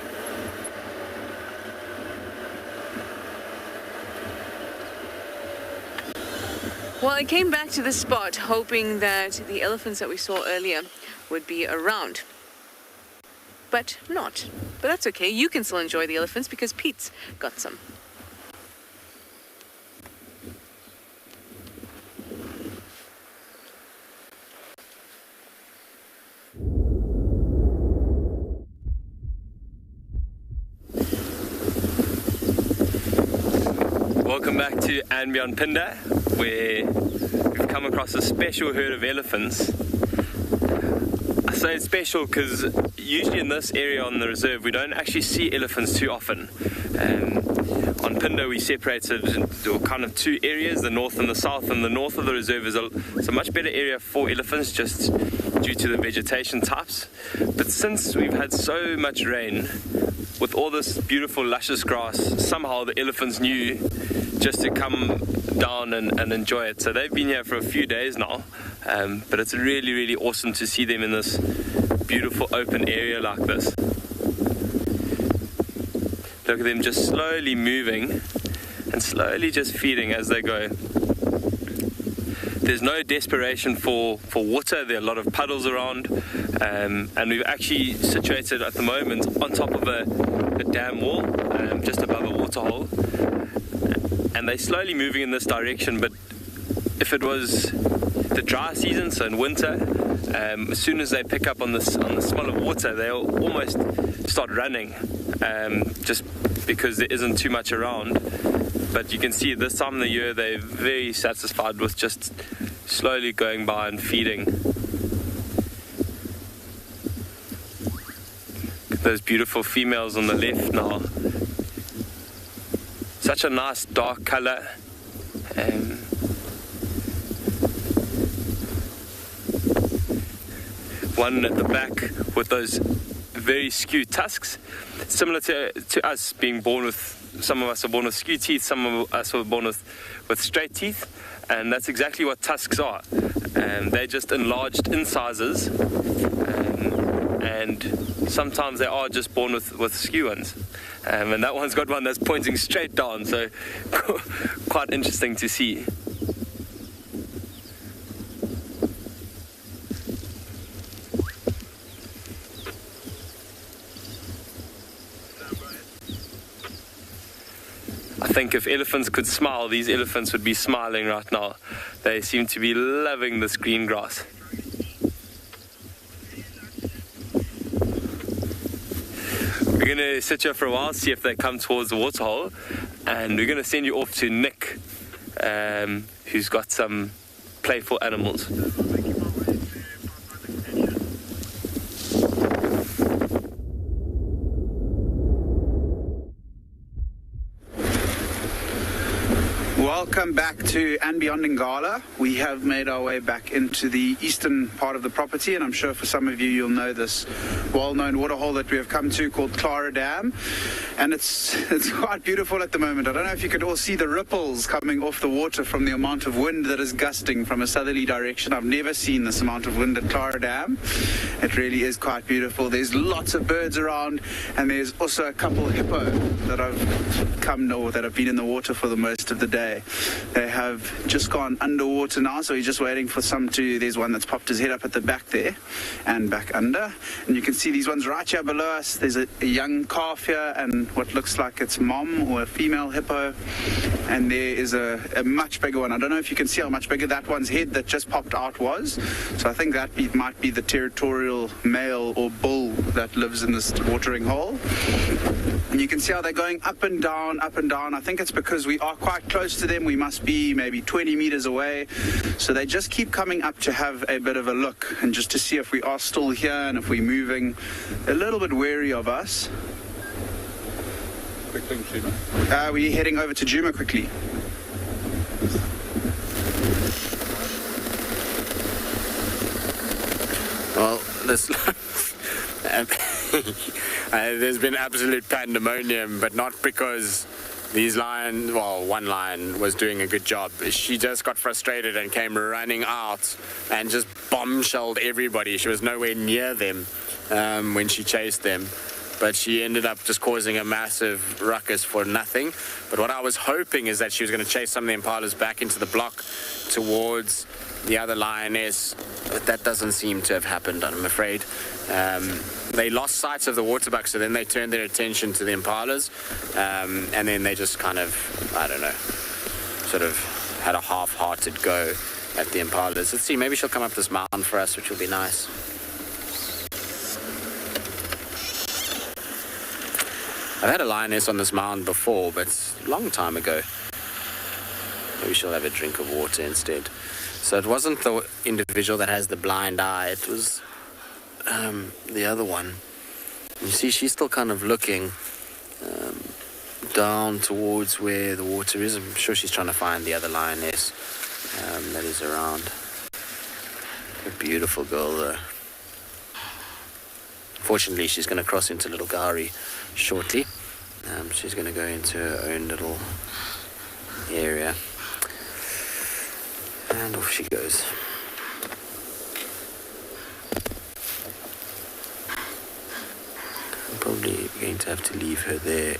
Well, I came back to this spot hoping that the elephants that we saw earlier would be around. But not. But that's okay. You can still enjoy the elephants because Pete's got some. Welcome back to and Beyond Pinda, where we've come across a special herd of elephants. I say it's special because usually in this area on the reserve we don't actually see elephants too often. On Pinda we separated into kind of two areas, the north and the south, and the north of the reserve is a much better area for elephants just due to the vegetation types. But since we've had so much rain, with all this beautiful luscious grass, somehow the elephants knew just to come down and enjoy it. So they've been here for a few days now, but it's really, really awesome to see them in this beautiful open area like this. Look at them just slowly moving and slowly just feeding as they go. There's no desperation for water. There are a lot of puddles around, and we've actually situated at the moment on top of a dam wall, just above a waterhole, and they're slowly moving in this direction. But if it was the dry season, so in winter, as soon as they pick up on the smell of water, they'll almost start running, just because there isn't too much around. But you can see this time of the year they're very satisfied with just slowly going by and feeding. Those beautiful females on the left now. Such a nice dark color. One at the back with those very skewed tusks, similar to us being born with. Some of us are born with skewed teeth, some of us are born with straight teeth, and that's exactly what tusks are. They're just enlarged incisors, and sometimes they are just born with skew ones. And that one's got one that's pointing straight down, so quite interesting to see. I think if elephants could smile, these elephants would be smiling right now. They seem to be loving this green grass. We're going to sit here for a while, see if they come towards the waterhole, and we're going to send you off to Nick, who's got some playful animals. Welcome back to and Beyond Ngala. We have made our way back into the eastern part of the property, and I'm sure for some of you, you'll know this well-known waterhole that we have come to called Clara Dam, and it's quite beautiful at the moment. I don't know if you could all see the ripples coming off the water from the amount of wind that is gusting from a southerly direction. I've never seen this amount of wind at Clara Dam. It really is quite beautiful. There's lots of birds around, and there's also a couple hippo that have come or that have been in the water for the most of the day. They have just gone underwater now, so he's just waiting for some to... There's one that's popped his head up at the back there and back under. And you can see these ones right here below us. There's a young calf here and what looks like it's mom or a female hippo. And there is a much bigger one. I don't know if you can see how much bigger that one's head that just popped out was. So I think that might be the territorial male or bull that lives in this watering hole. And you can see how they're going up and down, up and down. I think it's because we are quite close to them. We must be maybe 20 meters away. So they just keep coming up to have a bit of a look and just to see if we are still here and if we're moving. A little bit wary of us. Quick thing, Juma. We're heading over to Juma quickly. Well, this... there's been absolute pandemonium, but not because these lions, well, one lion was doing a good job. She just got frustrated and came running out and just bombshelled everybody. She was nowhere near them when she chased them, but she ended up just causing a massive ruckus for nothing. But what I was hoping is that she was going to chase some of the impalas back into the block towards the other lioness, but that doesn't seem to have happened, I'm afraid. They lost sight of the waterbuck, so then they turned their attention to the impalas, and then they just kind of, I don't know, sort of had a half-hearted go at the impalas. Let's see, maybe she'll come up this mountain for us, which will be nice. I've had a lioness on this mound before, but it's a long time ago. Maybe she'll have a drink of water instead. So it wasn't the individual that has the blind eye, it was the other one. You see, she's still kind of looking down towards where the water is. I'm sure she's trying to find the other lioness that is around. A beautiful girl, though. Fortunately, she's going to cross into Little Kalahari shortly. She's going to go into her own little area. And off she goes. I'm probably going to have to leave her there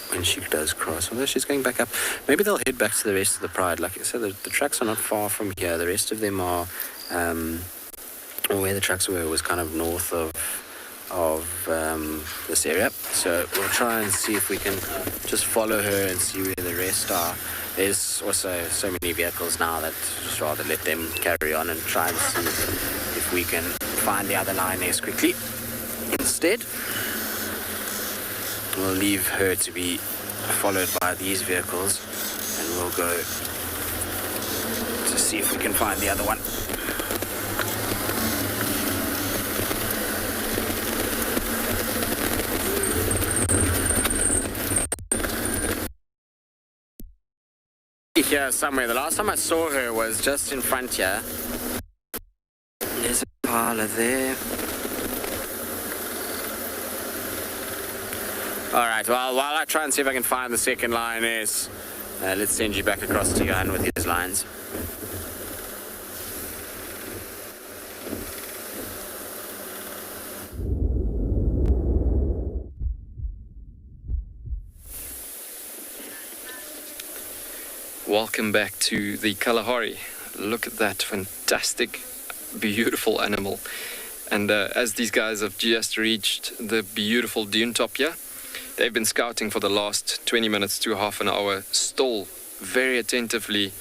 when she does cross. Although she's going back up. Maybe they'll head back to the rest of the pride. Like I said, the tracks are not far from here. The rest of them are, or where the tracks were was kind of north of this area. So we'll try and see if we can just follow her and see where the rest are. There's also so many vehicles now that just rather let them carry on and try and see if we can find the other lioness quickly. Instead, we'll leave her to be followed by these vehicles and we'll go to see if we can find the other one. Here somewhere. The last time I saw her was just in front here. There's a parlor there. Alright, well, while I try and see if I can find the second lioness, let's send you back across to Johan with his lines. Welcome back to the Kalahari. Look at that fantastic, beautiful animal. And as these guys have just reached the beautiful dune top here, they've been scouting for the last 20 minutes to half an hour, still very attentively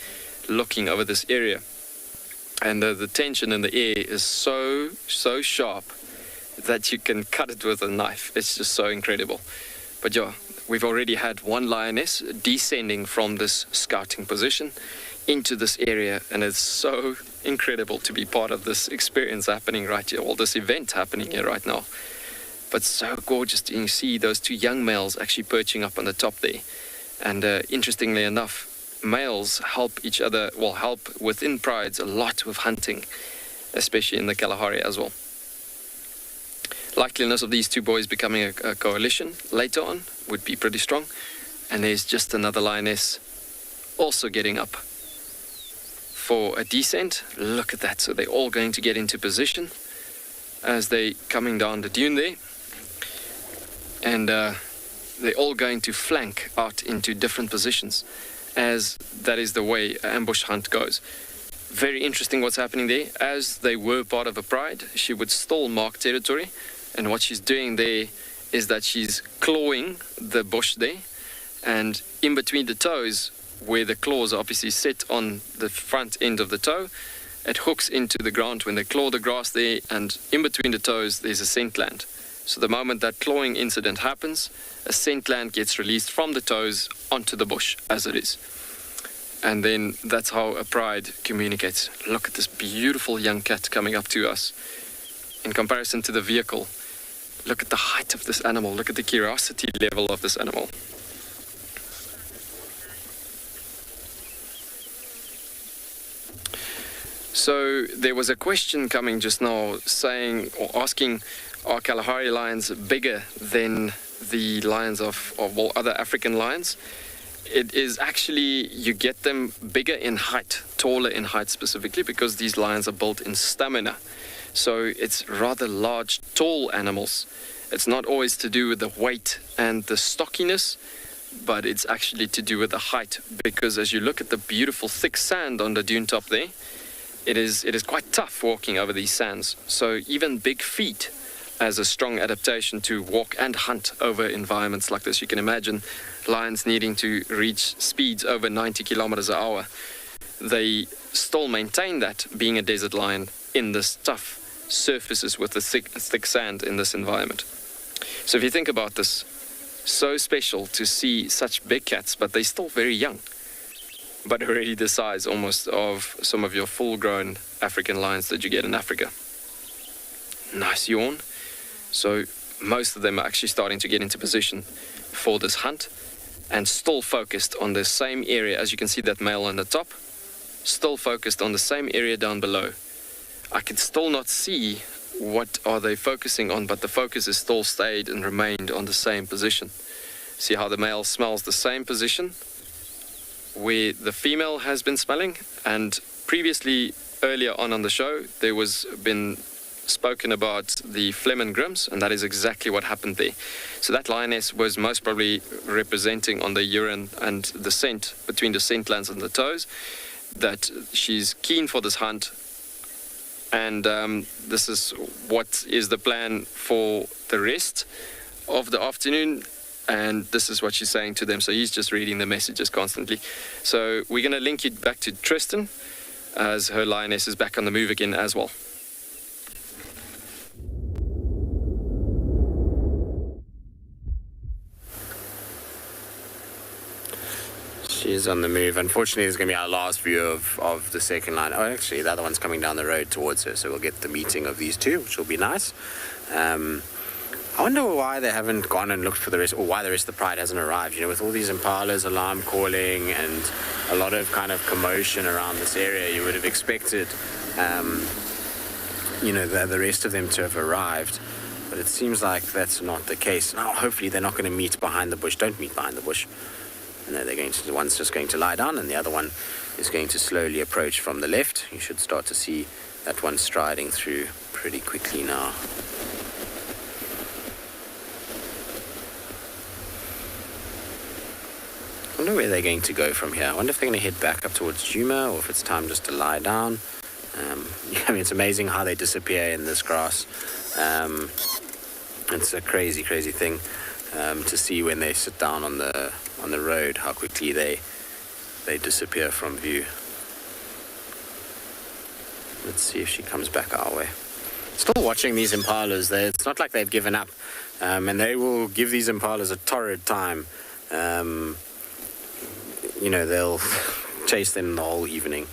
looking over this area. And the tension in the air is so sharp that you can cut it with a knife. It's just so incredible. But yeah, we've already had one lioness descending from this scouting position into this area, and it's so incredible to be part of this experience happening right here, or this event happening here right now. But so gorgeous to see those two young males actually perching up on the top there. And interestingly enough, males help each other, well, help within prides a lot with hunting, especially in the Kalahari as well. Likeliness of these two boys becoming a coalition later on would be pretty strong. And there's just another lioness also getting up for a descent. Look at that. So they're all going to get into position as they're coming down the dune there. And they're all going to flank out into different positions. as that is the way ambush hunt goes. Very interesting what's happening there. As they were part of a pride, she would still mark territory, and what she's doing there is that she's clawing the bush there, and in between the toes, where the claws are obviously set on the front end of the toe, it hooks into the ground when they claw the grass there, and in between the toes there's a scent gland. So the moment that clawing incident happens, a scent gland gets released from the toes onto the bush as it is. And then that's how a pride communicates. Look at this beautiful young cat coming up to us. In comparison to the vehicle, look at the height of this animal. Look at the curiosity level of this animal. So there was a question coming just now saying or asking, are Kalahari lions bigger than the lions of other African lions? It is actually, you get them bigger in height, taller in height specifically, because these lions are built in stamina. So it's rather large, tall animals. It's not always to do with the weight and the stockiness, but it's actually to do with the height, because as you look at the beautiful thick sand on the dune top there, it is quite tough walking over these sands. So even big feet as a strong adaptation to walk and hunt over environments like this. You can imagine lions needing to reach speeds over 90 kilometers an hour. They still maintain that, being a desert lion, in this tough surfaces with the thick sand in this environment. So if you think about this, so special to see such big cats, but they're still very young, but already the size almost of some of your full-grown African lions that you get in Africa. Nice yawn. So most of them are actually starting to get into position for this hunt, and still focused on the same area. As you can see, that male on the top, still focused on the same area down below. I can still not see what are they focusing on, but the focus is still stayed and remained on the same position. See how the male smells the same position where the female has been smelling. And previously, earlier on the show, there was been spoken about the phlegm and grims, and that is exactly what happened there. So that lioness was most probably representing on the urine and the scent, between the scent glands and the toes, that she's keen for this hunt, and this is what is the plan for the rest of the afternoon, and this is what she's saying to them. So he's just reading the messages constantly. So we're going to link you back to Tristan, as her lioness is back on the move again as well. She's on the move. Unfortunately, it's going to be our last view of the second line. Oh, actually, the other one's coming down the road towards her, so we'll get the meeting of these two, which will be nice. I wonder why they haven't gone and looked for the rest, or why the rest of the pride hasn't arrived. You know, with all these impalas, alarm calling, and a lot of kind of commotion around this area, you would have expected, you know, the rest of them to have arrived. But it seems like that's not the case. Now, hopefully they're not going to meet behind the bush. Don't meet behind the bush. No, they're going to, one's just going to lie down, and the other one is going to slowly approach from the left. You should start to see that one striding through pretty quickly now. I wonder where they're going to go from here. I wonder if they're going to head back up towards Juma, or if it's time just to lie down. I mean, it's amazing how they disappear in this grass. It's a crazy, crazy thing to see when they sit down on the road, how quickly they disappear from view. Let's see if she comes back our way. Still watching these impalas. It's not like they've given up, and they will give these impalas a torrid time. You know, they'll chase them the whole evening.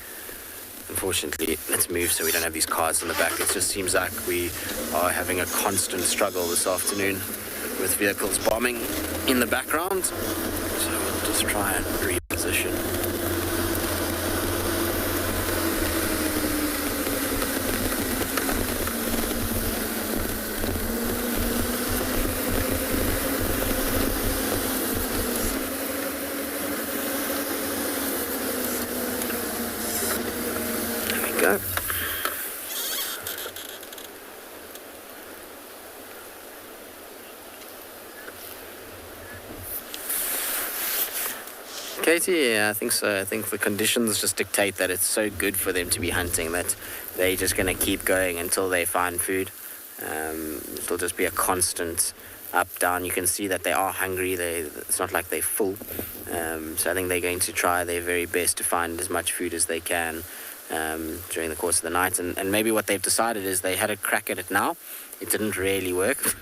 Unfortunately, let's move so we don't have these cars in the back. It just seems like we are having a constant struggle this afternoon with vehicles bombing in the background. So we'll just try and reposition. There we go. Okay, Yeah, I think so. I think the conditions just dictate that it's so good for them to be hunting that they're just going to keep going until they find food. It'll just be a constant up, down. You can see that they are hungry. It's not like they're full. So I think they're going to try their very best to find as much food as they can during the course of the night. And maybe what they've decided is they had a crack at it now. It didn't really work.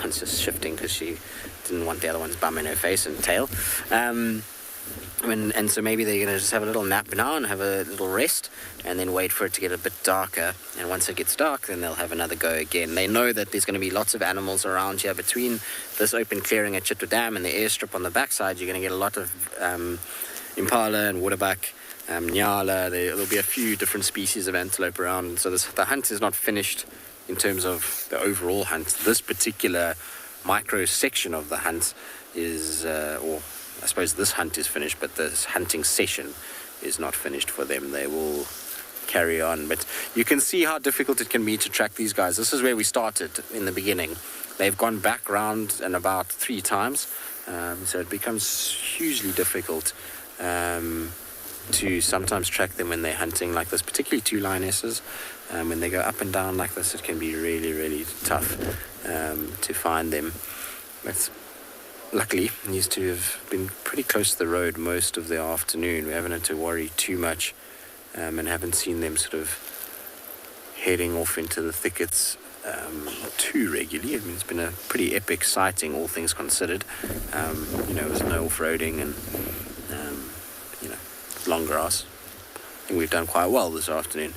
One's just shifting because she didn't want the other one's bum in her face and tail. And so maybe they're going to just have a little nap now and have a little rest and then wait for it to get a bit darker. And once it gets dark, then they'll have another go again. They know that there's going to be lots of animals around here. Between this open clearing at Chitwa Dam and the airstrip on the backside, you're going to get a lot of impala and waterbuck, nyala. There'll be a few different species of antelope around. So the hunt is not finished in terms of the overall hunt. This particular micro section of the hunt is, or I suppose this hunt is finished, but this hunting session is not finished for them. They will carry on. But you can see how difficult it can be to track these guys. This is where we started in the beginning. They've gone back round and about 3 times. So it becomes hugely difficult to sometimes track them when they're hunting like this, particularly 2 lionesses. When they go up and down like this, it can be really, really tough to find them. But luckily, these two have been pretty close to the road most of the afternoon. We haven't had to worry too much and haven't seen them sort of heading off into the thickets too regularly. I mean, it's been a pretty epic sighting, all things considered. There's no off-roading and, long grass. I think we've done quite well this afternoon.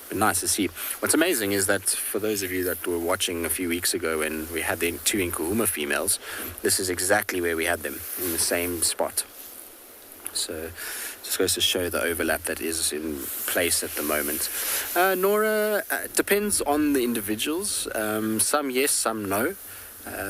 But nice to see. What's amazing is that for those of you that were watching a few weeks ago when we had the 2 Nkuhuma females, this is exactly where we had them, in the same spot. So just goes to show the overlap that is in place at the moment. Nora, depends on the individuals. Some yes, some no.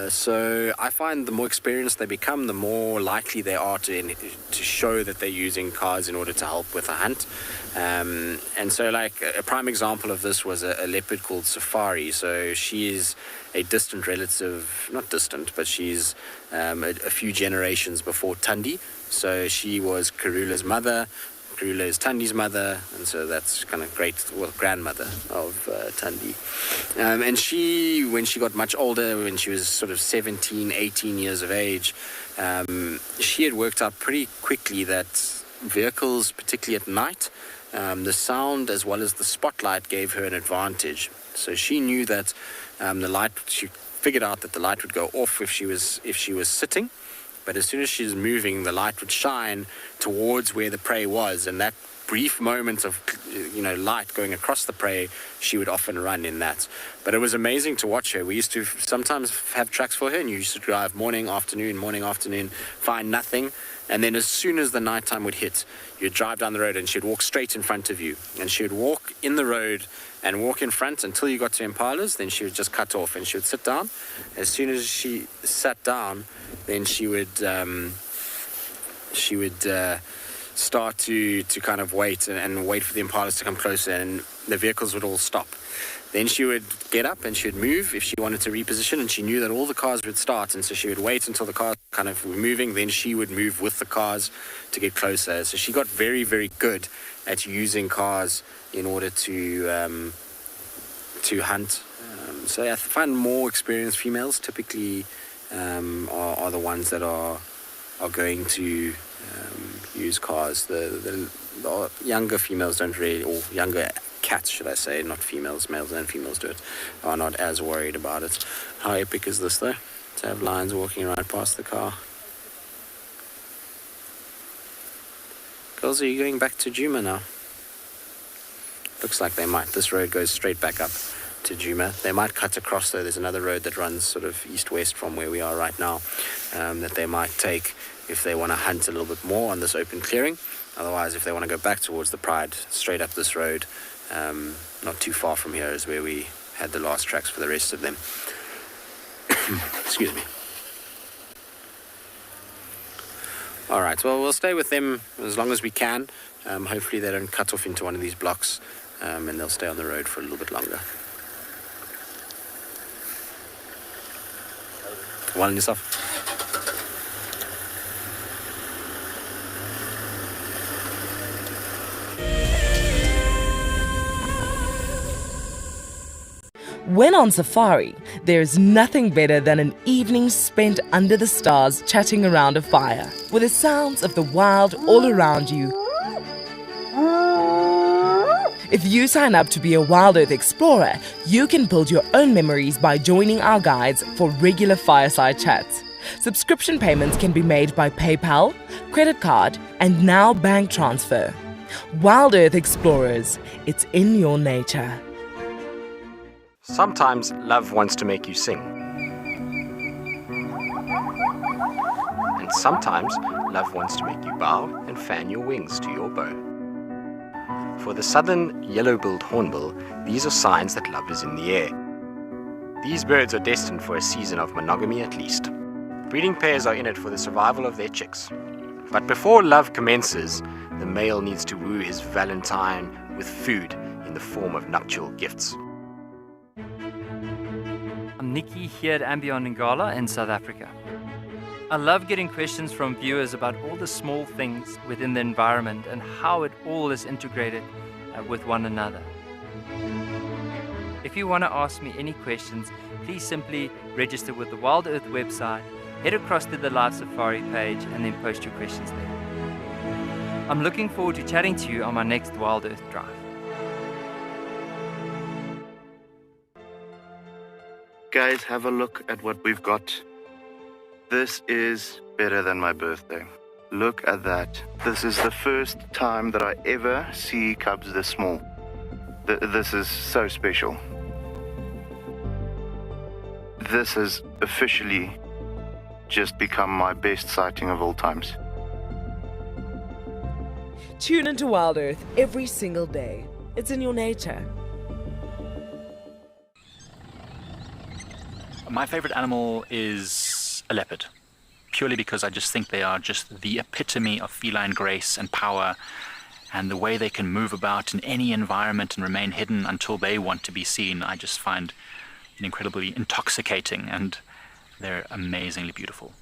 So I find the more experienced they become, the more likely they are to show that they're using cars in order to help with a hunt. And so like a prime example of this was a leopard called Safari. So she is a distant relative, not distant, but she's a few generations before Tundi. So she was Karula's mother. Karula is Tundi's mother, and so that's kind of grandmother of Tundi. And she, when she got much older, when she was sort of 17, 18 years of age, she had worked out pretty quickly that vehicles, particularly at night, the sound as well as the spotlight gave her an advantage. So she knew that she figured out that the light would go off if she was sitting. But as soon as she's moving, the light would shine towards where the prey was. And that brief moment of, light going across the prey, she would often run in that. But it was amazing to watch her. We used to sometimes have tracks for her, and you used to drive morning, afternoon, find nothing. And then as soon as the nighttime would hit, you'd drive down the road and she'd walk straight in front of you. And she would walk in the road and walk in front until you got to impalas. Then she would just cut off and she would sit down. As soon as she sat down, then she would start to kind of wait and wait for the impalas to come closer, and the vehicles would all stop. Then she would get up and she would move if she wanted to reposition, and she knew that all the cars would start, and so she would wait until the cars kind of were moving, then she would move with the cars to get closer. So she got very, very good at using cars in order to hunt. So I find more experienced females typically are the ones that are going to use cars. The younger females don't really, or younger cats, should I say, not females, males and females do it, are not as worried about it. How epic is this though, to have lions walking right past the car? Girls, are you going back to Djuma now? Looks like they might. This road goes straight back up to Djuma. They might cut across though. There's another road that runs sort of east-west from where we are right now, that they might take if they want to hunt a little bit more on this open clearing. Otherwise, if they want to go back towards the Pride, straight up this road, not too far from here is where we had the last tracks for the rest of them. Excuse me. All right, well, we'll stay with them as long as we can. Hopefully they don't cut off into one of these blocks, and they'll stay on the road for a little bit longer. One on yourself. When on safari, there's nothing better than an evening spent under the stars chatting around a fire, with the sounds of the wild all around you. If you sign up to be a Wild Earth Explorer, you can build your own memories by joining our guides for regular fireside chats. Subscription payments can be made by PayPal, credit card, and now bank transfer. Wild Earth Explorers, it's in your nature. Sometimes love wants to make you sing. And sometimes love wants to make you bow and fan your wings to your bow. For the southern yellow-billed hornbill, these are signs that love is in the air. These birds are destined for a season of monogamy at least. Breeding pairs are in it for the survival of their chicks. But before love commences, the male needs to woo his valentine with food in the form of nuptial gifts. I'm Nikki here at Ambion Ngala in South Africa. I love getting questions from viewers about all the small things within the environment and how it all is integrated with one another. If you want to ask me any questions, please simply register with the Wild Earth website, head across to the Live Safari page and then post your questions there. I'm looking forward to chatting to you on my next Wild Earth drive. Guys, have a look at what we've got. This is better than my birthday. Look at that. This is the first time that I ever see cubs this small. This is so special. This has officially just become my best sighting of all times. Tune into Wild Earth every single day. It's in your nature. My favorite animal is a leopard, purely because I just think they are just the epitome of feline grace and power, and the way they can move about in any environment and remain hidden until they want to be seen, I just find incredibly intoxicating, and they're amazingly beautiful.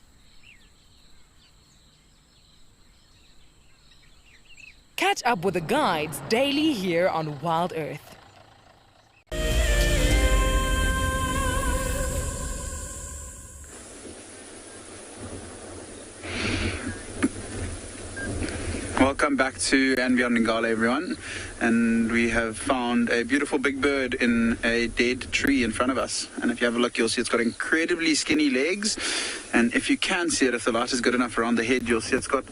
Catch up with the guides daily here on Wild Earth. Welcome back to And Beyond Ngala, everyone. And we have found a beautiful big bird in a dead tree in front of us. And if you have a look, you'll see it's got incredibly skinny legs. And if you can see it, if the light is good enough around the head, you'll see it's got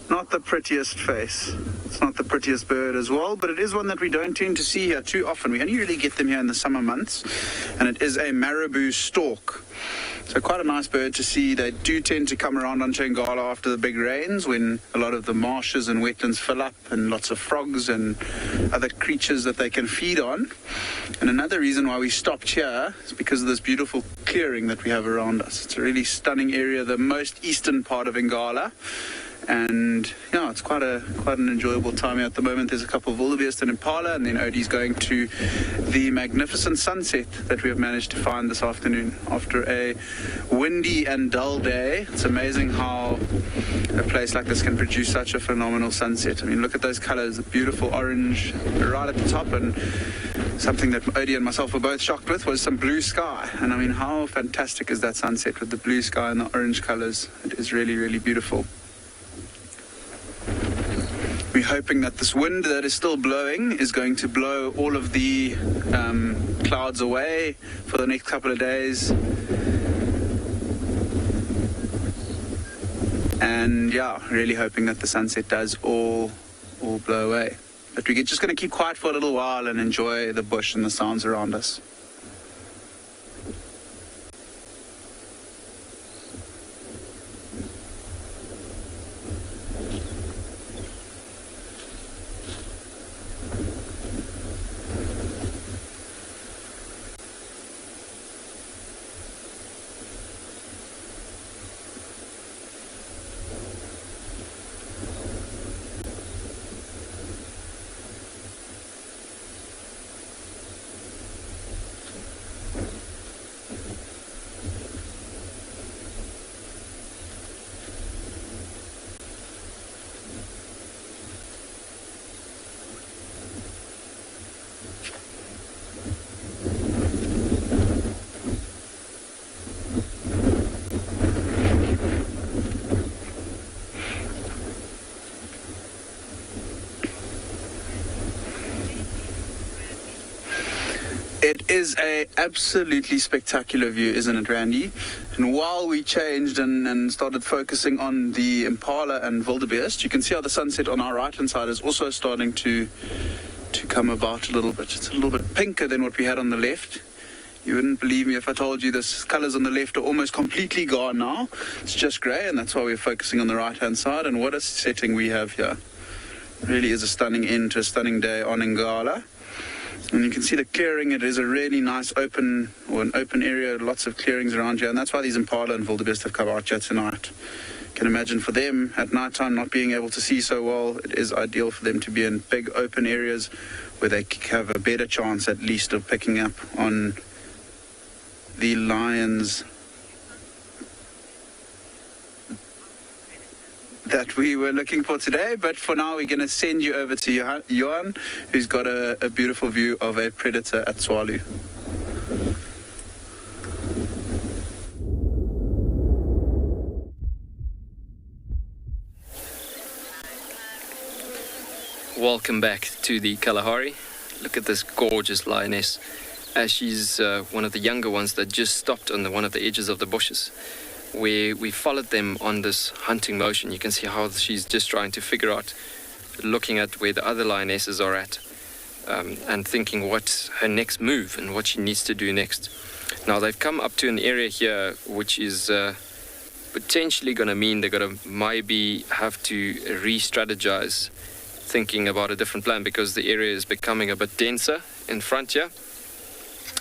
not the prettiest face. It's not the prettiest bird as well, but it is one that we don't tend to see here too often. We only really get them here in the summer months. And it is a marabou stork. So quite a nice bird to see. They do tend to come around onto Ngala after the big rains, when a lot of the marshes and wetlands fill up, and lots of frogs and other creatures that they can feed on. And another reason why we stopped here is because of this beautiful clearing that we have around us. It's a really stunning area, the most eastern part of Ngala. And yeah, it's quite an enjoyable time here at the moment. There's a couple of wildebeest and impala, and then Odie's going to the magnificent sunset that we have managed to find this afternoon after a windy and dull day. It's amazing how a place like this can produce such a phenomenal sunset. I mean, look at those colors, the beautiful orange right at the top, and something that Odie and myself were both shocked with was some blue sky. And I mean, how fantastic is that sunset with the blue sky and the orange colors? It is really, really beautiful. We're hoping that this wind that is still blowing is going to blow all of the clouds away for the next couple of days. And yeah, really hoping that the sunset does all blow away. But we're just going to keep quiet for a little while and enjoy the bush and the sounds around us. It is a absolutely spectacular view, isn't it, Randy? And while we changed and started focusing on the impala and wildebeest, you can see how the sunset on our right-hand side is also starting to come about a little bit. It's a little bit pinker than what we had on the left. You wouldn't believe me if I told you the colours on the left are almost completely gone now. It's just grey, and that's why we're focusing on the right-hand side. And what a setting we have here. It really is a stunning end to a stunning day on Ngala. And you can see the clearing. It is a really nice an open area, lots of clearings around here, and that's why these impala and wildebeest have come out here tonight. You can imagine for them at night time not being able to see so well, it is ideal for them to be in big open areas where they have a better chance at least of picking up on the lions that we were looking for today. But for now, we're going to send you over to Johan, who's got a beautiful view of a predator at Tswalu. Welcome back to the Kalahari. Look at this gorgeous lioness. She's one of the younger ones that just stopped on one of the edges of the bushes, where we followed them on this hunting motion. You can see how she's just trying to figure out, looking at where the other lionesses are at, and thinking what's her next move and what she needs to do next. Now they've come up to an area here which is potentially going to mean they're going to maybe have to re-strategize, thinking about a different plan, because the area is becoming a bit denser in front here.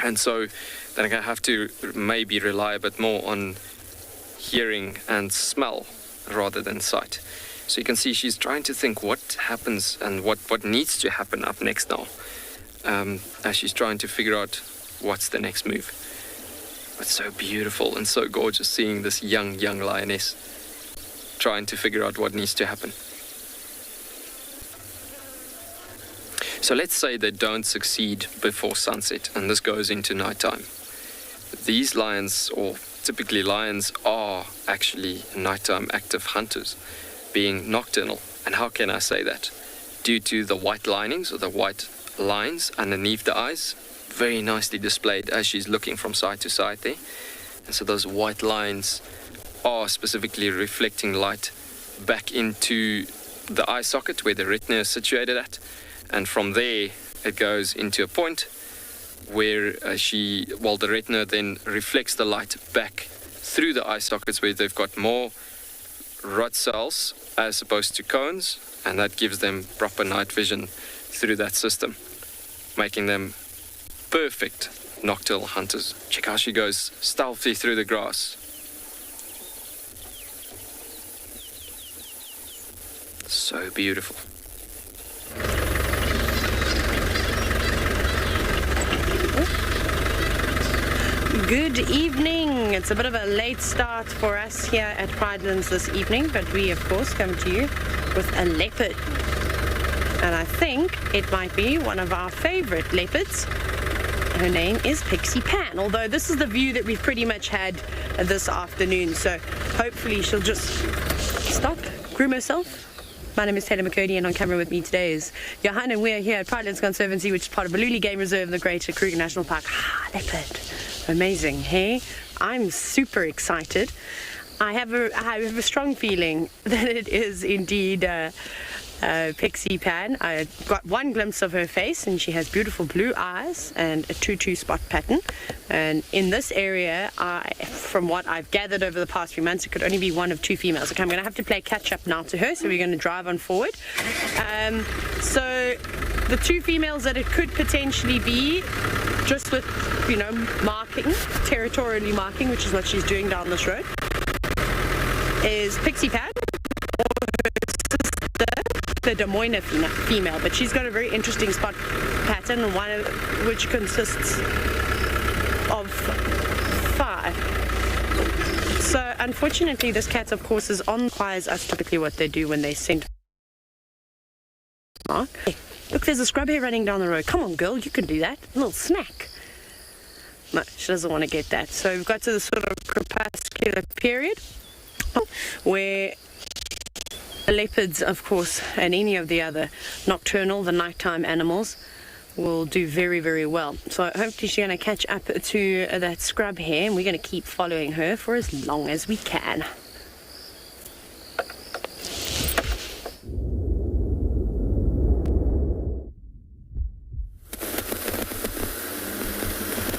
And so they're going to have to maybe rely a bit more on hearing and smell rather than sight. So you can see she's trying to think what happens and what needs to happen up next now, as she's trying to figure out what's the next move. It's so beautiful and so gorgeous seeing this young lioness trying to figure out what needs to happen. So let's say they don't succeed before sunset, and this goes into nighttime. These lions, or typically lions, are actually nighttime active hunters, being nocturnal. And how can I say that? Due to the white linings, or the white lines underneath the eyes, very nicely displayed as she's looking from side to side there. And so those white lines are specifically reflecting light back into the eye socket where the retina is situated at. And from there, it goes into a point where the retina then reflects the light back through the eye sockets where they've got more rod cells as opposed to cones, and that gives them proper night vision through that system, making them perfect nocturnal hunters. Check how she goes stealthy through the grass. So beautiful. Good evening. It's a bit of a late start for us here at Pridelands this evening, but we of course come to you with a leopard. And I think it might be one of our favorite leopards. Her name is Pixie Pan, although this is the view that we've pretty much had this afternoon, so hopefully she'll just stop, groom herself. My name is Taylor McCurdy, and on camera with me today is Johan, and we're here at Pridelands Conservancy, which is part of Baluli Game Reserve and the Greater Kruger National Park. Leopard. Amazing, hey? I'm super excited. I have a strong feeling that it is indeed Pixie Pan. I got one glimpse of her face, and she has beautiful blue eyes and a tutu spot pattern. And in this area, from what I've gathered over the past few months, it could only be one of two females. Okay, I'm going to have to play catch up now to her, so we're going to drive on forward. So the two females that it could potentially be, just with, marking, territorially marking, which is what she's doing down this road, is Pixie Pan, or her sister, the Des Moines female, but she's got a very interesting spot pattern, one of which consists of 5. So unfortunately, this cat, of course, requires us typically what they do when they send. Hey, look, there's a scrub hare running down the road. Come on, girl, you can do that. A little snack. No, she doesn't want to get that. So we've got to the sort of crepuscular period where the leopards, of course, and any of the other nocturnal, the nighttime animals, will do very, very well. So hopefully she's going to catch up to that scrub here, and we're going to keep following her for as long as we can.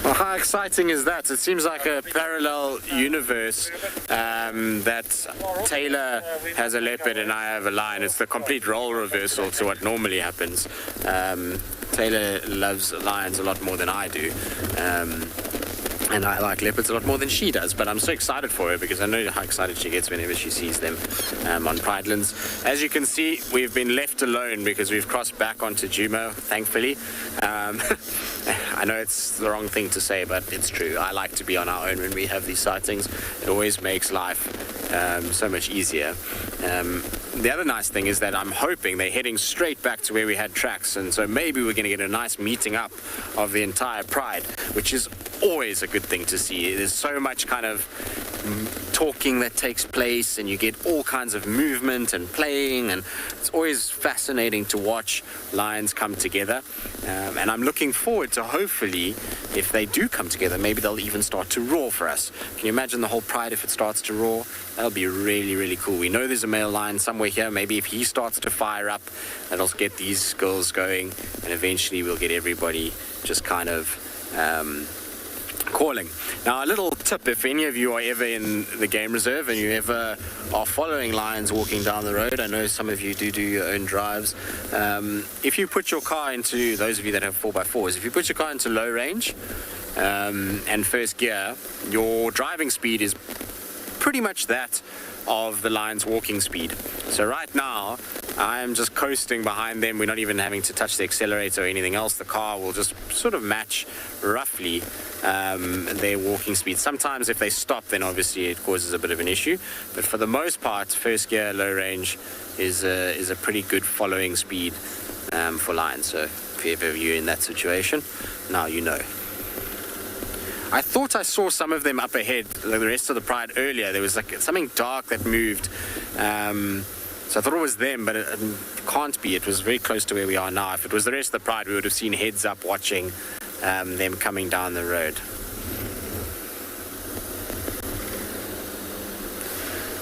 Well, how exciting is that? It seems like a parallel universe that Taylor has a leopard and I have a lion. It's the complete role reversal to what normally happens. Taylor loves lions a lot more than I do. And I like leopards a lot more than she does, but I'm so excited for her because I know how excited she gets whenever she sees them on Pridelands. As you can see, we've been left alone because we've crossed back onto Jumo, thankfully. I know it's the wrong thing to say, but it's true. I like to be on our own when we have these sightings. It always makes life so much easier. The other nice thing is that I'm hoping they're heading straight back to where we had tracks, and so maybe we're going to get a nice meeting up of the entire pride, which is always a good thing to see. There's so much kind of talking that takes place, and you get all kinds of movement and playing, and it's always fascinating to watch lions come together. And I'm looking forward to, hopefully, if they do come together, maybe they'll even start to roar for us. Can you imagine the whole pride if it starts to roar? That'll be really, really cool. We know there's a male lion somewhere here. Maybe if he starts to fire up, that'll get these girls going, and eventually we'll get everybody just kind of calling. Now, a little tip, if any of you are ever in the game reserve and you ever are following lions walking down the road, I know some of you do your own drives, if you put your car into, those of you that have 4x4s, if you put your car into low range and first gear, your driving speed is pretty much that of the lion's walking speed. So right now, I'm just coasting behind them. We're not even having to touch the accelerator or anything else. The car will just sort of match roughly their walking speed. Sometimes if they stop, then obviously it causes a bit of an issue. But for the most part, first gear, low range is a pretty good following speed for lions. So if ever you're in that situation, now you know. I thought I saw some of them up ahead, like the rest of the pride earlier. There was like something dark that moved. So I thought it was them, but it can't be. It was very close to where we are now. If it was the rest of the pride, we would have seen heads up watching them coming down the road.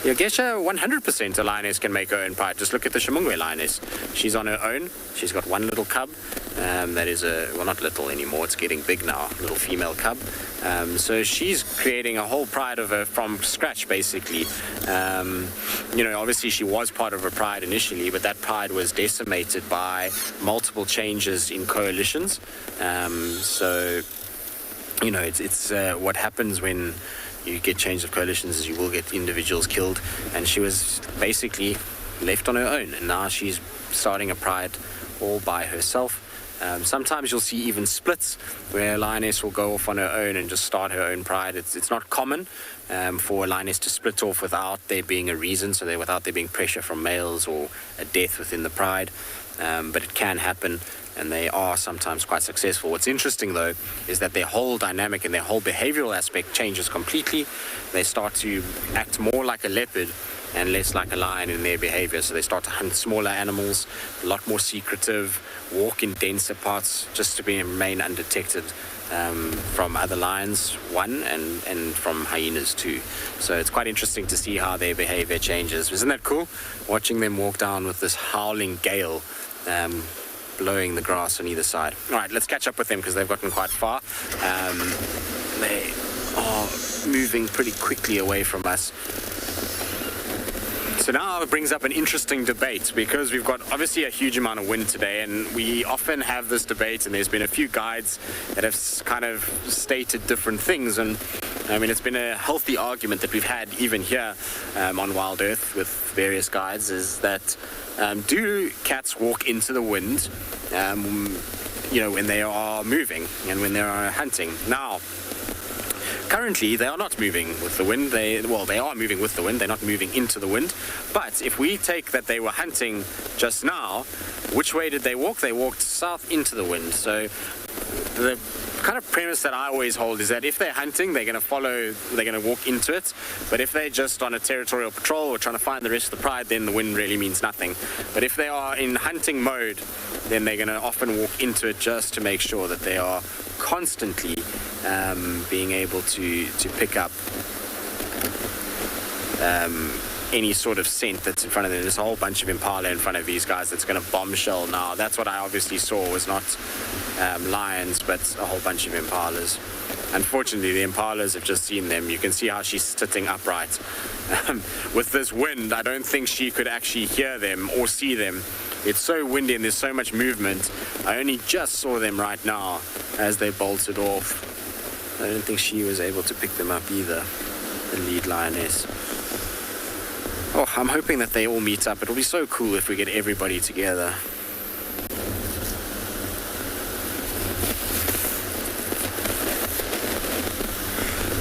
Yogesha, 100% a lioness can make her own pride. Just look at the Shimungwe lioness. She's on her own. She's got one little cub. That is well, not little anymore. It's getting big now. Little female cub. So she's creating a whole pride of her from scratch, basically. You know, obviously she was part of a pride initially, but that pride was decimated by multiple changes in coalitions. So, you know, it's what happens when you get change of coalitions is you will get individuals killed, and she was basically left on her own, and now she's starting a pride all by herself. Sometimes you'll see even splits where a lioness will go off on her own and just start her own pride. It's not common for a lioness to split off without there being a reason, so without there being pressure from males or a death within the pride, but it can happen. And they are sometimes quite successful. What's interesting, though, is that their whole dynamic and their whole behavioral aspect changes completely. They start to act more like a leopard and less like a lion in their behavior. So they start to hunt smaller animals, a lot more secretive, walk in denser parts just to remain undetected from other lions, one, and from hyenas, too. So it's quite interesting to see how their behavior changes. Isn't that cool? Watching them walk down with this howling gale, blowing the grass on either side. All right, let's catch up with them because they've gotten quite far. They are moving pretty quickly away from us. So now it brings up an interesting debate because we've got obviously a huge amount of wind today, and we often have this debate, and there's been a few guides that have kind of stated different things, and I mean, it's been a healthy argument that we've had even here on Wild Earth with various guides, is that do cats walk into the wind, you know, when they are moving and when they are hunting? Now, currently, they are not moving with the wind. They are moving with the wind. They're not moving into the wind. But if we take that they were hunting just now, which way did they walk? They walked south into the wind. So the kind of premise that I always hold is that if they're hunting, they're going to walk into it. But if they're just on a territorial patrol or trying to find the rest of the pride, then the wind really means nothing. But if they are in hunting mode, then they're going to often walk into it just to make sure that they are constantly being able to pick up any sort of scent that's in front of them. There's a whole bunch of impala in front of these guys that's going to bombshell now. That's what I obviously saw was not lions, but a whole bunch of impalas. Unfortunately, the impalas have just seen them. You can see how she's sitting upright. With this wind, I don't think she could actually hear them or see them. It's so windy and there's so much movement. I only just saw them right now as they bolted off. I don't think she was able to pick them up either, the lead lioness. Oh, I'm hoping that they all meet up. It'll be so cool if we get everybody together.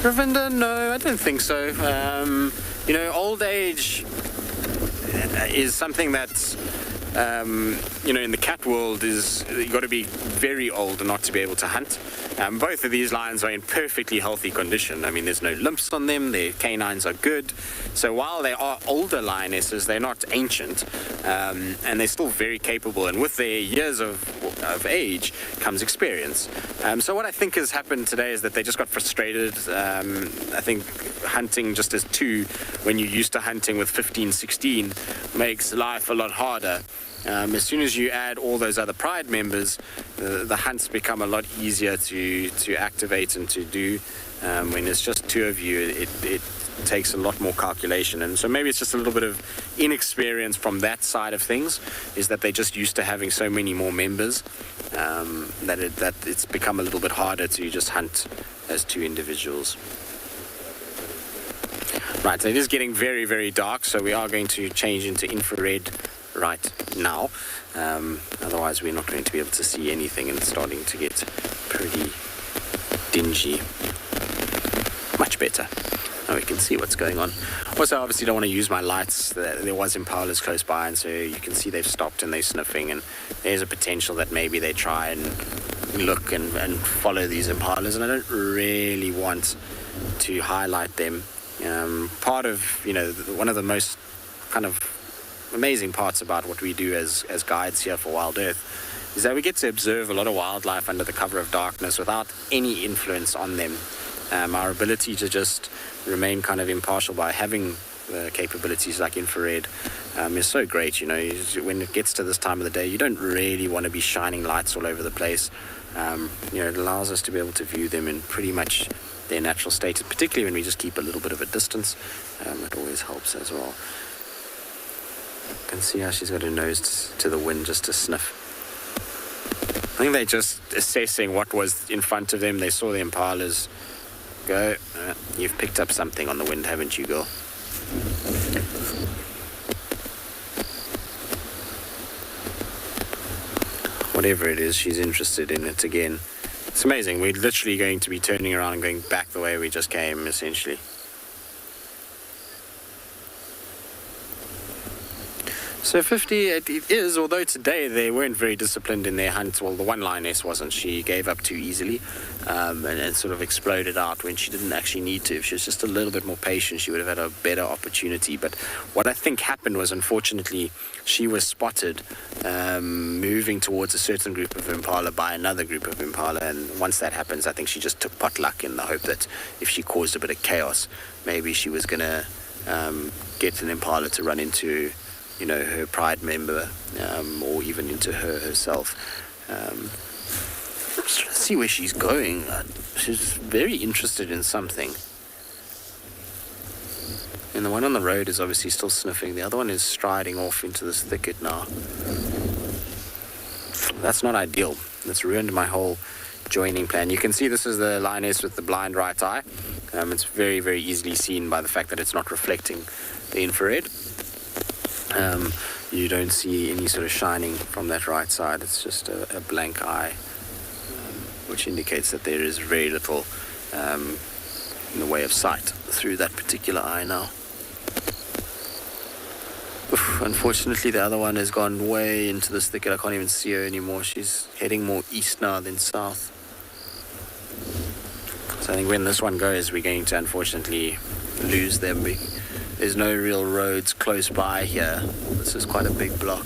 Ravinda, no, I don't think so. You know, old age is something that, you know, in the cat world is, you've got to be very old not to be able to hunt. Both of these lions are in perfectly healthy condition. I mean, there's no lumps on them, their canines are good. So while they are older lionesses, they're not ancient, and they're still very capable. And with their years of age comes experience. So what I think has happened today is that they just got frustrated. I think hunting just as two, when you're used to hunting with 15, 16, makes life a lot harder. As soon as you add all those other pride members, the hunts become a lot easier to activate and to do. When it's just two of you, it takes a lot more calculation. And so maybe it's just a little bit of inexperience from that side of things, is that they're just used to having so many more members, that it's become a little bit harder to just hunt as two individuals. Right, so it is getting very, very dark, so we are going to change into infrared right now. Otherwise we're not going to be able to see anything, and it's starting to get pretty dingy. Much better. Now we can see what's going on. Also, I obviously don't want to use my lights. There was impalas close by, and so you can see they've stopped and they're sniffing, and there's a potential that maybe they try and look and follow these impalas, and I don't really want to highlight them. Part of, you know, one of the most kind of amazing parts about what we do as guides here for Wild Earth is that we get to observe a lot of wildlife under the cover of darkness without any influence on them. Our ability to just remain kind of impartial by having capabilities like infrared is so great. You know, when it gets to this time of the day, you don't really want to be shining lights all over the place. You know, it allows us to be able to view them in pretty much their natural state, particularly when we just keep a little bit of a distance. It always helps as well. You can see how she's got her nose to the wind just to sniff. I think they're just assessing what was in front of them. They saw the impalas go. You've picked up something on the wind, haven't you, girl? Whatever it is, she's interested in it again. It's amazing. We're literally going to be turning around and going back the way we just came, essentially. So 50 it is, although today they weren't very disciplined in their hunt. Well, the one lioness wasn't. She gave up too easily and sort of exploded out when she didn't actually need to. If she was just a little bit more patient, she would have had a better opportunity. But what I think happened was, unfortunately, she was spotted moving towards a certain group of impala by another group of impala. And once that happens, I think she just took potluck in the hope that if she caused a bit of chaos, maybe she was going to get an impala to run into, you know, her pride member, or even into her herself. Let's see where she's going. She's very interested in something. And the one on the road is obviously still sniffing. The other one is striding off into this thicket now. That's not ideal. That's ruined my whole joining plan. You can see this is the lioness with the blind right eye. It's very, very easily seen by the fact that it's not reflecting the infrared. You don't see any sort of shining from that right side. It's just a blank eye, which indicates that there is very little in the way of sight through that particular eye now. Unfortunately, the other one has gone way into this thicket. I can't even see her anymore. She's heading more east now than south. So I think when this one goes, we're going to unfortunately lose them. There's no real roads close by here. This is quite a big block.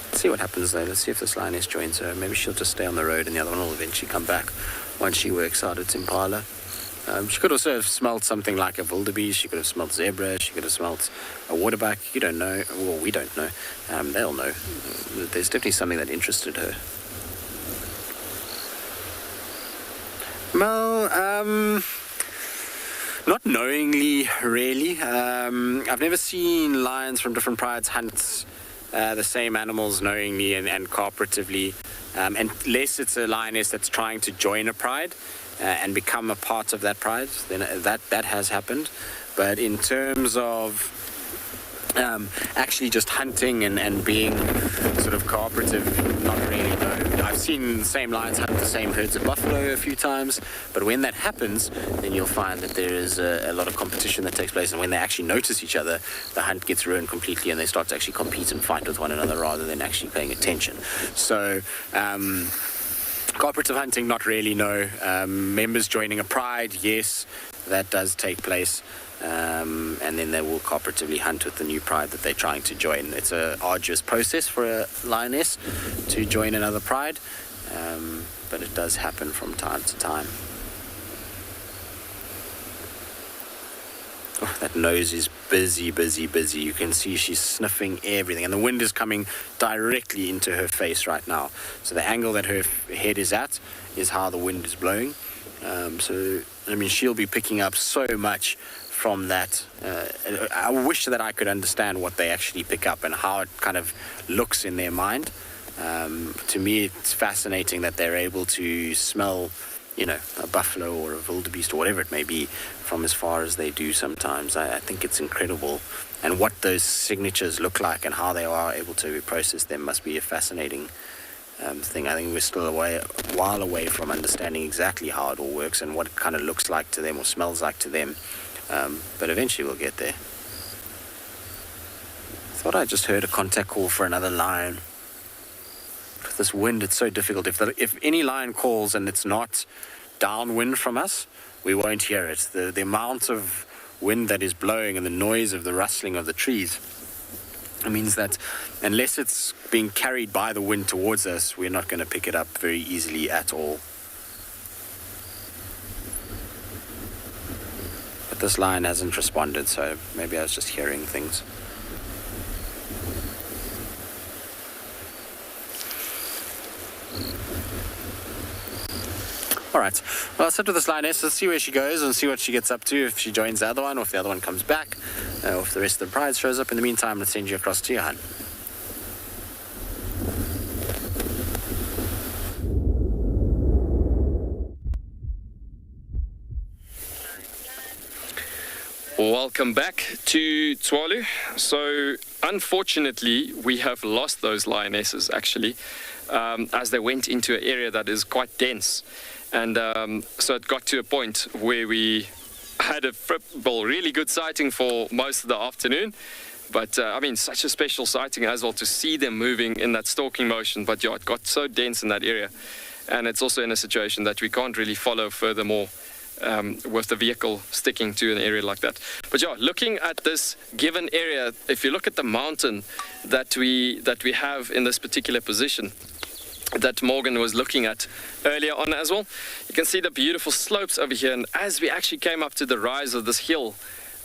Let's see what happens though. Let's see if this lioness joins her. Maybe she'll just stay on the road and the other one will eventually come back once she works out its impala. She could also have smelt something like a wildebeest. She could have smelt zebra. She could have smelt a waterbuck. You don't know. Well, we don't know. They'll know. There's definitely something that interested her. Well, not knowingly, really. I've never seen lions from different prides hunt the same animals knowingly and cooperatively, unless it's a lioness that's trying to join a pride and become a part of that pride. Then that has happened. But in terms of actually just hunting and being sort of cooperative, not really, no. I've seen the same lions hunt the same herds of buffalo a few times, but when that happens, then you'll find that there is a lot of competition that takes place, and when they actually notice each other, the hunt gets ruined completely and they start to actually compete and fight with one another rather than actually paying attention. So cooperative hunting, not really, no. Members joining a pride, yes, that does take place. And then they will cooperatively hunt with the new pride that they're trying to join. It's an arduous process for a lioness to join another pride, but it does happen from time to time. Oh, that nose is busy, busy, busy. You can see she's sniffing everything, and the wind is coming directly into her face right now. So the angle that her head is at is how the wind is blowing. So, I mean, she'll be picking up so much from that. I wish that I could understand what they actually pick up and how it kind of looks in their mind. To me, it's fascinating that they're able to smell, you know, a buffalo or a wildebeest or whatever it may be from as far as they do sometimes. I think it's incredible. And what those signatures look like and how they are able to process them must be a fascinating thing. I think we're still a while away from understanding exactly how it all works and what it kind of looks like to them or smells like to them. But eventually we'll get there. I thought I just heard a contact call for another lion. With this wind, it's so difficult. If any lion calls and it's not downwind from us, we won't hear it. The amount of wind that is blowing and the noise of the rustling of the trees, it means that unless it's being carried by the wind towards us, we're not going to pick it up very easily at all. This lion hasn't responded, so maybe I was just hearing things. All right, well, I'll sit with this lioness. Let's see where she goes and see what she gets up to, if she joins the other one, or if the other one comes back, or if the rest of the pride shows up. In the meantime, let's send you across to Johan. Welcome back to Tswalu. So unfortunately we have lost those lionesses actually as they went into an area that is quite dense, and so it got to a point where we had a really good sighting for most of the afternoon, but I mean, such a special sighting as well to see them moving in that stalking motion. But yeah, it got so dense in that area, and it's also in a situation that we can't really follow furthermore with the vehicle sticking to an area like that. But yeah, looking at this given area, if you look at the mountain that we have in this particular position that Morgan was looking at earlier on as well, you can see the beautiful slopes over here. And as we actually came up to the rise of this hill,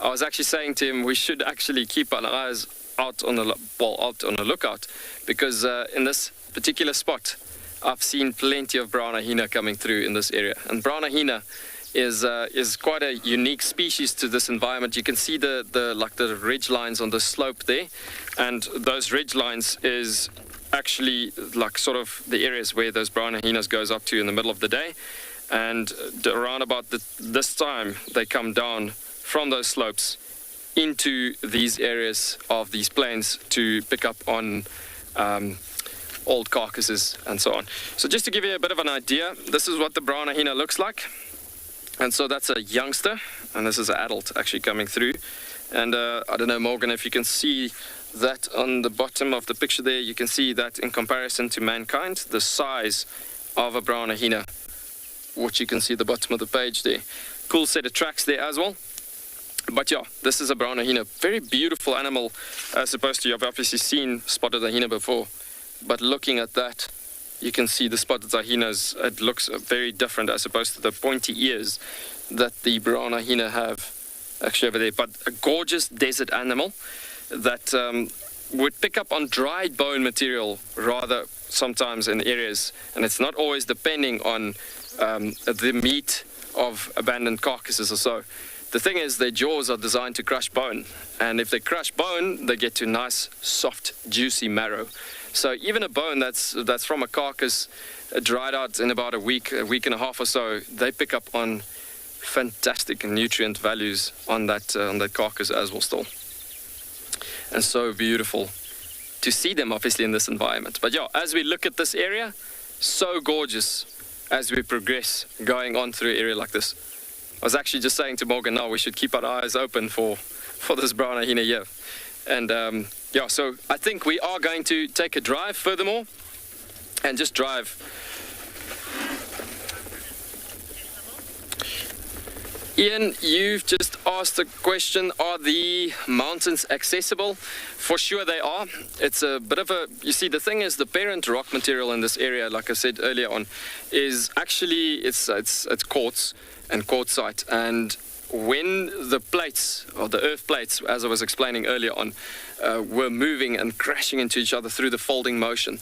I was actually saying to him we should actually keep our eyes out on the lookout, because in this particular spot I've seen plenty of brown hyena coming through in this area. And brown hyena is quite a unique species to this environment. You can see the ridge lines on the slope there, and those ridge lines is actually like sort of the areas where those brown hyenas goes up to in the middle of the day, and around about this time they come down from those slopes into these areas of these plains to pick up on old carcasses and so on. So just to give you a bit of an idea, this is what the brown hyena looks like. And so that's a youngster, and this is an adult actually coming through. And I don't know, Morgan, if you can see that on the bottom of the picture there, you can see that in comparison to mankind, the size of a brown hyena, which you can see at the bottom of the page there. Cool set of tracks there as well. But yeah, this is a brown hyena. Very beautiful animal, as opposed to, you've obviously seen spotted hyena before. But looking at that, you can see the spotted hyenas, it looks very different as opposed to the pointy ears that the brown hyena have actually over there. But a gorgeous desert animal that would pick up on dried bone material rather sometimes in areas, and it's not always depending on the meat of abandoned carcasses or so. The thing is, their jaws are designed to crush bone, and if they crush bone, they get to nice, soft, juicy marrow. So even a bone that's from a carcass dried out in about a week and a half or so, they pick up on fantastic nutrient values on that carcass as well still. And so beautiful to see them obviously in this environment. But yeah, as we look at this area, so gorgeous as we progress going on through an area like this. I was actually just saying to Morgan now we should keep our eyes open for this brown hyena here. And yeah, so I think we are going to take a drive furthermore and just drive. Ian, you've just asked a question, are the mountains accessible? For sure they are. It's a bit of a, you see, the thing is the parent rock material in this area, like I said earlier on, is actually, it's quartz and quartzite. And when the plates, or the earth plates, as I was explaining earlier on, were moving and crashing into each other through the folding motion,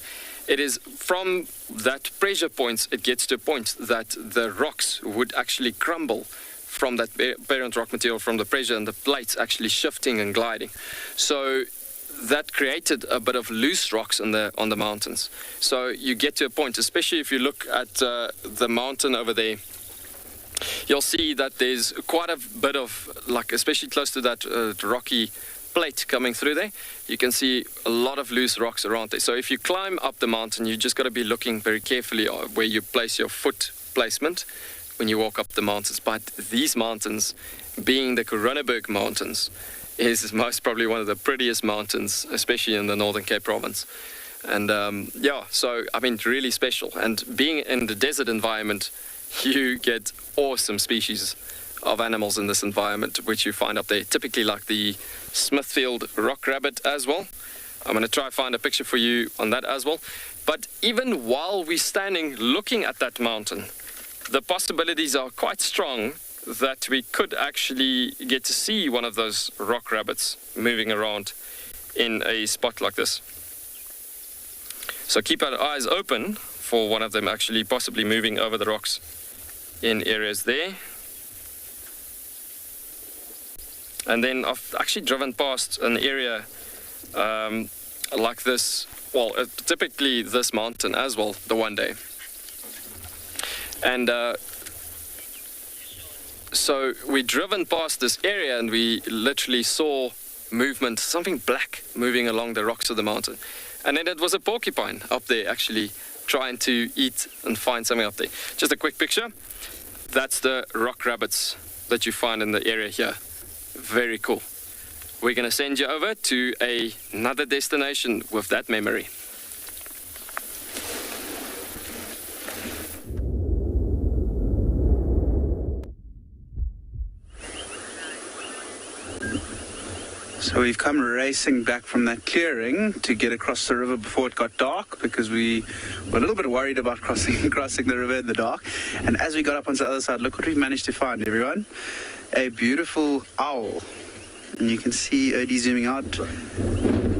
it is from that pressure points, it gets to a point that the rocks would actually crumble from that parent rock material, from the pressure and the plates actually shifting and gliding. So that created a bit of loose rocks on the mountains. So you get to a point, especially if you look at the mountain over there, you'll see that there's quite a bit of, like, especially close to that rocky plate coming through there, you can see a lot of loose rocks around there. So if you climb up the mountain, you just got to be looking very carefully where you place your foot placement when you walk up the mountains. But these mountains, being the Coronaburg Mountains, is most probably one of the prettiest mountains, especially in the Northern Cape Province. And yeah, so I mean, really special. And being in the desert environment, you get awesome species of animals in this environment, which you find up there, typically like the Smithfield rock rabbit as well. I'm going to try and find a picture for you on that as well. But even while we're standing looking at that mountain, the possibilities are quite strong that we could actually get to see one of those rock rabbits moving around in a spot like this. So keep our eyes open for one of them actually possibly moving over the rocks in areas there. And then I've actually driven past an area like this, well, typically this mountain as well, the one day. And so we driven past this area and we literally saw movement, something black moving along the rocks of the mountain. And then it was a porcupine up there actually trying to eat and find something up there. Just a quick picture. That's the rock rabbits that you find in the area here. Very cool. We're going to send you over to another destination with that memory. So we've come racing back from that clearing to get across the river before it got dark, because we were a little bit worried about crossing the river in the dark. And as we got up onto the other side, look what we managed to find, everyone. A beautiful owl. And you can see Odie zooming out.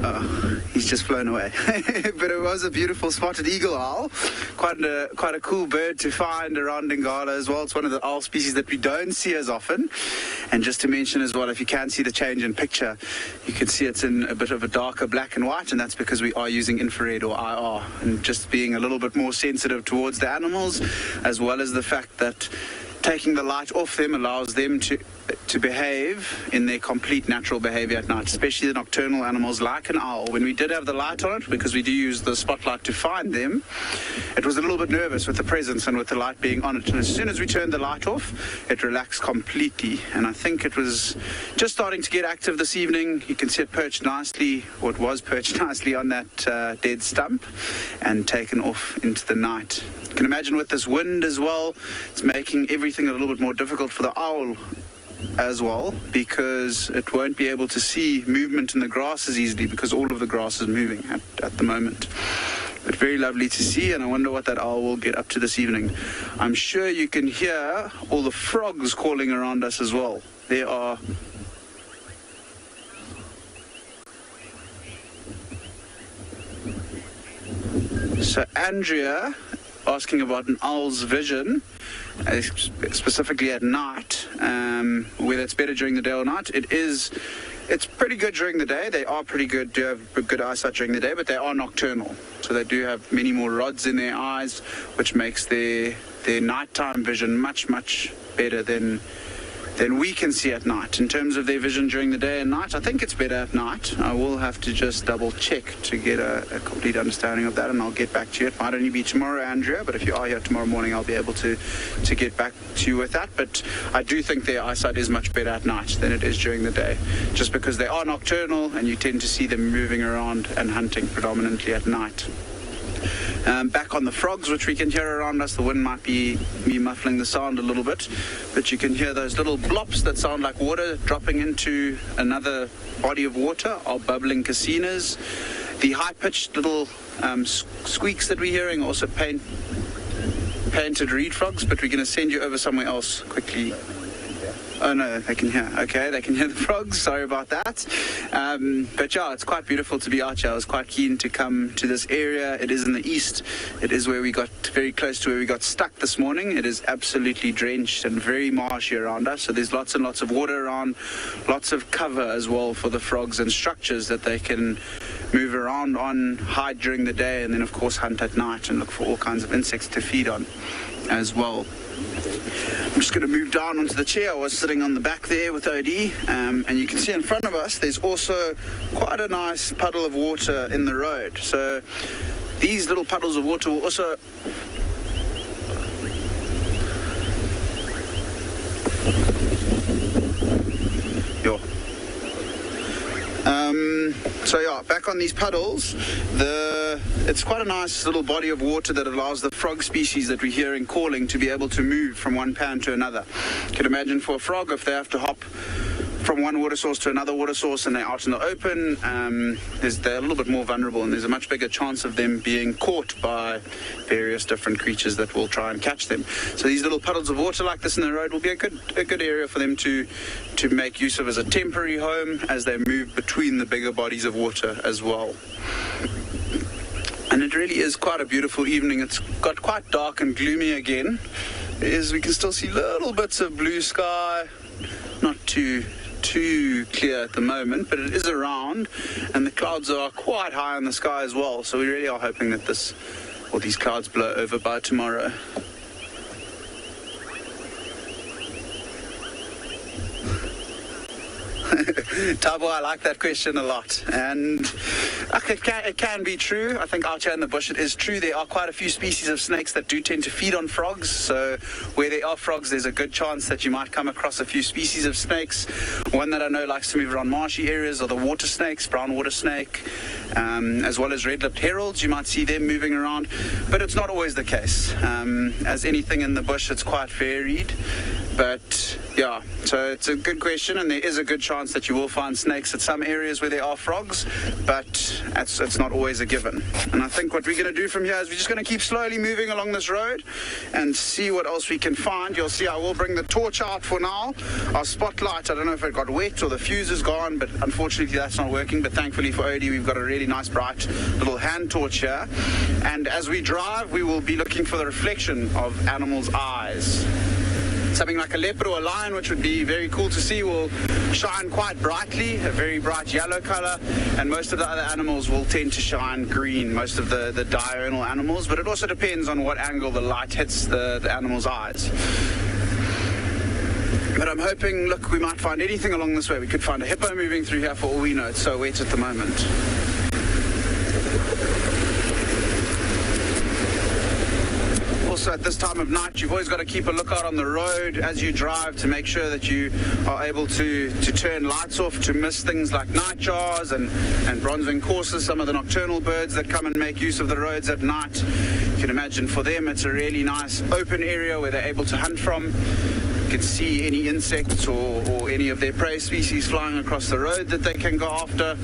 Oh, he's just flown away. But it was a beautiful spotted eagle owl. Quite a cool bird to find around Ngala as well. It's one of the owl species that we don't see as often. And just to mention as well, if you can see the change in picture, you can see it's in a bit of a darker black and white, and that's because we are using infrared or IR, and just being a little bit more sensitive towards the animals, as well as the fact that taking the light off them allows them to to behave in their complete natural behavior at night, especially the nocturnal animals like an owl. When we did have the light on it, because we do use the spotlight to find them, it was a little bit nervous with the presence and with the light being on it. And as soon as we turned the light off, it relaxed completely. And I think it was just starting to get active this evening. You can see it perched nicely, or it was perched nicely on that dead stump and taken off into the night. You can imagine with this wind as well, it's making everything a little bit more difficult for the owl as well, because it won't be able to see movement in the grass as easily because all of the grass is moving at the moment. But very lovely to see, and I wonder what that owl will get up to this evening. I'm sure you can hear all the frogs calling around us as well. There are so Andrea asking about an owl's vision, specifically at night, whether it's better during the day or not. It's pretty good during the day. They are pretty good, do have good eyesight during the day, but they are nocturnal. So they do have many more rods in their eyes, which makes their nighttime vision much, much better than we can see at night. In terms of their vision during the day and night, I think it's better at night. I will have to just double check to get a complete understanding of that, and I'll get back to you. It might only be tomorrow, Andrea, but if you are here tomorrow morning, I'll be able to get back to you with that. But I do think their eyesight is much better at night than it is during the day, just because they are nocturnal and you tend to see them moving around and hunting predominantly at night. Back on the frogs, which we can hear around us, the wind might be muffling the sound a little bit, but you can hear those little blops that sound like water dropping into another body of water, are bubbling casinas. The high-pitched little squeaks that we're hearing are also painted reed frogs, but we're going to send you over somewhere else quickly. Oh no, they can hear. Okay, they can hear the frogs. Sorry about that. But yeah, it's quite beautiful to be out here. I was quite keen to come to this area. It is in the east. It is where we got very close to where we got stuck this morning. It is absolutely drenched and very marshy around us. So there's lots and lots of water around, lots of cover as well for the frogs and structures that they can move around on, hide during the day, and then of course hunt at night and look for all kinds of insects to feed on as well. I'm just going to move down onto the chair. I was sitting on the back there with OD, and you can see in front of us there's also quite a nice puddle of water in the road. So these little puddles of water will also so yeah, back on these puddles, it's quite a nice little body of water that allows the frog species that we're hearing calling to be able to move from one pan to another. You can imagine for a frog, if they have to hop from one water source to another water source and they're out in the open, they're a little bit more vulnerable, and there's a much bigger chance of them being caught by various different creatures that will try and catch them. So these little puddles of water like this in the road will be a good area for them to make use of as a temporary home as they move between the bigger bodies of water as well. And it really is quite a beautiful evening. It's got quite dark and gloomy again. We can still see little bits of blue sky, not too clear at the moment, but it is around, and the clouds are quite high in the sky as well. So we really are hoping that these clouds blow over by tomorrow. Tabo, I like that question a lot, and it can be true. I think out here in the bush it is true. There are quite a few species of snakes that do tend to feed on frogs, so where there are frogs there's a good chance that you might come across a few species of snakes. One that I know likes to move around marshy areas are the water snakes, brown water snake, as well as red-lipped heralds. You might see them moving around, but it's not always the case. As anything in the bush, it's quite varied. But yeah, so it's a good question, and there is a good chance that you will find snakes at some areas where there are frogs, but it's not always a given. And I think what we're going to do from here is we're just going to keep slowly moving along this road and see what else we can find. You'll see I will bring the torch out for now. Our spotlight, I don't know if it got wet or the fuse is gone, but unfortunately that's not working. But thankfully for Odie, we've got a really nice bright little hand torch here. And as we drive, we will be looking for the reflection of animals' eyes. Something like a leopard or a lion, which would be very cool to see, will shine quite brightly, a very bright yellow color, and most of the other animals will tend to shine green, most of the diurnal animals, but it also depends on what angle the light hits the animal's eyes. But I'm hoping, look, we might find anything along this way. We could find a hippo moving through here for all we know. It's so wet at the moment. Also, at this time of night, you've always got to keep a lookout on the road as you drive to make sure that you are able to turn lights off to miss things like nightjars and bronze-winged coursers, some of the nocturnal birds that come and make use of the roads at night. You can imagine for them it's a really nice open area where they're able to hunt from. You can see any insects or any of their prey species flying across the road that they can go after.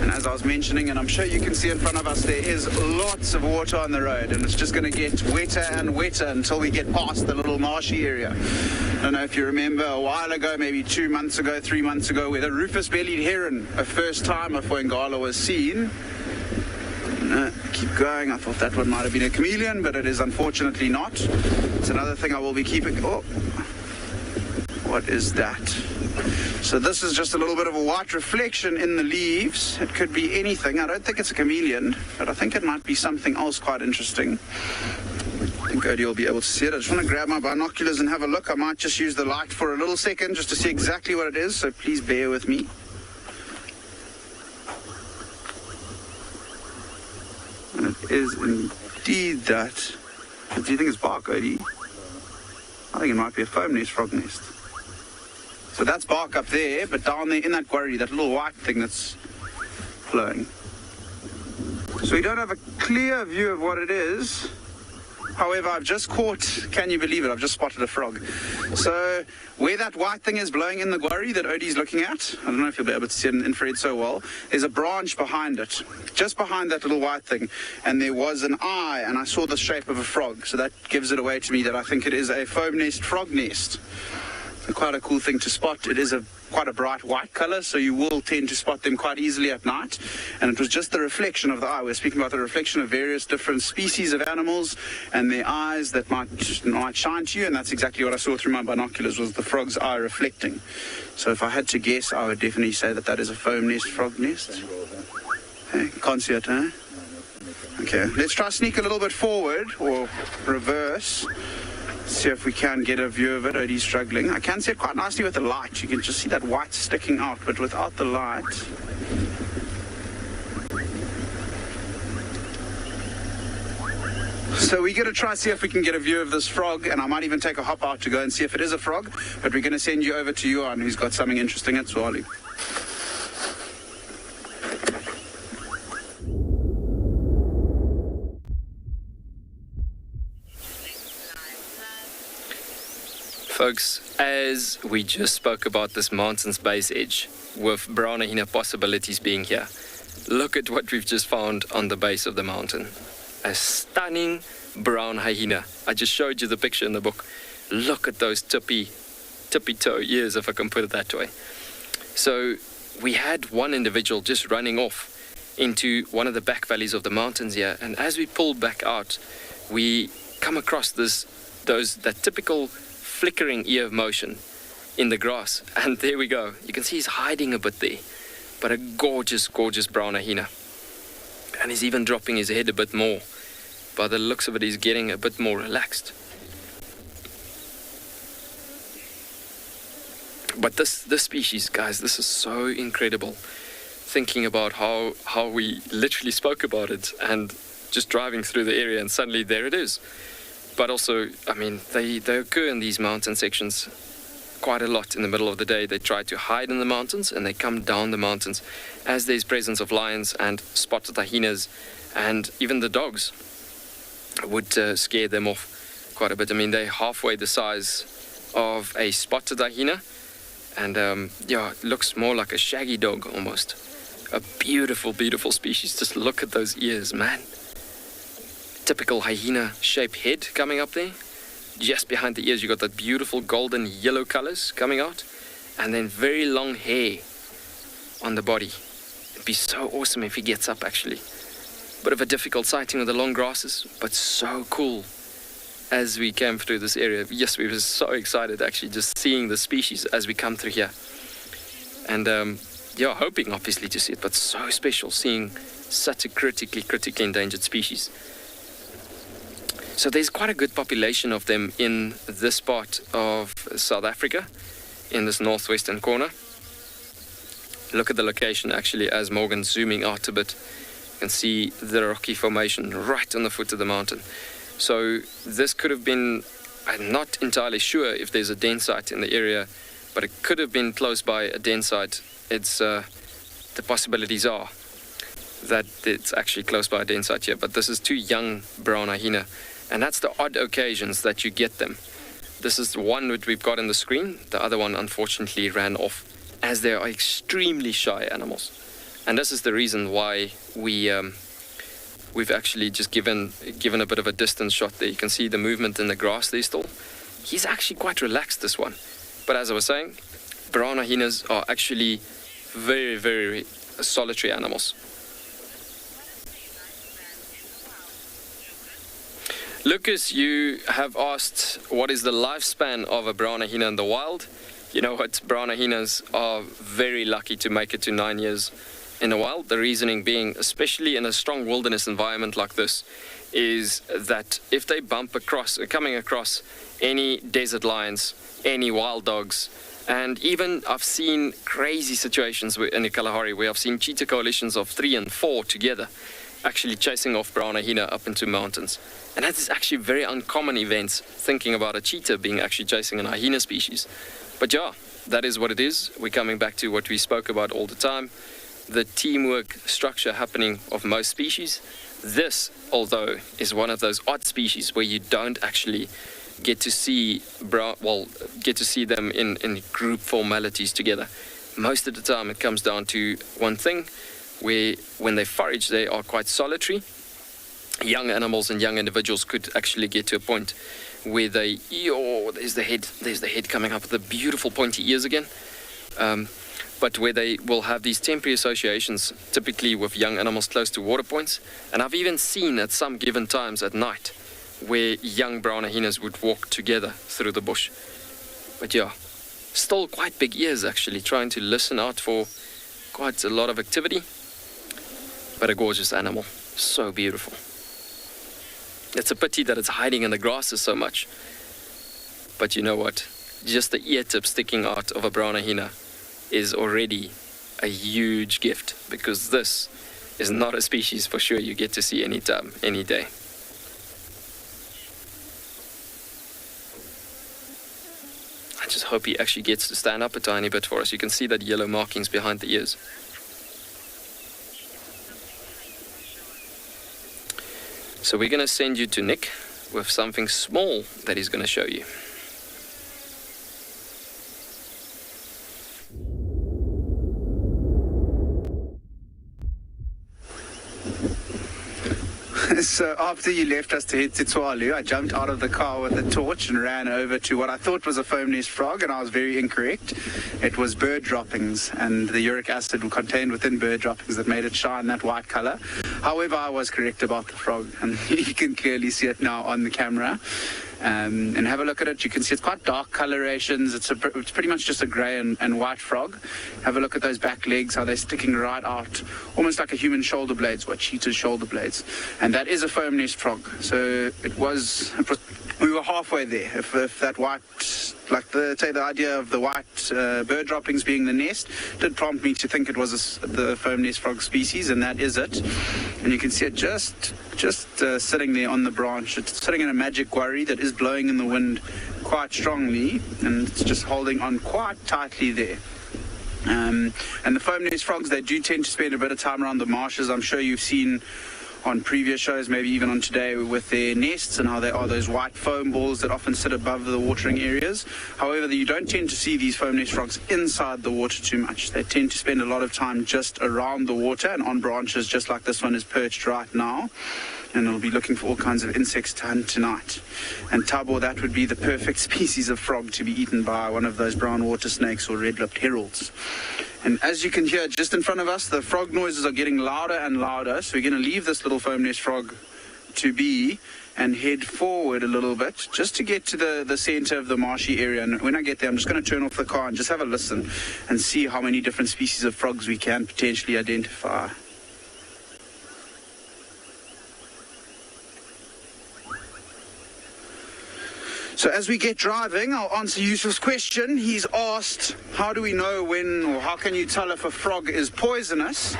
And as I was mentioning, and I'm sure you can see in front of us, there is lots of water on the road, and it's just going to get wetter and wetter until we get past the little marshy area. I don't know if you remember a while ago, maybe 2 months ago, 3 months ago, where the rufous-bellied heron, a first timer for Ngala, was seen. Keep going. I thought that one might have been a chameleon, but it is unfortunately not. It's another thing I will be keeping. Oh, what is that? So this is just a little bit of a white reflection in the leaves. It could be anything. I don't think it's a chameleon, but I think it might be something else quite interesting. I think Odie will be able to see it. I just want to grab my binoculars and have a look. I might just use the light for a little second just to see exactly what it is, so please bear with me. And it is indeed that. Do you think it's bark, Odie? I think it might be a foam nest, frog nest. So that's bark up there, but down there in that quarry, that little white thing that's flowing. So we don't have a clear view of what it is. However, I've just caught, can you believe it, I've just spotted a frog. So where that white thing is blowing in the quarry that Odie's looking at, I don't know if you'll be able to see it in infrared so well, there's a branch behind it, just behind that little white thing, and there was an eye, and I saw the shape of a frog. So that gives it away to me that I think it is a foam nest frog nest. Quite a cool thing to spot. It is quite a bright white color, so you will tend to spot them quite easily at night. And it was just the reflection of the eye. We're speaking about the reflection of various different species of animals and their eyes that might shine to you, and that's exactly what I saw through my binoculars, was the frog's eye reflecting. So if I had to guess, I would definitely say that that is a foam nest frog nest. Hey, can't see it, huh? Okay, let's try sneak a little bit forward, or reverse. See if we can get a view of it. Odie's struggling. I can see it quite nicely with the light. You can just see that white sticking out, but without the light. So we're going to try see if we can get a view of this frog, and I might even take a hop out to go and see if it is a frog, but we're going to send you over to Johan, who's got something interesting at Tswalu. Folks, as we just spoke about this mountain's base edge, with brown hyena possibilities being here, look at what we've just found on the base of the mountain. A stunning brown hyena. I just showed you the picture in the book. Look at those tippy toe ears, if I can put it that way. So we had one individual just running off into one of the back valleys of the mountains here, and as we pulled back out, we come across that typical flickering ear motion in the grass, and there we go. You can see he's hiding a bit there, but a gorgeous brown hyena, and he's even dropping his head a bit more. By the looks of it, he's getting a bit more relaxed. But this species, guys, this is so incredible. Thinking about how we literally spoke about it, and just driving through the area, and suddenly there it is. But also, I mean, they occur in these mountain sections quite a lot in the middle of the day. They try to hide in the mountains, and they come down the mountains as there's presence of lions and spotted hyenas, and even the dogs would scare them off quite a bit. I mean, they're halfway the size of a spotted hyena, and it looks more like a shaggy dog almost. A beautiful species. Just look at those ears, man. Typical hyena-shaped head coming up there. Just behind the ears, you got that beautiful golden yellow colors coming out, and then very long hair on the body. It'd be so awesome if he gets up, actually. Bit of a difficult sighting with the long grasses, but so cool as we came through this area. Yes, we were so excited, actually, just seeing the species as we come through here. And hoping, obviously, to see it, but so special seeing such a critically endangered species. So there's quite a good population of them in this part of South Africa. in this northwestern corner. Look at the location actually as Morgan's zooming out a bit. You can see the rocky formation right on the foot of the mountain. So this could have been, I'm not entirely sure if there's a den site in the area, but it could have been close by a den site. It's the possibilities are that it's actually close by a den site here, but this is two young brown hyena, and that's the odd occasions that you get them. This is the one that we've got on the screen. The other one unfortunately ran off, as they are extremely shy animals. And this is the reason why we've actually just given a bit of a distance shot there. You can see the movement in the grass there still. He's actually quite relaxed, this one. But as I was saying, brown hyenas are actually very, very solitary animals. Lucas, you have asked what is the lifespan of a brown hyena in the wild. You know what, brown hyenas are very lucky to make it to 9 years in the wild. The reasoning being, especially in a strong wilderness environment like this, is that if they coming across any desert lions, any wild dogs, and even I've seen crazy situations in the Kalahari where I've seen cheetah coalitions of 3 and 4 together, actually chasing off brown hyena up into mountains. And that is actually very uncommon events, thinking about a cheetah being actually chasing an hyena species. But yeah, that is what it is. We're coming back to what we spoke about all the time, the teamwork structure happening of most species. This, although, is one of those odd species where you don't actually get to see them in group formalities together. Most of the time it comes down to one thing, where when they forage they are quite solitary. Young animals and young individuals could actually get to a point where there's the head coming up with the beautiful pointy ears again. But where they will have these temporary associations, typically with young animals close to water points. And I've even seen at some given times at night where young brown hyenas would walk together through the bush. But yeah, still quite big ears actually, trying to listen out for quite a lot of activity. But a gorgeous animal, so beautiful. It's a pity that it's hiding in the grasses so much. But you know what? Just the ear tip sticking out of a brown hyena is already a huge gift, because this is not a species for sure you get to see anytime, any day. I just hope he actually gets to stand up a tiny bit for us. You can see that yellow markings behind the ears. So we're going to send you to Nick with something small that he's going to show you. So after you left us to head to Tswalu, I jumped out of the car with a torch and ran over to what I thought was a foam nest frog, and I was very incorrect. It was bird droppings, and the uric acid contained within bird droppings that made it shine that white color. However, I was correct about the frog, and you can clearly see it now on the camera. And have a look at it. You can see it's quite dark colorations. It's pretty much just a grey and white frog. Have a look at those back legs, how they're sticking right out, almost like a human shoulder blades, or cheetah's shoulder blades. And that is a foam nest frog. So we were halfway there. If that white, the idea of the white bird droppings being the nest did prompt me to think it was the foam nest frog species, and that is it. And you can see it just sitting there on the branch. It's sitting in a magic quarry that is blowing in the wind quite strongly, and it's just holding on quite tightly there. And the foam nest frogs, they do tend to spend a bit of time around the marshes. I'm sure you've seen on previous shows, maybe even on today, with their nests and how they are those white foam balls that often sit above the watering areas. However, you don't tend to see these foam nest frogs inside the water too much. They tend to spend a lot of time just around the water and on branches, just like this one is perched right now. And it'll be looking for all kinds of insects to hunt tonight. And Tabo, that would be the perfect species of frog to be eaten by one of those brown water snakes or red-lipped heralds. And as you can hear just in front of us, the frog noises are getting louder and louder. So we're going to leave this little foam nest frog to be and head forward a little bit just to get to the center of the marshy area. And when I get there, I'm just going to turn off the car and just have a listen and see how many different species of frogs we can potentially identify. So as we get driving, I'll answer Yusuf's question. He's asked, how do we know when, or how can you tell if a frog is poisonous?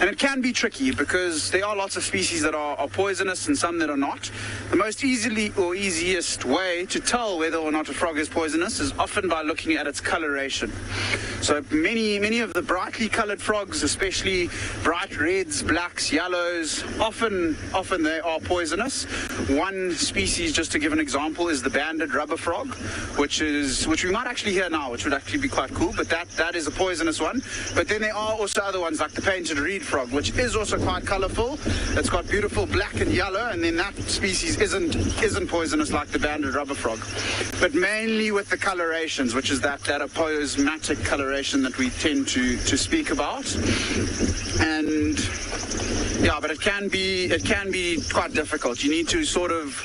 And it can be tricky because there are lots of species that are poisonous and some that are not. The most easiest way to tell whether or not a frog is poisonous is often by looking at its coloration. So many of the brightly colored frogs, especially bright reds, blacks, yellows, often they are poisonous. One species, just to give an example, is the banded rubber frog, which we might actually hear now, which would actually be quite cool, but that is a poisonous one. But then there are also other ones like the painted reed frog, which is also quite colorful. It's got beautiful black and yellow, and then that species isn't poisonous like the banded rubber frog. But mainly with the colorations, which is that aposematic coloration that we tend to speak about. And yeah, but it can be quite difficult. You need to sort of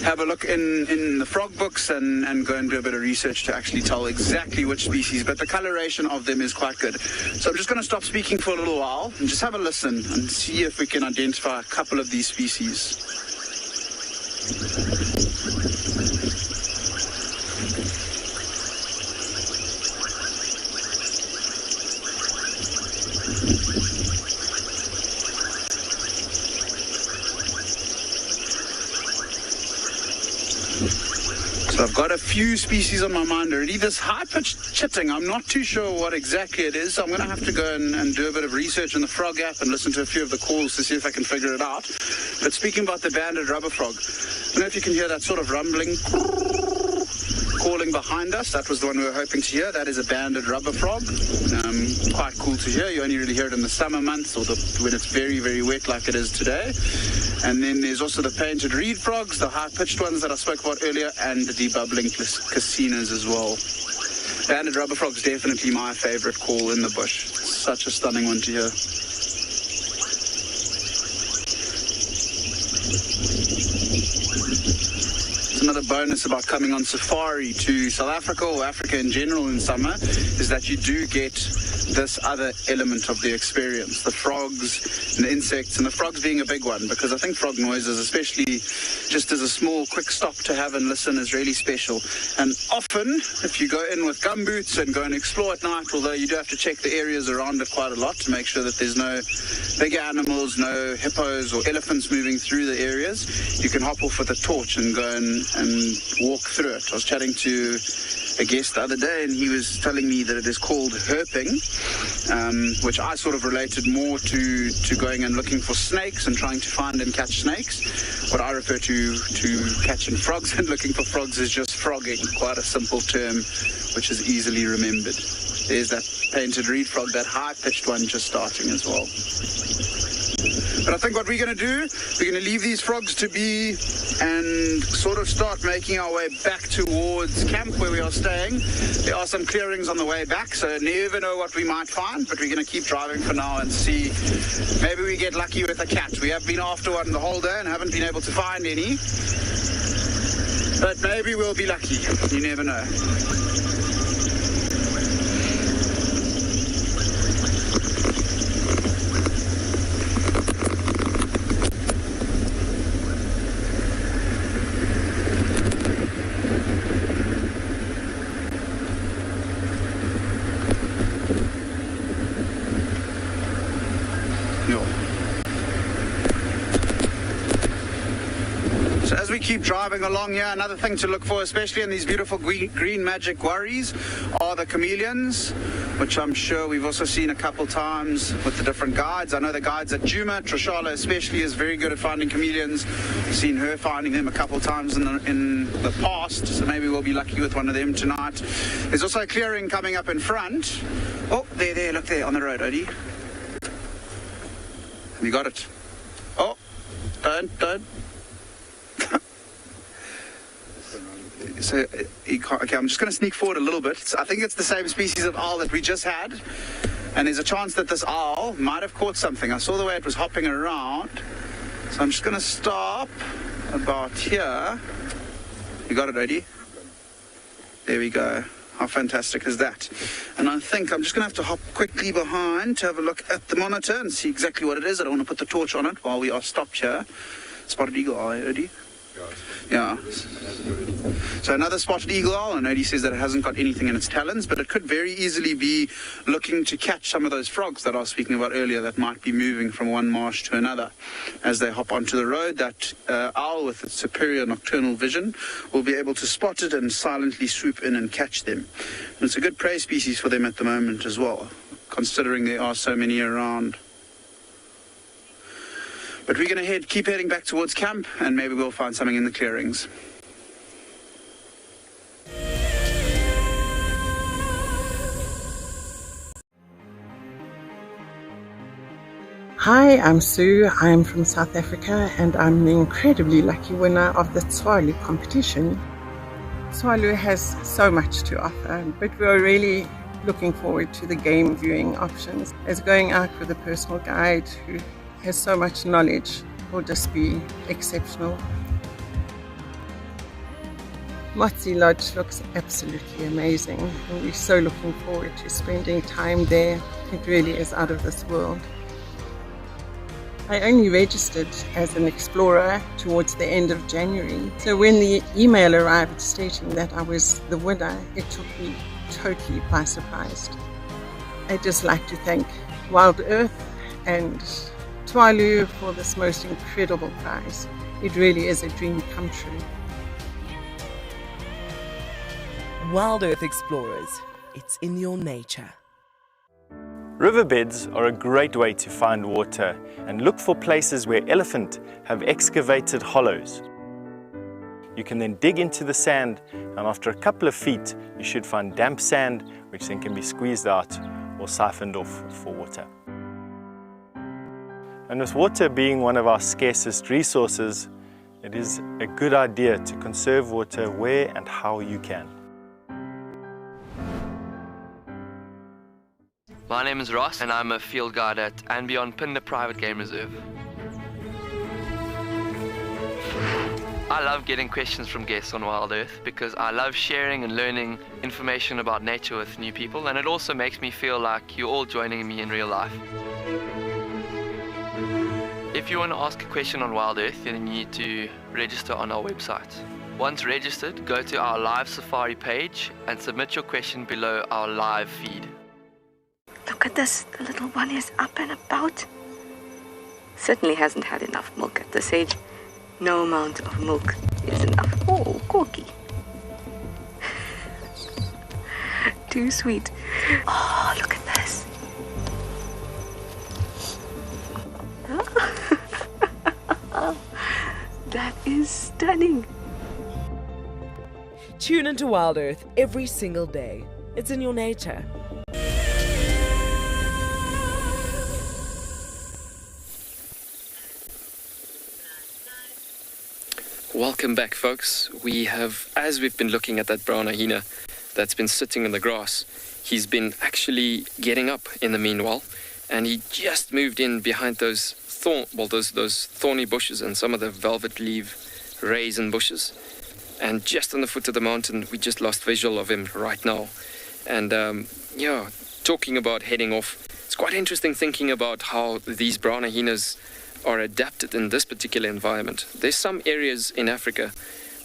have a look in the frog books and go and do a bit of research to actually tell exactly which species, but the coloration of them is quite good. So I'm just going to stop speaking for a little while and just have a listen and see if we can identify a couple of these species. So I've got a few species on my mind already. This high-pitched chitting, I'm not too sure what exactly it is. So I'm going to have to go and do a bit of research in the frog app and listen to a few of the calls to see if I can figure it out. But speaking about the banded rubber frog, I don't know if you can hear that sort of rumbling calling behind us. That was the one we were hoping to hear. That is a banded rubber frog. Quite cool to hear. You only really hear it in the summer months or when it's very, very wet like it is today. And then there's also the painted reed frogs, the high-pitched ones that I spoke about earlier, and the bubbling cassinas as well. Banded rubber frog is definitely my favorite call in the bush. Such a stunning one to hear. Another bonus about coming on safari to South Africa or Africa in general in summer is that you do get this other element of the experience, the frogs and the insects, and the frogs being a big one, because I think frog noises, especially just as a small quick stop to have and listen, is really special. And often if you go in with gumboots and go and explore at night, although you do have to check the areas around it quite a lot to make sure that there's no bigger animals, no hippos or elephants moving through the areas, you can hop off with a torch and go and walk through it. I was chatting to a guest the other day and he was telling me that it is called herping, which I sort of related more to going and looking for snakes and trying to find and catch snakes. What I refer to catching frogs and looking for frogs is just frogging, quite a simple term which is easily remembered. There's that painted reed frog, that high-pitched one just starting as well. But I think what we're going to do, we're going to leave these frogs to be and sort of start making our way back towards camp where we are staying. There are some clearings on the way back, so never know what we might find, but we're going to keep driving for now and see. Maybe we get lucky with a cat. We have been after one the whole day and haven't been able to find any. But maybe we'll be lucky. You never know. Keep driving along here. Another thing to look for, especially in these beautiful green magic worries, are the chameleons, which I'm sure we've also seen a couple times with the different guides. I know the guides at Juma, Trishala especially, is very good at finding chameleons. I've seen her finding them a couple times in the past, so maybe we'll be lucky with one of them tonight. There's also a clearing coming up in front. Oh, there, look there on the road, Odie. Have you got it? Oh, don't. So, okay, I'm just going to sneak forward a little bit. I think it's the same species of owl that we just had. And there's a chance that this owl might have caught something. I saw the way it was hopping around. So I'm just going to stop about here. You got it, Odie? There we go. How fantastic is that? And I think I'm just going to have to hop quickly behind to have a look at the monitor and see exactly what it is. I don't want to put the torch on it while we are stopped here. Spotted eagle eye, Odie? Yeah. So another spotted eagle owl. I know he says that it hasn't got anything in its talons, but it could very easily be looking to catch some of those frogs that I was speaking about earlier that might be moving from one marsh to another. As they hop onto the road, that owl with its superior nocturnal vision will be able to spot it and silently swoop in and catch them. And it's a good prey species for them at the moment as well, considering there are so many around. But we're going to keep heading back towards camp, and maybe we'll find something in the clearings. Hi, I'm Sue. I'm from South Africa and I'm the incredibly lucky winner of the Tswalu competition. Tswalu has so much to offer, but we're really looking forward to the game viewing options, as going out with a personal guide who has so much knowledge will just be exceptional. Motsi Lodge looks absolutely amazing and we're so looking forward to spending time there. It really is out of this world. I only registered as an explorer towards the end of January, so when the email arrived stating that I was the winner, it took me totally by surprise. I'd just like to thank Wild Earth and Tswalu for this most incredible prize. It really is a dream come true. Wild Earth Explorers, it's in your nature. Riverbeds are a great way to find water and look for places where elephant have excavated hollows. You can then dig into the sand, and after a couple of feet you should find damp sand which then can be squeezed out or siphoned off for water. And with water being one of our scarcest resources, it is a good idea to conserve water where and how you can. My name is Ross and I'm a field guide at and beyond Pygmy Private Game Reserve. I love getting questions from guests on Wild Earth because I love sharing and learning information about nature with new people, and it also makes me feel like you're all joining me in real life. If you want to ask a question on Wild Earth, then you need to register on our website. Once registered, go to our live safari page and submit your question below our live feed. Look at this, the little one is up and about. Certainly hasn't had enough milk at this age. No amount of milk is enough. Oh, Corky. Too sweet. Oh, look at this. That is stunning. Tune into Wild Earth every single day. It's in your nature. Welcome back, folks. As we've been looking at that brown hyena that's been sitting in the grass, he's been actually getting up in the meanwhile, and he just moved in behind those thorny bushes and some of the velvet leaf raisin bushes. And just on the foot of the mountain, we just lost visual of him right now. And talking about heading off, it's quite interesting thinking about how these brown hyenas are adapted in this particular environment. There's some areas in Africa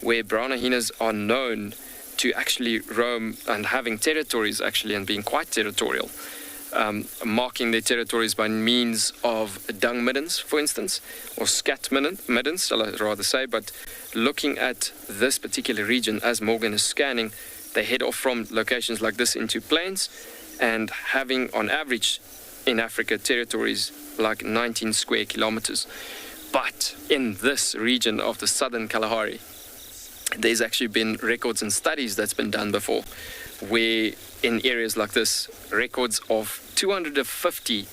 where brown hyenas are known to actually roam and having territories actually, and being quite territorial, marking their territories by means of dung middens, for instance, or scat middens, I'll rather say. But looking at this particular region, as Morgan is scanning, they head off from locations like this into plains, and having on average in Africa territories like 19 square kilometers. But in this region of the southern Kalahari, there's actually been records and studies that's been done before, where in areas like this, records of 250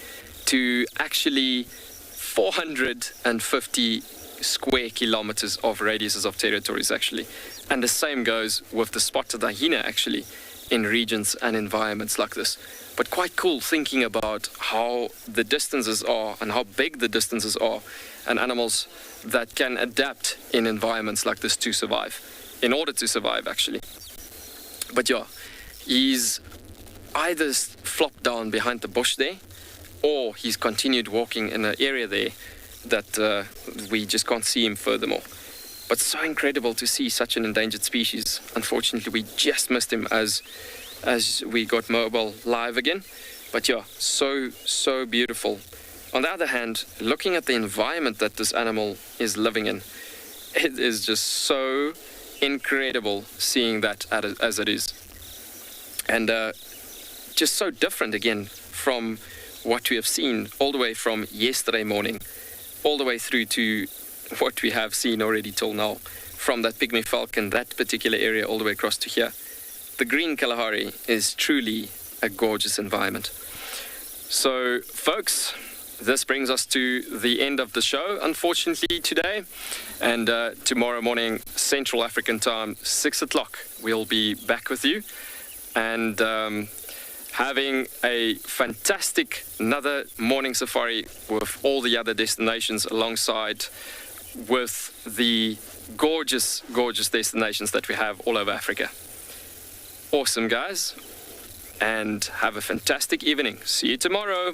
to actually 450 square kilometers of radiuses of territories actually. And the same goes with the spotted hyena actually in regions and environments like this. But quite cool thinking about how the distances are and how big the distances are, and animals that can adapt in environments like this to survive, in order to survive actually. But yeah, he's either flopped down behind the bush there, or he's continued walking in an area there that we just can't see him furthermore. but so incredible to see such an endangered species. Unfortunately, we just missed him as we got mobile live again. But yeah, so beautiful. On the other hand, looking at the environment that this animal is living in, it is just so incredible seeing that as it is. And just so different again from what we have seen all the way from yesterday morning, all the way through to what we have seen already till now, from that Pygmy Falcon, that particular area, all the way across to here. The green Kalahari is truly a gorgeous environment. So, folks, this brings us to the end of the show, unfortunately, today. And tomorrow morning, Central African time, 6 o'clock, we'll be back with you. And having a fantastic another morning safari with all the other destinations alongside with the gorgeous destinations that we have all over Africa. Awesome, guys, and have a fantastic evening. See you tomorrow.